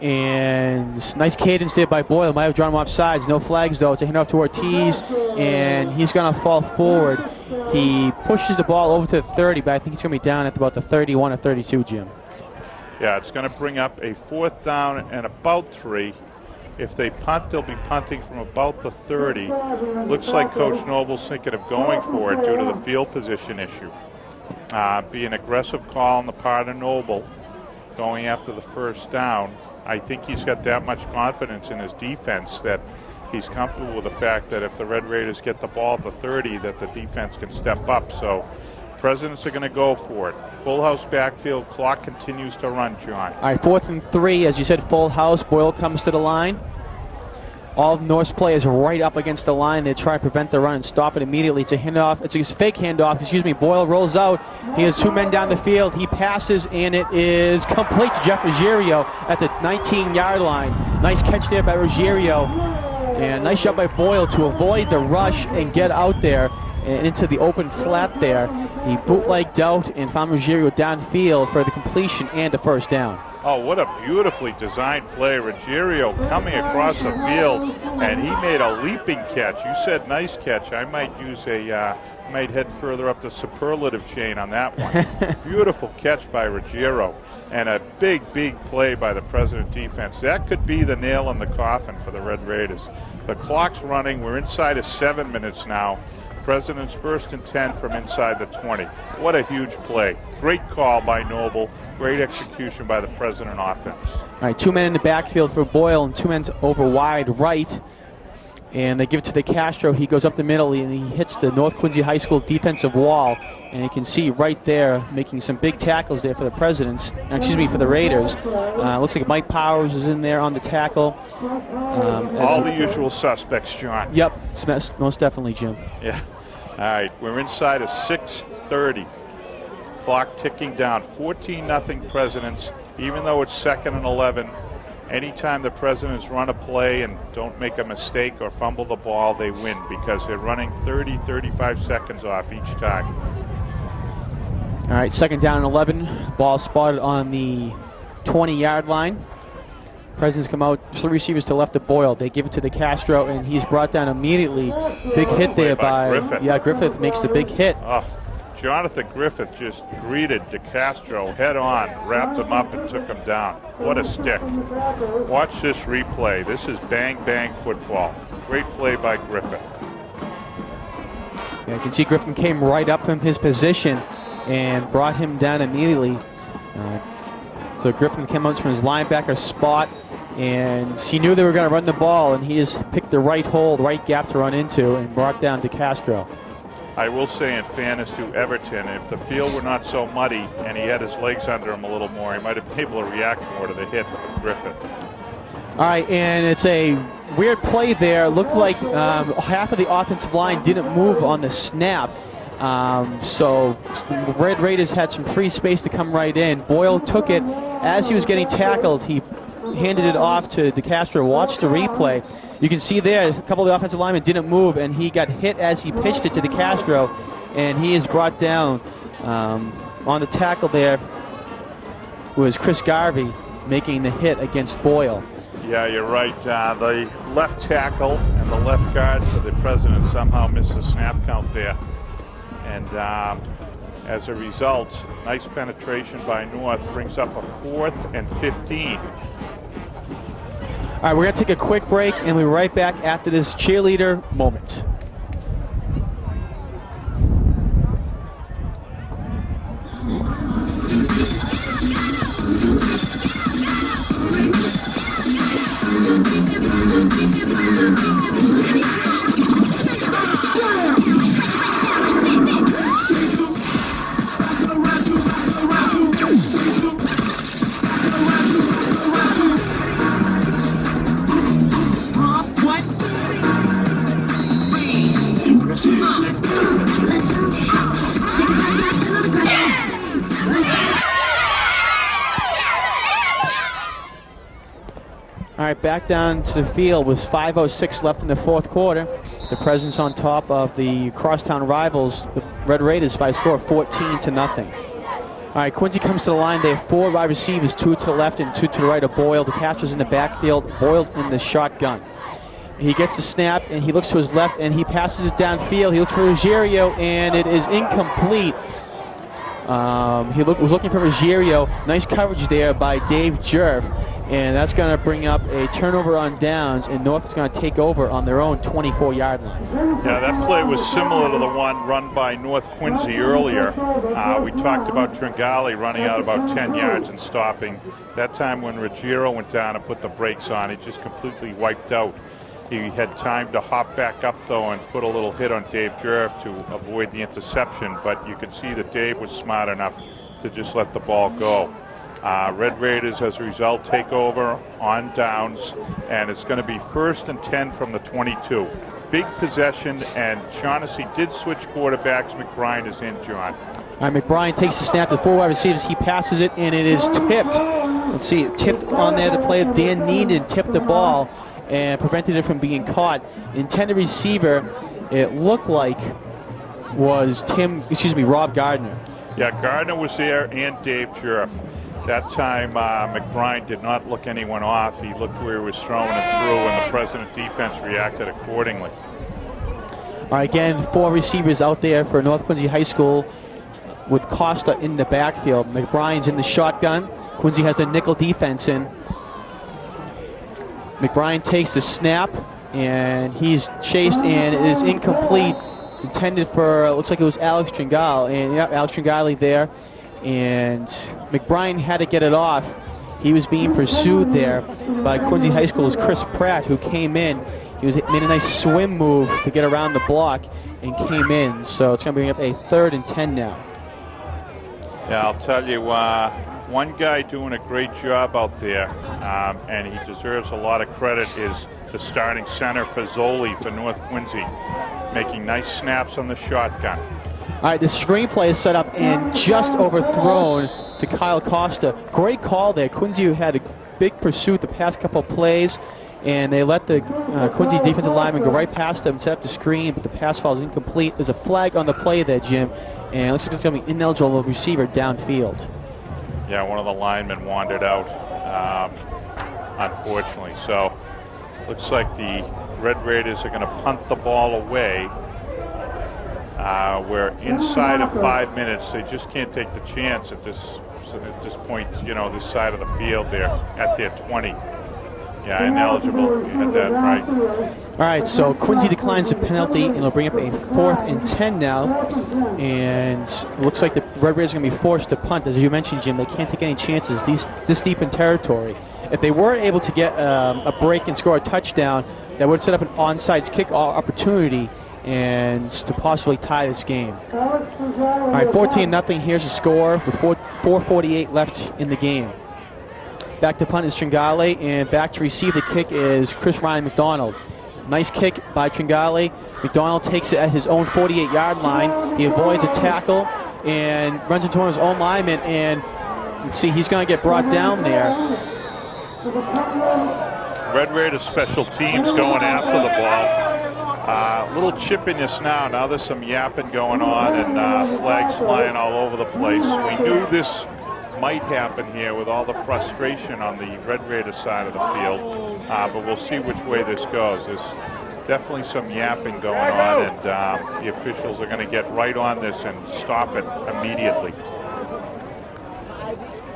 And nice cadence there by Boyle. Might have drawn him off sides. No flags, though. It's a handoff to Ortiz, and he's going to fall forward. He pushes the ball over to the 30, but I think he's going to be down at about the 31 or 32, Jim. Yeah, it's going to bring up a 4th down and about 3. If they punt, they'll be punting from about the 30. Looks like Coach Noble's thinking of going for it due to the field position issue. Be an aggressive call on the part of Noble, going after the 1st down. I think he's got that much confidence in his defense that he's comfortable with the fact that if the Red Raiders get the ball at the 30, that the defense can step up. So Presidents are going to go for it. Full house backfield, clock continues to run, John. All right, 4th and 3, as you said, full house. Boyle comes to the line. All of North's players right up against the line. They try to prevent the run and stop it immediately. It's a handoff. It's a fake handoff. Boyle rolls out. He has 2 men down the field. He passes, and it is complete to Jeff Ruggiero at the 19-yard line. Nice catch there by Ruggiero. And nice job by Boyle to avoid the rush and get out there and into the open flat there. He bootlegged out and found Ruggiero downfield for the completion and a 1st down. Oh, what a beautifully designed play. Ruggiero coming across the field, and he made a leaping catch. You said nice catch. I might use might head further up the superlative chain on that one. Beautiful catch by Ruggiero, and a big play by the President defense. That could be the nail in the coffin for the Red Raiders. The clock's running. We're inside of 7 minutes now. President's 1st and 10 from inside the 20. What a huge play. Great call by Noble. Great execution by the President offense. All right, 2 men in the backfield for Boyle and 2 men over wide right. And they give it to DeCastro. He goes up the middle and he hits the North Quincy High School defensive wall. And you can see right there making some big tackles there for the Presidents. For the Raiders. Looks like Mike Powers is in there on the tackle. All the usual suspects, John. Yep, most definitely, Jim. Yeah. All right, we're inside of 6:30. Clock ticking down. 14-0 Presidents. Even though it's 2nd and 11, anytime the Presidents run a play and don't make a mistake or fumble the ball, they win because they're running 30, 35 seconds off each time. All right, 2nd down and 11. Ball spotted on the 20-yard line. Presidents come out, 3 receivers to left of Boyle. They give it to DeCastro, and he's brought down immediately. Big hit there by Griffith. Yeah, Griffith makes the big hit. Oh, Jonathan Griffith just greeted DeCastro head on, wrapped him up, and took him down. What a stick. Watch this replay. This is bang-bang football. Great play by Griffith. Yeah, you can see Griffin came right up from his position and brought him down immediately. So Griffin came out from his linebacker spot, and he knew they were going to run the ball, and he just picked the right hole, the right gap to run into, and brought down DeCastro. I will say, in fairness to Everton, if the field were not so muddy and he had his legs under him a little more, he might have been able to react more to the hit of Griffith. All right, and it's a weird play there. Looked like half of the offensive line didn't move on the snap. So the Red Raiders had some free space to come right in. Boyle took it. As he was getting tackled, he handed it off to DeCastro. Watch the replay. You can see there a couple of the offensive linemen didn't move, and he got hit as he pitched it to DeCastro, and he is brought down. On the tackle there was Chris Garvey making the hit against Boyle. Yeah, you're right. The left tackle and the left guard for the President somehow missed the snap count there. And as a result, nice penetration by North brings up a 4th and 15. All right, we're going to take a quick break, and we'll be right back after this cheerleader moment. All right, back down to the field with 5:06 left in the fourth quarter. The Presidents on top of the crosstown rivals, the Red Raiders, by a score of 14-0. All right, Quincy comes to the line. They have 4 wide receivers, 2 to the left and 2 to the right of Boyle. DeCastro's in the backfield. Boyle's in the shotgun. He gets the snap, and he looks to his left, and he passes it downfield. He looks for Ruggiero, and it is incomplete. He was looking for Ruggiero. Nice coverage there by Dave Jerf, and that's going to bring up a turnover on downs, and North is going to take over on their own 24-yard line. Yeah, that play was similar to the one run by North Quincy earlier. We talked about Tringali running out about 10 yards and stopping. That time when Ruggiero went down and put the brakes on, he just completely wiped out. He had time to hop back up, though, and put a little hit on Dave Jerf to avoid the interception, but you could see that Dave was smart enough to just let the ball go. Red Raiders, as a result, take over on downs, and it's going to be 1st and 10 from the 22. Big possession, and Shaughnessy did switch quarterbacks. McBride is in, John. All right, McBride takes the snap to 4 wide receivers. He passes it, and it is tipped. Let's see, tipped on there. The play of Dan Neenan tipped the ball and prevented it from being caught. Intended receiver, it looked like, was Rob Gardner. Yeah, Gardner was there and Dave Jerf. That time, McBride did not look anyone off. He looked where he was throwing and threw, and the President defense reacted accordingly. All right, again, 4 receivers out there for North Quincy High School with Costa in the backfield. McBride's in the shotgun. Quincy has the nickel defense in. McBride takes the snap, and he's chased, and it is incomplete. Intended for, looks like it was Alex Tringali, and yeah, Alex Tringali there. And McBride had to get it off. He was being pursued there by Quincy High School's Chris Pratt, who came in. He made a nice swim move to get around the block and came in. So it's going to bring up a 3rd and 10 now. Yeah, I'll tell you, one guy doing a great job out there, and he deserves a lot of credit, is the starting center Fazoli for North Quincy, making nice snaps on the shotgun. All right, the screenplay is set up and just overthrown to Kyle Costa. Great call there. Quincy had a big pursuit the past couple plays, and they let the Quincy defensive lineman go right past them, set up the screen, but the pass falls incomplete. There's a flag on the play there, Jim, and it looks like it's going to be ineligible receiver downfield. Yeah, one of the linemen wandered out. unfortunately. So looks like the Red Raiders are going to punt the ball away. We're inside of 5 minutes. They just can't take the chance at this point, this side of the field there at their 20. Yeah, ineligible. You had that right. All right, so Quincy declines the penalty, and it'll bring up a 4th and 10 now. And it looks like the Red Raiders are going to be forced to punt. As you mentioned, Jim, they can't take any chances this deep in territory. If they were able to get a break and score a touchdown, that would set up an onside kick opportunity and to possibly tie this game. All right, 14-0. Here's the score with 4:48 left in the game. Back to punt is Tringale, and back to receive the kick is Chris Ryan McDonald. Nice kick by Tringale. McDonald takes it at his own 48-yard line. He avoids a tackle and runs into his own lineman, and you see he's going to get brought down there. Red Raiders special teams going after the ball. A little chippiness now. Now there's some yapping going on and flags flying all over the place. We knew this might happen here with all the frustration on the Red Raiders side of the field, but we'll see which way this goes. There's definitely some yapping going on, and the officials are going to get right on this and stop it immediately.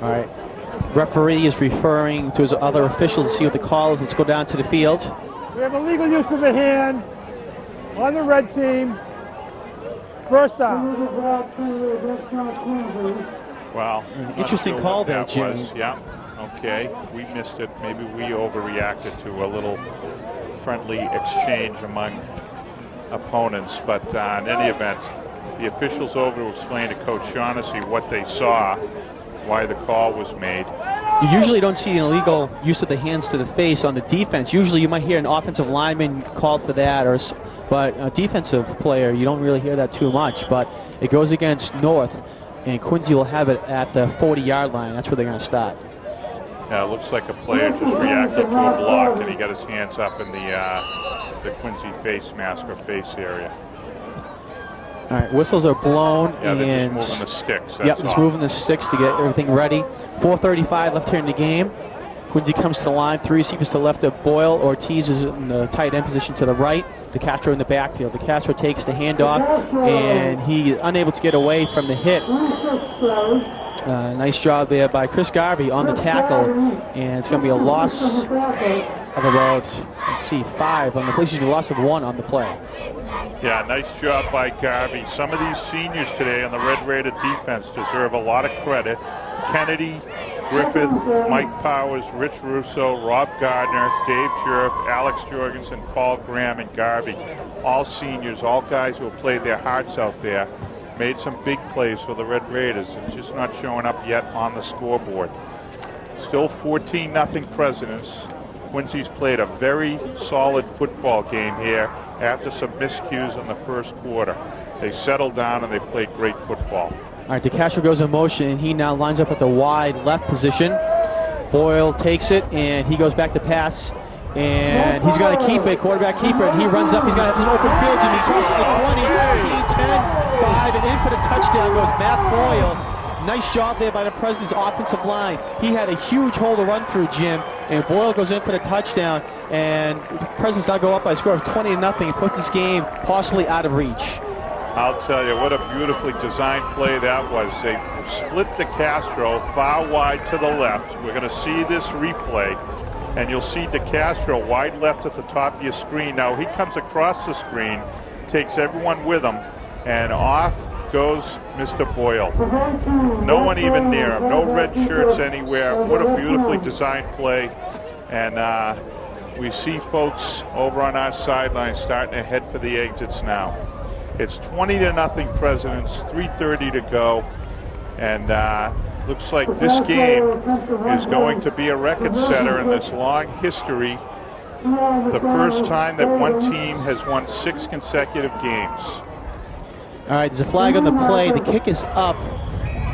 All right. Referee is referring to his other officials to see what the call is. Let's go down to the field. We have illegal use of the hand on the red team. First down. Well, interesting call there, Jim. Yeah, okay. We missed it. Maybe we overreacted to a little friendly exchange among opponents. But in any event, the officials over to explain to Coach Shaughnessy what they saw, why the call was made. You usually don't see an illegal use of the hands to the face on the defense. Usually you might hear an offensive lineman called for that, but a defensive player, you don't really hear that too much. But it goes against North, and Quincy will have it at the 40-yard line. That's where they're going to start. Yeah, it looks like a player just reacted to a block, and he got his hands up in the Quincy face mask or face area. All right, whistles are blown. Yeah, they're and just moving the sticks. Yep, just moving the sticks to get everything ready. 4:35 left here in the game. Quincy comes to the line. 3 receivers to the left of Boyle. Ortiz is in the tight end position to the right. DeCastro in the backfield. DeCastro takes the handoff, and he is unable to get away from the hit. Nice job there by Chris Garvey on the tackle, and it's going to be a loss of about, 5 on the play. A loss of 1 on the play. Yeah, nice job by Garvey. Some of these seniors today on the Red Raider defense deserve a lot of credit. Kennedy, Griffith, Mike Powers, Rich Russo, Rob Gardner, Dave Jerf, Alex Jorgensen, Paul Graham, and Garvey. All seniors, all guys who have played their hearts out there, made some big plays for the Red Raiders and just not showing up yet on the scoreboard. Still 14-0 Presidents. Quincy's played a very solid football game here after some miscues in the first quarter. They settled down and they played great football. All right, DeCastro goes in motion, and he now lines up at the wide left position. Boyle takes it, and he goes back to pass, and he's going to keep it, quarterback keeper, and he runs up. He's going to have some open field, and he crosses the 20, 15, 10, 5, and in for the touchdown goes Matt Boyle. Nice job there by the President's offensive line. He had a huge hole to run through, Jim, and Boyle goes in for the touchdown, and the Presidents now go up by a score of 20-0 and put this game possibly out of reach. I'll tell you, what a beautifully designed play that was. They split DeCastro far wide to the left. We're going to see this replay, and you'll see DeCastro wide left at the top of your screen. Now, he comes across the screen, takes everyone with him, and off goes Mr. Boyle. No one even near him. No red shirts anywhere. What a beautifully designed play. And we see folks over on our sideline starting to head for the exits now. It's 20-0 Presidents, 3:30 to go. And looks like this game is going to be a record setter in this long history. The first time that one team has won 6 consecutive games. All right, there's a flag on the play. The kick is up,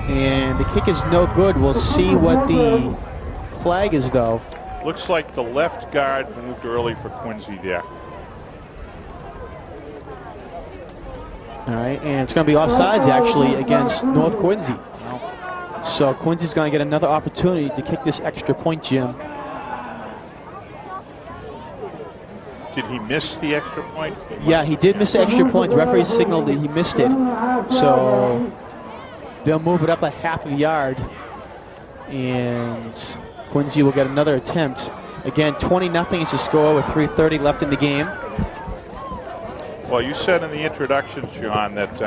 and the kick is no good. We'll see what the flag is, though. Looks like the left guard moved early for Quincy there. All right, and it's going to be offsides, actually, against North Quincy. So Quincy's going to get another opportunity to kick this extra point, Jim. Did he miss the extra point? Yeah, he did miss the extra point. The referee signaled that he missed it. So they'll move it up a half a yard. And Quincy will get another attempt. Again, 20-0 is the score with 3:30 left in the game. Well, you said in the introduction, John, that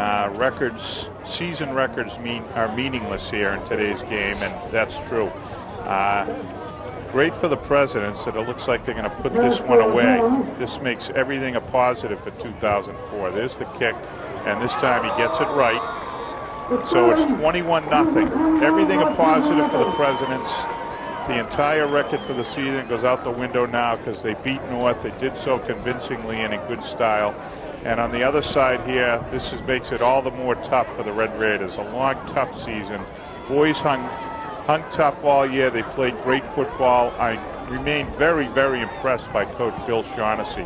season records are meaningless here in today's game, and that's true. Great for the Presidents that it looks like they're going to put this one away. This makes everything a positive for 2004. There's the kick, and this time he gets it right. So it's 21-0. Everything a positive for the Presidents. The entire record for the season goes out the window now because they beat North. They did so convincingly and in good style. And on the other side here, this makes it all the more tough for the Red Raiders. A long, tough season. Boys hung tough all year. They played great football. I remain very, very impressed by Coach Bill Shaughnessy.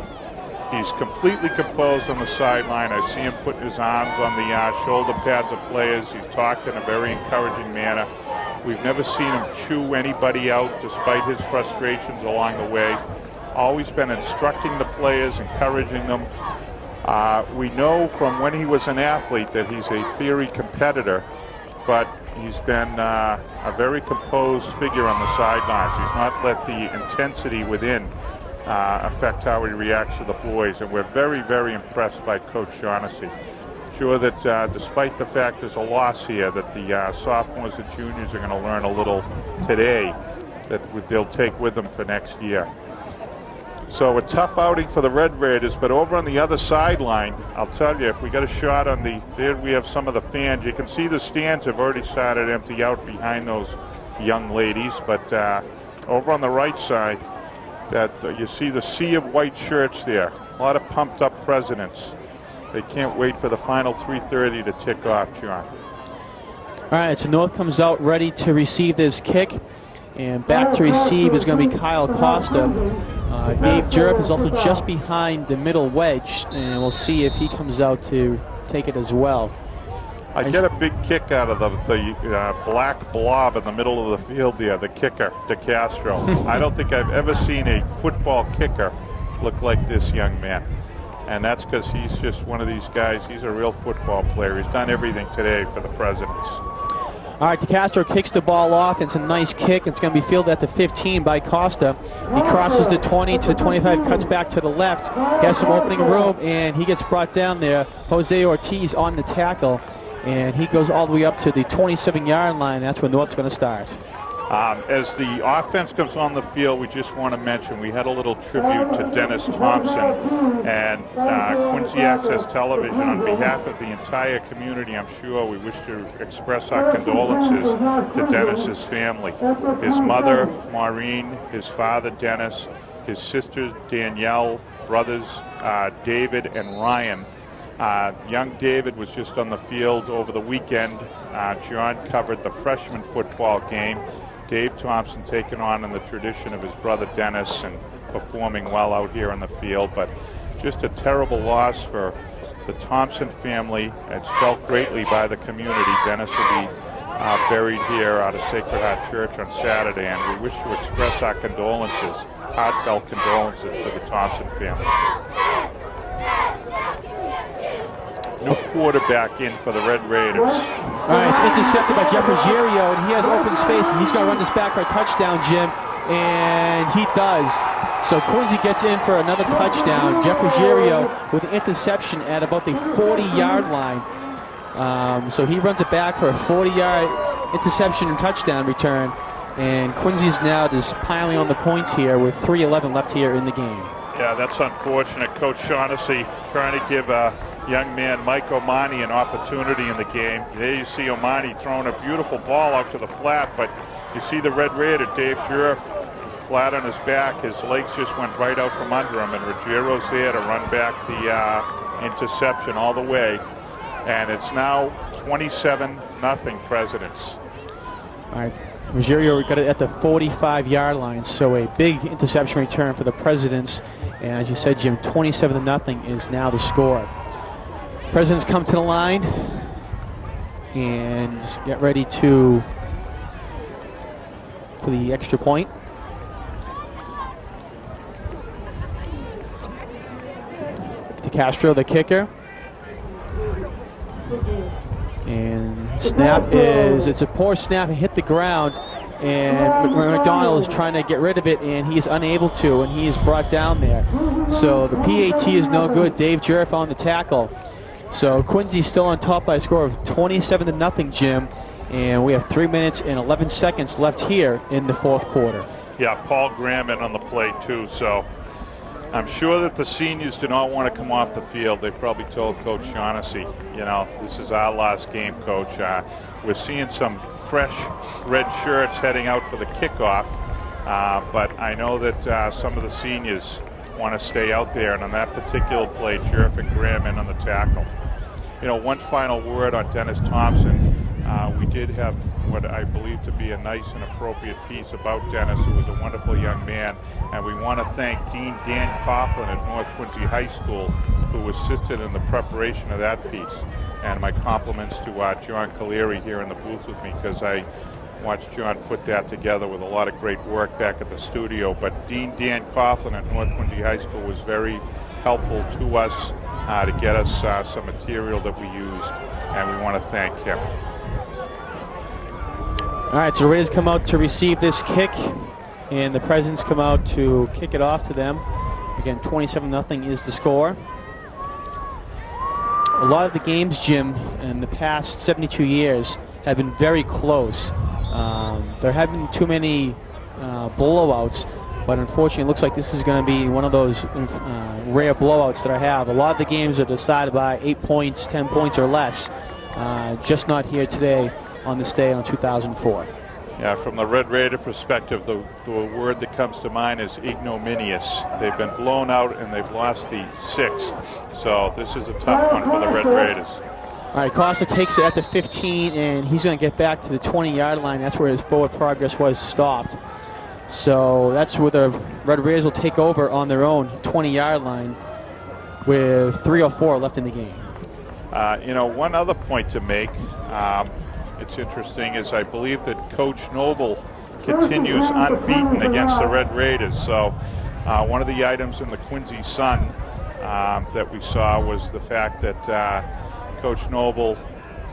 He's completely composed on the sideline. I see him putting his arms on the shoulder pads of players. He's talked in a very encouraging manner. We've never seen him chew anybody out despite his frustrations along the way. Always been instructing the players, encouraging them. We know from when he was an athlete that he's a fiery competitor, but he's been a very composed figure on the sidelines. He's not let the intensity within affect how he reacts to the boys, and we're very, very impressed by Coach Shaughnessy. Sure that despite the fact there's a loss here, that the sophomores and juniors are going to learn a little today that they'll take with them for next year. So a tough outing for the Red Raiders, but over on the other sideline, I'll tell you, if we got a shot on there we have some of the fans. You can see the stands have already started to empty out behind those young ladies, but over on the right side, that you see the sea of white shirts there. A lot of pumped up Presidents. They can't wait for the final 3:30 to tick off, John. All right, so North comes out ready to receive this kick. And back to receive is going to be Kyle Costa. Dave Jurf is also just behind the middle wedge, and we'll see if he comes out to take it as well. I get a big kick out of the black blob in the middle of the field there, the kicker, DeCastro. I don't think I've ever seen a football kicker look like this young man. And that's because he's just one of these guys. He's a real football player. He's done everything today for the Presidents. All right, DeCastro kicks the ball off. It's a nice kick. It's going to be fielded at the 15 by Costa. He crosses the 20 to 25, cuts back to the left. Has some opening room, and he gets brought down there. Jose Ortiz on the tackle, and he goes all the way up to the 27-yard line. That's where North's going to start. As the offense comes on the field, we just want to mention we had a little tribute to Dennis Thompson, and Quincy Access Television, on behalf of the entire community, I'm sure we wish to express our condolences to Dennis's family. His mother, Maureen, his father, Dennis, his sister, Danielle, brothers, David and Ryan. Young David was just on the field over the weekend. John covered the freshman football game. Dave Thompson taking on in the tradition of his brother Dennis and performing well out here on the field. But just a terrible loss for the Thompson family. It's felt greatly by the community. Dennis will be buried here out of Sacred Heart Church on Saturday, and we wish to express our condolences, heartfelt condolences to the Thompson family. New quarterback in for the Red Raiders. All right, it's intercepted by Jeff Ruggiero, and he has open space, and he's going to run this back for a touchdown, Jim, and he does. So Quincy gets in for another touchdown. Jeff Ruggiero with an interception at about the 40-yard line. So he runs it back for a 40-yard interception and touchdown return, and Quincy's now just piling on the points here with 3:11 left here in the game. Yeah, that's unfortunate. Coach Shaughnessy trying to give young man Mike Omani an opportunity in the game. There you see Omani throwing a beautiful ball out to the flat, but you see the Red Raider, Dave Jurf, flat on his back. His legs just went right out from under him, and Ruggiero's there to run back the interception all the way. And it's now 27-0 Presidents. All right, Ruggiero got it at the 45-yard line, so a big interception return for the Presidents. And as you said, Jim, 27-0 is now the score. Presidents come to the line and get ready for the extra point. Castro, the kicker. And snap it's a poor snap. It hit the ground, and McDonald is trying to get rid of it, and he's unable to, and he is brought down there. So the PAT is no good. Dave Jurf on the tackle. So Quincy's still on top by a score of 27-0, Jim, and we have 3 minutes and 11 seconds left here in the fourth quarter. Yeah, Paul Graham in on the play too, so I'm sure that the seniors do not want to come off the field. They probably told Coach Shaughnessy, you know, this is our last game, Coach. We're seeing some fresh red shirts heading out for the kickoff, but I know that some of the seniors want to stay out there, and on that particular play, Jurf and Graham in on the tackle. You know, one final word on Dennis Thompson. We did have what I believe to be a nice and appropriate piece about Dennis, who was a wonderful young man, and we want to thank Dean Dan Coughlin at North Quincy High School, who assisted in the preparation of that piece. And my compliments to John Caleri here in the booth with me, because I watched John put that together with a lot of great work back at the studio. But Dean Dan Coughlin at North Quincy High School was very helpful to us to get us some material that we used, and we want to thank him. All right, so Raiders come out to receive this kick, and the Presidents come out to kick it off to them. Again, 27-0 is the score. A lot of the games, Jim, in the past 72 years have been very close. There haven't been too many blowouts, but unfortunately it looks like this is going to be one of those rare blowouts that I have. A lot of the games are decided by 8 points, 10 points or less, just not here today on this day on 2004. Yeah, from the Red Raider perspective, the word that comes to mind is ignominious. They've been blown out and they've lost the 6th. So this is a tough one for the Red Raiders. All right, Costa takes it at the 15, and he's going to get back to the 20-yard line. That's where his forward progress was stopped. So that's where the Red Raiders will take over on their own 20-yard line with 3:04 left in the game. You know, one other point to make, it's interesting, is I believe that Coach Noble continues unbeaten against the Red Raiders. So one of the items in the Quincy Sun that we saw was the fact that Coach Noble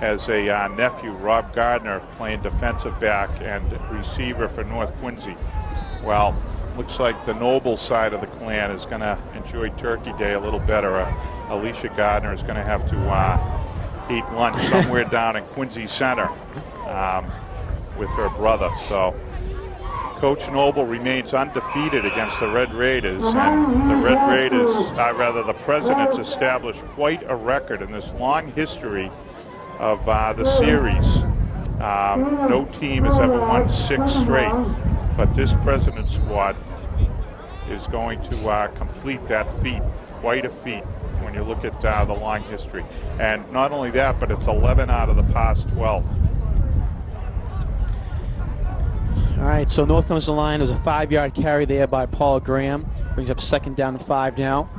has a nephew, Rob Gardner, playing defensive back and receiver for North Quincy. Well, looks like the Noble side of the clan is going to enjoy Turkey Day a little better. Alicia Gardner is going to have to eat lunch somewhere down in Quincy Center with her brother. So Coach Noble remains undefeated against the Red Raiders, and the Red Raiders, the Presidents, established quite a record in this long history of the series. No team has ever won 6 straight, but this President squad is going to complete that feat. Quite a feat when you look at the long history. And not only that, but it's 11 out of the past 12. All right, so North comes to the line. There's a 5-yard carry there by Paul Graham. Brings up 2nd down and 5 now.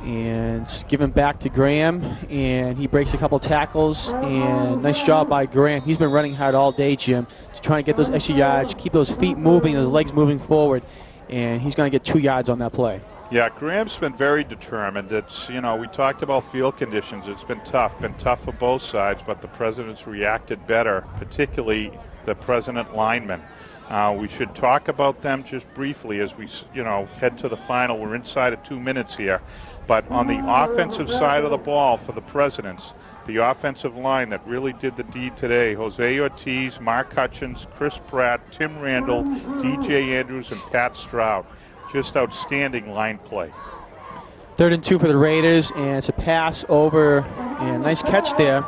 And given back to Graham, and he breaks a couple tackles, and nice job by Graham. He's been running hard all day, Jim, to try and get those extra yards, keep those feet moving, those legs moving forward, and he's going to get 2 yards on that play. Yeah, Graham's been very determined. It's, you know, we talked about field conditions. It's been tough for both sides, but the Presidents reacted better, particularly the President linemen. We should talk about them just briefly as we, you know, head to the final. We're inside of 2 minutes here. But on the offensive side of the ball for the Presidents, the offensive line that really did the deed today, Jose Ortiz, Mark Hutchins, Chris Pratt, Tim Randall, DJ Andrews, and Pat Stroud. Just outstanding line play. 3rd and 2 for the Raiders, and it's a pass over, and nice catch there.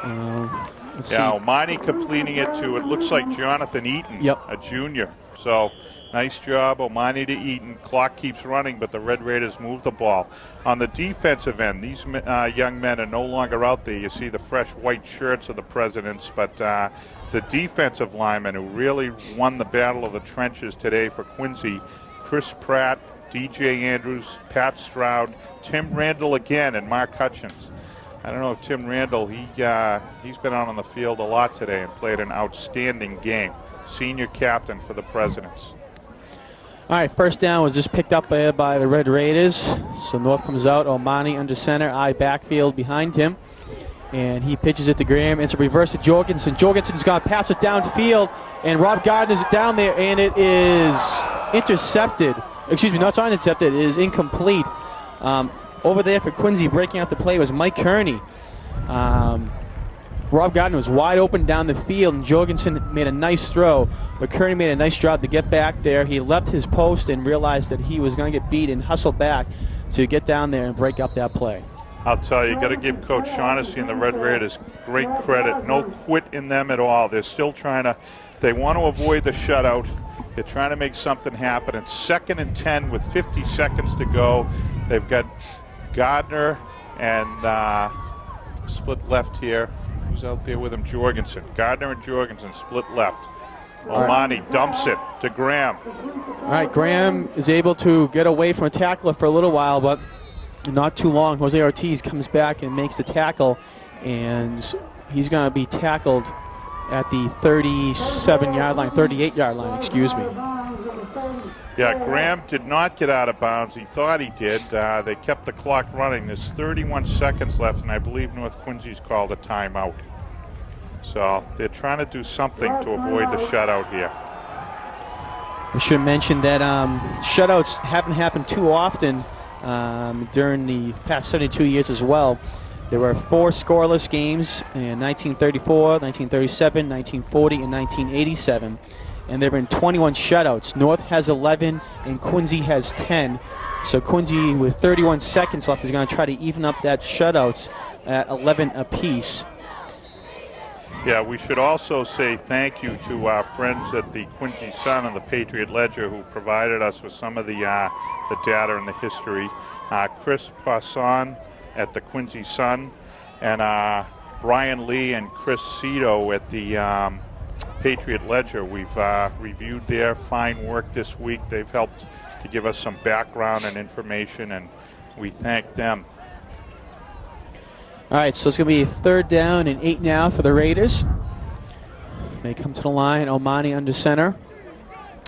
Omani completing it to, it looks like Jonathan Eaton, a junior. So nice job, Omani to Eaton. Clock keeps running, but the Red Raiders move the ball. On the defensive end, these young men are no longer out there. You see the fresh white shirts of the Presidents, but the defensive linemen who really won the battle of the trenches today for Quincy, Chris Pratt, DJ Andrews, Pat Stroud, Tim Randall again, and Mark Hutchins. I don't know if Tim Randall, he's been out on the field a lot today and played an outstanding game. Senior captain for the Presidents. All right, first down was just picked up by the Red Raiders. So North comes out, Omani under center, I backfield behind him. And he pitches it to Graham. It's a reverse to Jorgensen. Jorgensen's going to pass it downfield, and Rob Gardner's down there, and it is intercepted. Excuse me, no, it's not intercepted. It is incomplete. Over there for Quincy, breaking out the play was Mike Kearney. Rob Gardner was wide open down the field, and Jorgensen made a nice throw, but Kearney made a nice job to get back there. He left his post and realized that he was going to get beat and hustled back to get down there and break up that play. I'll tell you, got to give Coach Shaughnessy and the Red Raiders great credit. No quit in them at all. They're still trying to, they want to avoid the shutout. They're trying to make something happen. It's 2nd and 10 with 50 seconds to go. They've got Gardner and split left here. Who's out there with him? Jorgensen. Gardner and Jorgensen split left. Omani dumps it to Graham. All right, Graham is able to get away from a tackler for a little while, but not too long. Jose Ortiz comes back and makes the tackle, and he's going to be tackled at the 37-yard line, 38-yard line, excuse me. Yeah, Graham did not get out of bounds. He thought he did. They kept the clock running. There's 31 seconds left, and I believe North Quincy's called a timeout. So they're trying to do something to avoid the shutout here. I should mention that shutouts haven't happened too often during the past 72 years as well. There were 4 scoreless games in 1934, 1937, 1940, and 1987. And there have been 21 shutouts. North has 11 and Quincy has 10. So Quincy, with 31 seconds left, is going to try to even up that shutouts at 11 apiece. Yeah, we should also say thank you to our friends at the Quincy Sun and the Patriot Ledger who provided us with some of the data and the history. Chris Poisson at the Quincy Sun and Brian Lee and Chris Cito at the Patriot Ledger. We've reviewed their fine work this week. They've helped to give us some background and information, and we thank them. All right, so it's going to be 3rd down and 8 now for the Raiders. They come to the line. Omani under center.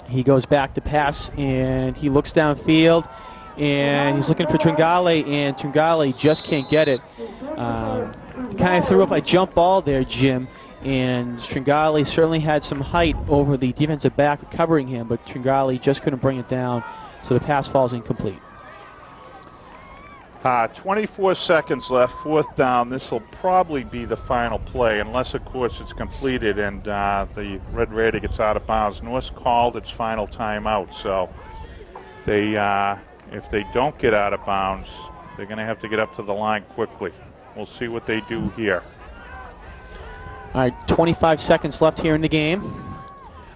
He goes back to pass, and he looks downfield, and he's looking for Tringale, and Tringale just can't get it. Kind of threw up a jump ball there, Jim, and Tringale certainly had some height over the defensive back covering him, but Tringale just couldn't bring it down, so the pass falls incomplete. 24 seconds left, 4th down. This will probably be the final play, unless, of course, it's completed and the Red Raider gets out of bounds. North's called its final timeout, so they, if they don't get out of bounds, they're going to have to get up to the line quickly. We'll see what they do here. All right, 25 seconds left here in the game.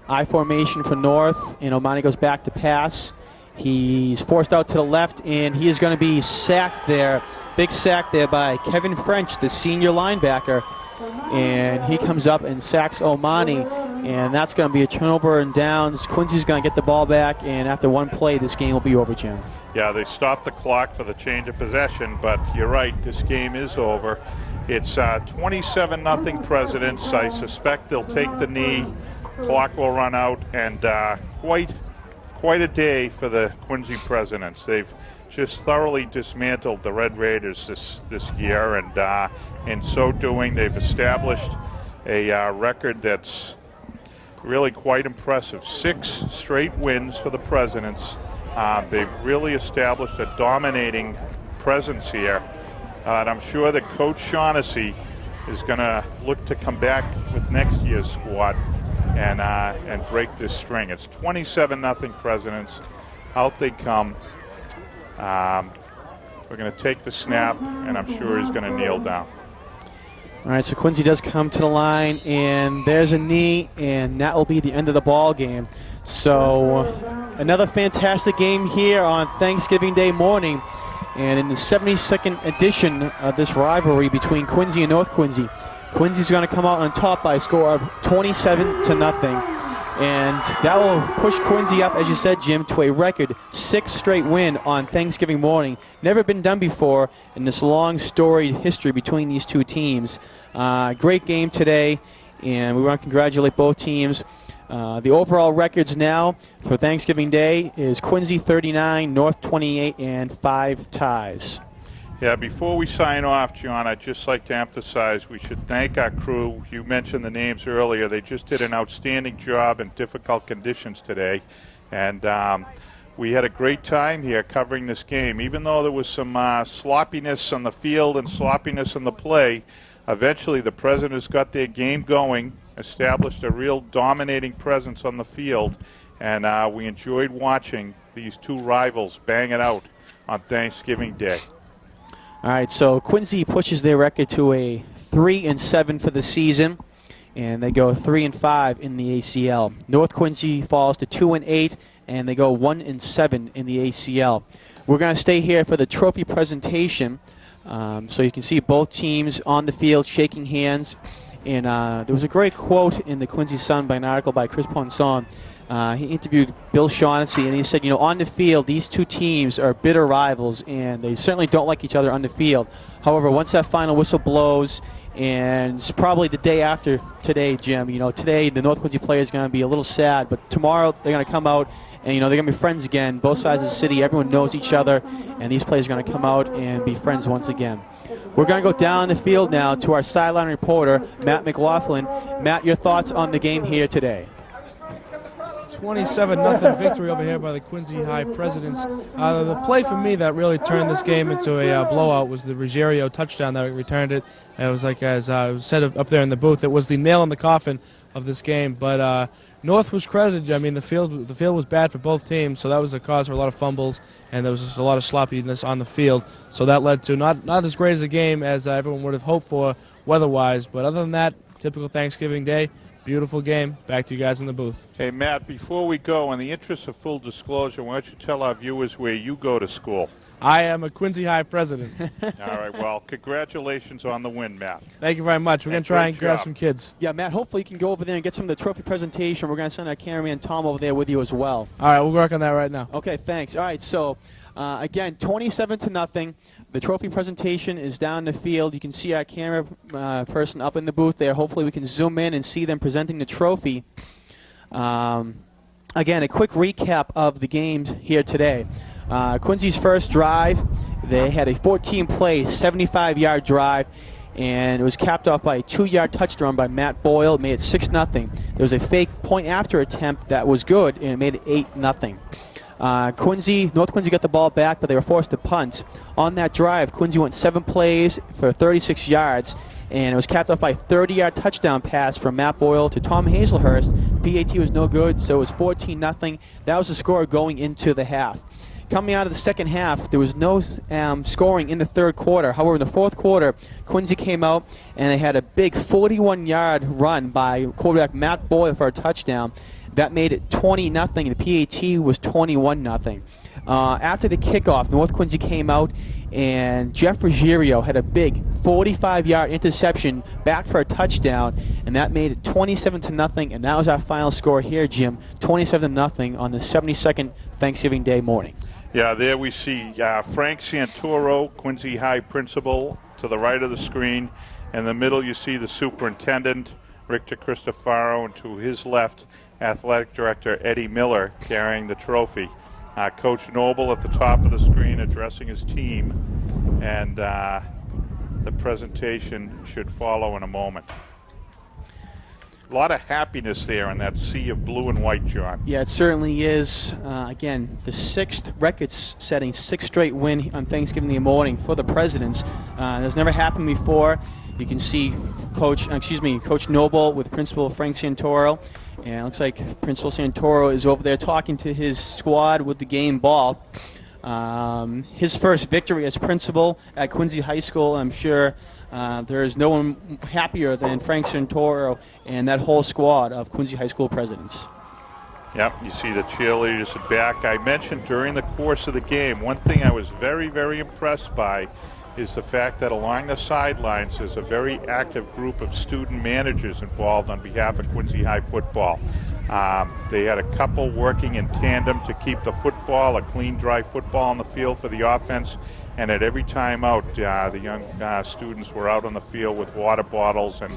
I formation for North, and Omani goes back to pass. He's forced out to the left, and he is going to be sacked there. Big sack there by Kevin French, the senior linebacker. And he comes up and sacks Omani, and that's going to be a turnover and downs. Quincy's going to get the ball back, and after one play, this game will be over, Jim. Yeah, they stopped the clock for the change of possession, but you're right, this game is over. It's 27-0 Presidents. I suspect they'll take the knee. Clock will run out, and quite a day for the Quincy Presidents. They've just thoroughly dismantled the Red Raiders this year, and in so doing, they've established a record that's really quite impressive. 6 straight wins for the Presidents. They've really established a dominating presence here, and I'm sure that Coach Shaughnessy is going to look to come back with next year's squad and break this string. It's 27-0 Presidents. Out they come. We're going to take the snap, and I'm sure he's going to kneel down. All right, so Quincy does come to the line, and there's a knee, and that will be the end of the ball game. So another fantastic game here on Thanksgiving Day morning, and in the 72nd edition of this rivalry between Quincy and North Quincy, Quincy's going to come out on top by a score of 27-0. And that will push Quincy up, as you said, Jim, to a record 6th straight win on Thanksgiving morning. Never been done before in this long, storied history between these two teams. Great game today, and we want to congratulate both teams. The overall records now for Thanksgiving Day is Quincy 39, North 28, and 5 ties. Yeah, before we sign off, John, I'd just like to emphasize we should thank our crew. You mentioned the names earlier. They just did an outstanding job in difficult conditions today. And we had a great time here covering this game. Even though there was some sloppiness on the field and sloppiness in the play, eventually the Presidents got their game going, established a real dominating presence on the field, and we enjoyed watching these two rivals bang it out on Thanksgiving Day. All right, so Quincy pushes their record to a 3-7 for the season, and they go 3-5 in the ACL. North Quincy falls to 2-8, and they go 1-7 in the ACL. We're going to stay here for the trophy presentation, so you can see both teams on the field shaking hands. And there was a great quote in the Quincy Sun by an article by Chris Ponson. He interviewed Bill Shaughnessy, and he said, on the field, these two teams are bitter rivals, and they certainly don't like each other on the field. However, once that final whistle blows, and it's probably the day after today, Jim, today the North Quincy players are going to be a little sad, but tomorrow they're going to come out, and, they're going to be friends again. Both sides of the city, everyone knows each other, and these players are going to come out and be friends once again. We're going to go down the field now to our sideline reporter, Matt McLaughlin. Matt, your thoughts on the game here today? 27-0 victory over here by the Quincy High Presidents. The play for me that really turned this game into a blowout was the Ruggiero touchdown that returned it. It was like, as I said up there in the booth, it was the nail in the coffin of this game. But North was credited. I mean, the field was bad for both teams, so that was the cause for a lot of fumbles, and there was just a lot of sloppiness on the field. So that led to not as great as a game as everyone would have hoped for weather-wise. But other than that, typical Thanksgiving Day. Beautiful game. Back to you guys in the booth. Hey, Matt, before we go, in the interest of full disclosure, why don't you tell our viewers where you go to school? I am a Quincy High president. All right, well, congratulations on the win, Matt. Thank you very much. We're going to try and grab some kids. Yeah, Matt, hopefully you can go over there and get some of the trophy presentation. We're going to send our cameraman Tom over there with you as well. All right, we'll work on that right now. Okay, thanks. All right, so again, 27-0. The trophy presentation is down the field. You can see our camera person up in the booth there. Hopefully we can zoom in and see them presenting the trophy. Again, a quick recap of the games here today. Quincy's first drive, they had a 14-play, 75-yard drive, and it was capped off by a 2-yard touchdown by Matt Boyle. It made it 6-0. There was a fake point-after attempt that was good, and it made it 8-0. North Quincy got the ball back, but they were forced to punt. On that drive, Quincy went 7 plays for 36 yards, and it was capped off by a 30-yard touchdown pass from Matt Boyle to Tom Hazelhurst. PAT was no good, so it was 14-0. That was the score going into the half. Coming out of the second half, there was no scoring in the third quarter. However, in the fourth quarter, Quincy came out, and they had a big 41-yard run by quarterback Matt Boyle for a touchdown. That made it 20-0, and the PAT was 21-0. After the kickoff, North Quincy came out, and Jeff Ruggiero had a big 45-yard interception back for a touchdown, and that made it 27-0, and that was our final score here, Jim, 27-0 on the 72nd Thanksgiving Day morning. Yeah, there we see Frank Santoro, Quincy High principal, to the right of the screen. In the middle, you see the superintendent, Richter Cristofaro, and to his left, athletic director Eddie Miller carrying the trophy. Coach Noble at the top of the screen addressing his team, and the presentation should follow in a moment. A lot of happiness there in that sea of blue and white, John. Yeah, it certainly is. Again, the 6th record-setting 6th straight win on Thanksgiving Day morning for the Presidents. That's never happened before. You can see Coach Noble with Principal Frank Santoro. And it looks like Principal Santoro is over there talking to his squad with the game ball. His first victory as principal at Quincy High School. I'm sure there is no one happier than Frank Santoro and that whole squad of Quincy High School presidents. Yep, you see the cheerleaders are back. I mentioned during the course of the game, one thing I was very, very impressed by is the fact that along the sidelines there's a very active group of student managers involved on behalf of Quincy High football. They had a couple working in tandem to keep the football, a clean, dry football on the field for the offense, and at every time out, the young students were out on the field with water bottles and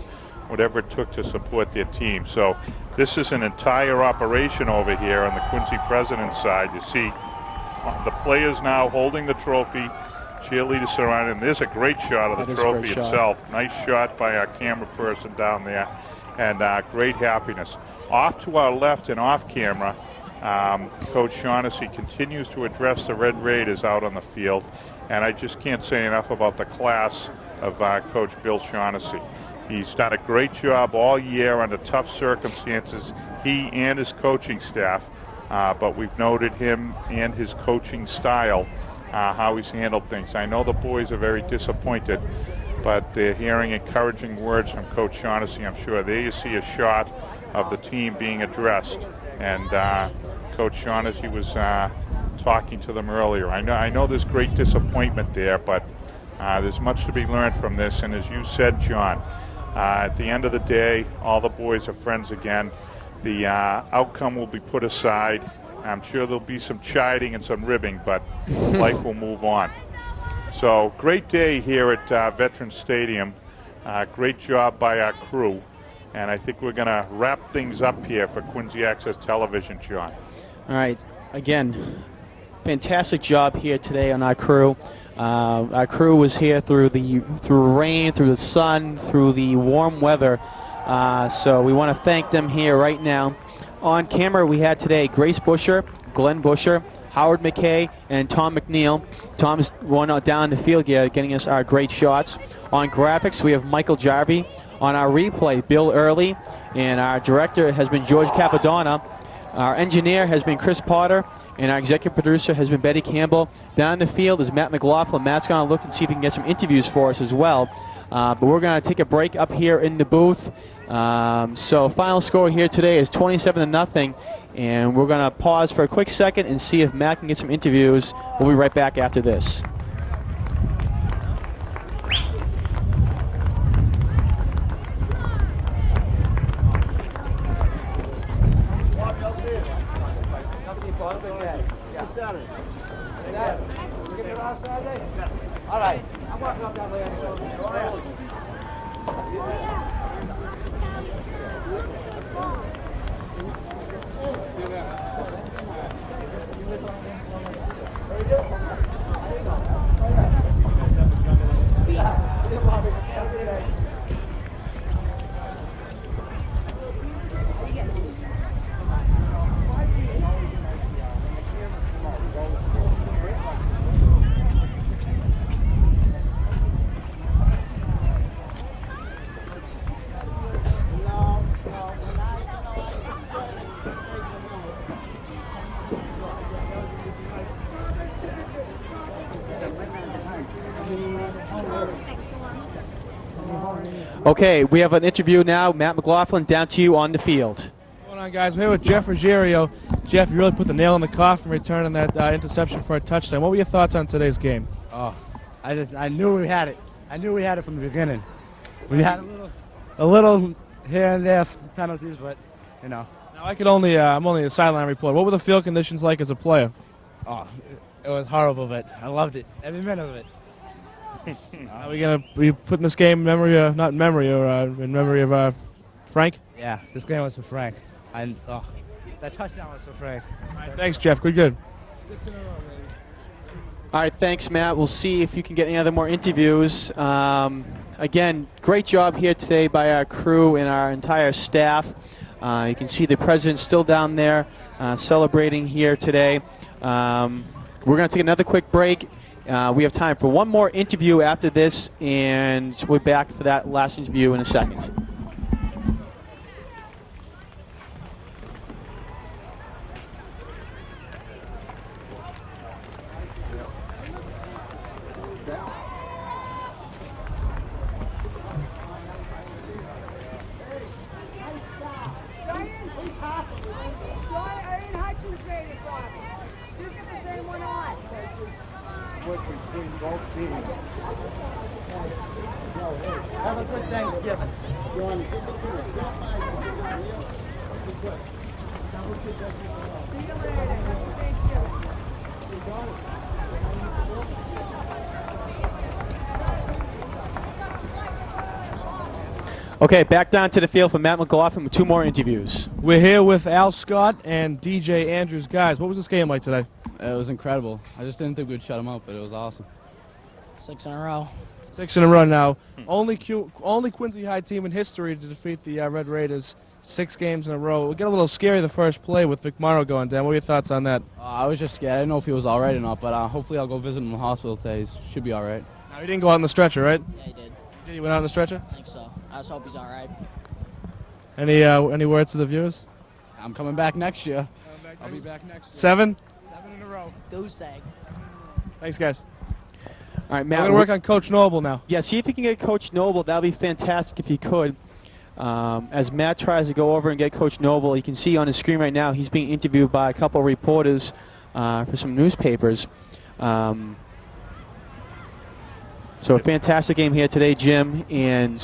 whatever it took to support their team. So this is an entire operation over here on the Quincy President's side. You see the players now holding the trophy, cheerleaders surrounding. There's a great shot of the trophy itself. Nice shot by our camera person down there, and great happiness. Off to our left and off camera, Coach Shaughnessy continues to address the Red Raiders out on the field, and I just can't say enough about the class of Coach Bill Shaughnessy. He's done a great job all year under tough circumstances, he and his coaching staff, but we've noted him and his coaching style, how he's handled things. I know the boys are very disappointed, but they're hearing encouraging words from Coach Shaughnessy, I'm sure. There you see a shot of the team being addressed, and Coach Shaughnessy was talking to them earlier. I know there's great disappointment there, but there's much to be learned from this, and as you said, John, at the end of the day, all the boys are friends again. The outcome will be put aside. I'm sure there'll be some chiding and some ribbing, but life will move on. So great day here at Veterans Stadium. Great job by our crew. And I think we're going to wrap things up here for Quincy Access Television, John. All right. Again, fantastic job here today on our crew. Our crew was here through rain, through the sun, through the warm weather. So we want to thank them here right now. On camera, we had today Grace Busher, Glenn Busher, Howard McKay, and Tom McNeil. Tom's one down the field here, getting us our great shots. On graphics, we have Michael Jarvie. On our replay, Bill Early, and our director has been George Capadonna. Our engineer has been Chris Potter, and our executive producer has been Betty Campbell. Down the field is Matt McLaughlin. Matt's going to look and see if he can get some interviews for us as well. But we're going to take a break up here in the booth. So final score here today is 27-0, and we're going to pause for a quick second and see if Matt can get some interviews. We'll be right back after this. All right. I'm walking up that way anyway. I'll see you there. Okay, we have an interview now. Matt McLaughlin, down to you on the field. What's going on, guys? We're here with Jeff Ruggiero. Jeff, you really put the nail in the coffin returning that interception for a touchdown. What were your thoughts on today's game? Oh, I knew we had it. I knew we had it from the beginning. We had a little here and there penalties, but you know. Now I'm only a sideline reporter. What were the field conditions like as a player? Oh, it was horrible, but I loved it. Every minute of it. Are we gonna be putting this game in memory of Frank? Yeah, this game was for Frank. That touchdown was for Frank. All right, thanks, Jeff. Good. All right, thanks, Matt. We'll see if you can get any other more interviews. Again, great job here today by our crew and our entire staff. You can see the president still down there celebrating here today. We're going to take another quick break. We have time for one more interview after this, and we'll be back for that last interview in a second. Have a good Thanksgiving. Okay, back down to the field for Matt McLaughlin with 2 more interviews. We're here with Al Scott and DJ Andrews. Guys, what was this game like today? It was incredible. I just didn't think we'd shut them out, but it was awesome. 6 in a row. 6 in a row now. Only Quincy High team in history to defeat the Red Raiders 6 games in a row. It got a little scary the first play with McMorrow going down. What are your thoughts on that? I was just scared. I didn't know if he was all right or not, but hopefully I'll go visit him in the hospital today. He should be all right. Now, he didn't go out on the stretcher, right? Yeah, he did. He went out on the stretcher? I think so. I just hope he's all right. Any words to the viewers? I'm coming back next year. I'll be back next year. 7? 7 in a row. Goose egg. Thanks, guys. All right, Matt. We're going to work on Coach Noble now. Yeah, see if you can get Coach Noble. That would be fantastic if you could. As Matt tries to go over and get Coach Noble, you can see on his screen right now he's being interviewed by a couple reporters for some newspapers. So a fantastic game here today, Jim. And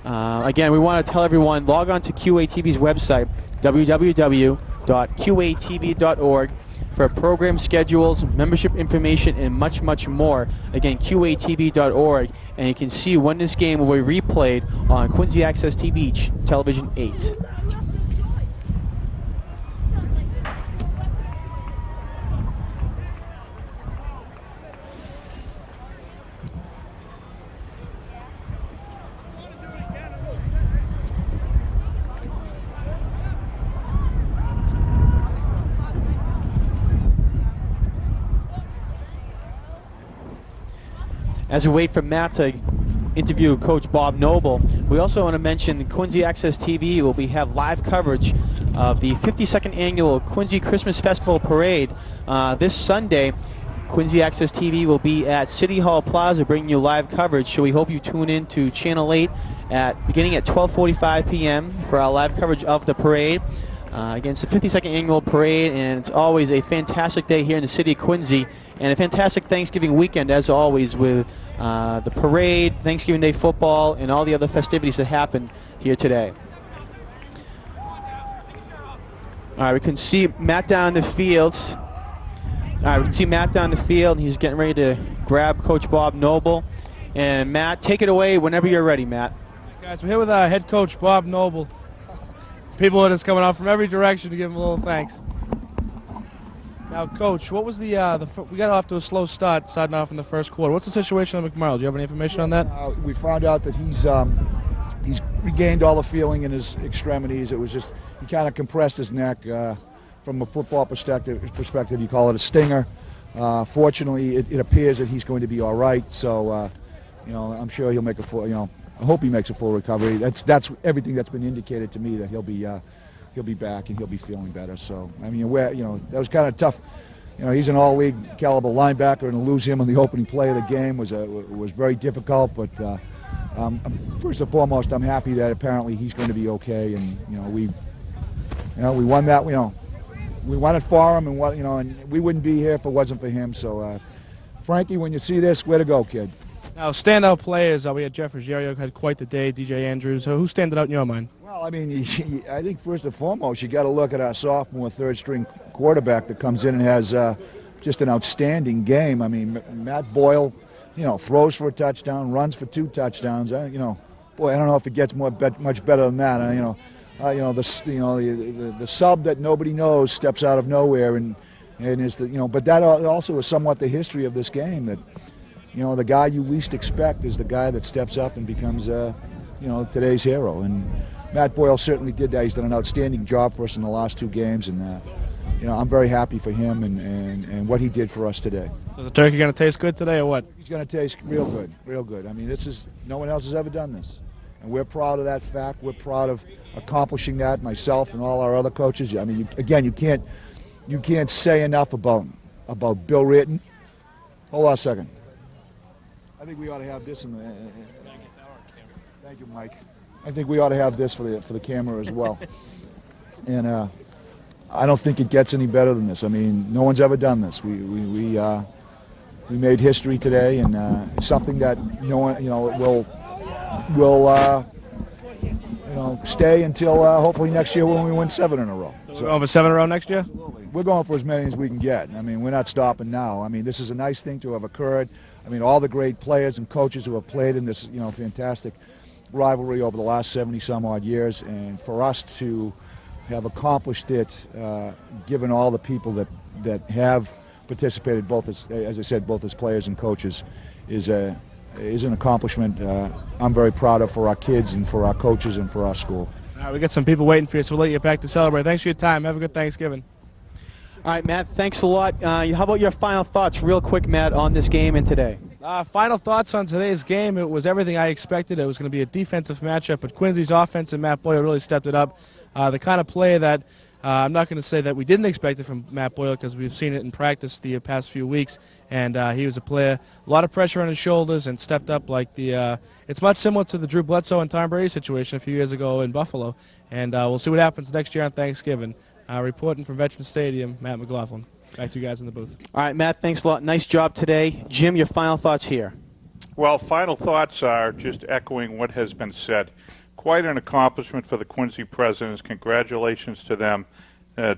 again, we want to tell everyone, log on to QATV's website, www.qatv.org, for program schedules, membership information, and much, much more. Again, QATV.org. And you can see when this game will be replayed on Quincy Access TV Television 8. As we wait for Matt to interview Coach Bob Noble, we also want to mention Quincy Access TV will have live coverage of the 52nd annual Quincy Christmas Festival Parade this Sunday. Quincy Access TV will be at City Hall Plaza bringing you live coverage, so we hope you tune in to Channel 8 beginning at 12:45 p.m. for our live coverage of the parade. Again, it's the 52nd annual parade, and it's always a fantastic day here in the city of Quincy, and a fantastic Thanksgiving weekend, as always, with the parade, Thanksgiving Day football, and all the other festivities that happen here today. All right, we can see Matt down the field. He's getting ready to grab Coach Bob Noble. And Matt, take it away whenever you're ready, Matt. Guys, we're here with head coach Bob Noble. People are just coming out from every direction to give him a little thanks. Now, Coach, what was we got off to a slow start, starting off in the first quarter. What's the situation on McMorrow? Do you have any information on that? We found out that he's regained all the feeling in his extremities. It was just he kind of compressed his neck. From a football perspective, you call it a stinger. Fortunately, it appears that he's going to be all right. So, I'm sure he'll make a full. I hope he makes a full recovery. That's everything that's been indicated to me, that he'll be back and he'll be feeling better. So I mean, that was kind of tough. He's an all-league caliber linebacker, and to lose him in the opening play of the game was very difficult. But first and foremost, I'm happy that apparently he's going to be okay. And we won that. We won it for him, and and we wouldn't be here if it wasn't for him. So, Frankie, when you see this, way to go, kid. Now, standout players, we had Jeff Ruggiero had quite the day, DJ Andrews. Who standed out in your mind? Well, I mean, I think first and foremost, you got to look at our sophomore third-string quarterback that comes in and has just an outstanding game. I mean, Matt Boyle, throws for a touchdown, runs for 2 touchdowns. I don't know if it gets much better than that. The sub that nobody knows steps out of nowhere and is but that also is somewhat the history of this game, that the guy you least expect is the guy that steps up and becomes today's hero. And Matt Boyle certainly did that. He's done an outstanding job for us in the last 2 games, and I'm very happy for him and what he did for us today. So is the turkey going to taste good today or what? He's going to taste real good. I mean, no one else has ever done this. And we're proud of that fact. We're proud of accomplishing that, myself and all our other coaches. I mean, you can't say enough about Bill Ritton. Hold on a second. I think we ought to have this in the. Thank you, Mike. I think we ought to have this for the camera as well. And I don't think it gets any better than this. I mean, no one's ever done this. We made history today, and it's something that no one will stay until hopefully next year when we win 7 in a row. So we're going for 7 in a row next year? Absolutely. We're going for as many as we can get. I mean, we're not stopping now. I mean, this is a nice thing to have occurred. I mean, all the great players and coaches who have played in this, fantastic rivalry over the last 70-some-odd years, and for us to have accomplished it, given all the people that have participated, both as I said, both as players and coaches, is an accomplishment I'm very proud of for our kids and for our coaches and for our school. All right, we got some people waiting for you, so we'll let you back to celebrate. Thanks for your time. Have a good Thanksgiving. All right, Matt, thanks a lot. How about your final thoughts, real quick, Matt, on this game and today? Final thoughts on today's game. It was everything I expected. It was going to be a defensive matchup, but Quincy's offense and Matt Boyle really stepped it up. The kind of play that I'm not going to say that we didn't expect it from Matt Boyle, because we've seen it in practice the past few weeks, and he was a player, a lot of pressure on his shoulders, and stepped up like it's much similar to the Drew Bledsoe and Tom Brady situation a few years ago in Buffalo, and we'll see what happens next year on Thanksgiving. Reporting from Veterans Stadium, Matt McLaughlin. Back to you guys in the booth. All right, Matt, thanks a lot. Nice job today. Jim, your final thoughts here. Well, final thoughts are just echoing what has been said. Quite an accomplishment for the Quincy Presidents. Congratulations to them.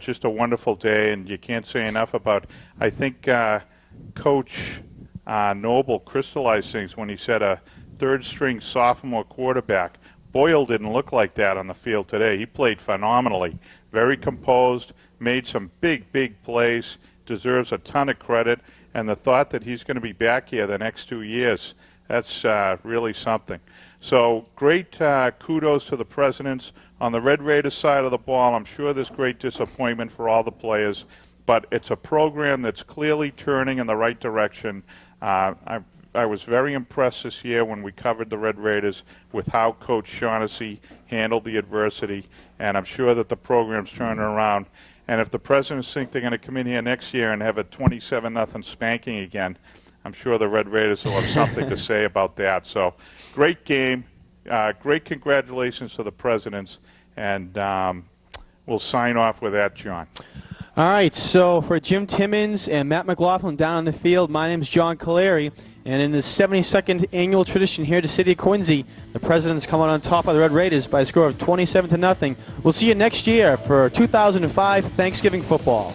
Just a wonderful day, and you can't say enough about, I think Coach Noble crystallized things when he said a third-string sophomore quarterback. Boyle didn't look like that on the field today. He played phenomenally. Very composed, made some big, big plays, deserves a ton of credit, and the thought that he's going to be back here the next 2 years, that's really something. So great kudos to the Presidents. On the Red Raiders side of the ball, I'm sure there's great disappointment for all the players, but it's a program that's clearly turning in the right direction. I was very impressed this year when we covered the Red Raiders with how Coach Shaughnessy handled the adversity, and I'm sure that the program's turning around. And if the Presidents think they're going to come in here next year and have a 27-0 spanking again, I'm sure the Red Raiders will have something to say about that. So great game. Great congratulations to the Presidents, and we'll sign off with that, John. All right, so for Jim Timmons and Matt McLaughlin down on the field, my name's John Caleri, and in the 72nd annual tradition here at the City of Quincy, the Presidents come out on top of the Red Raiders by a score of 27-0. We'll see you next year for 2005 Thanksgiving football.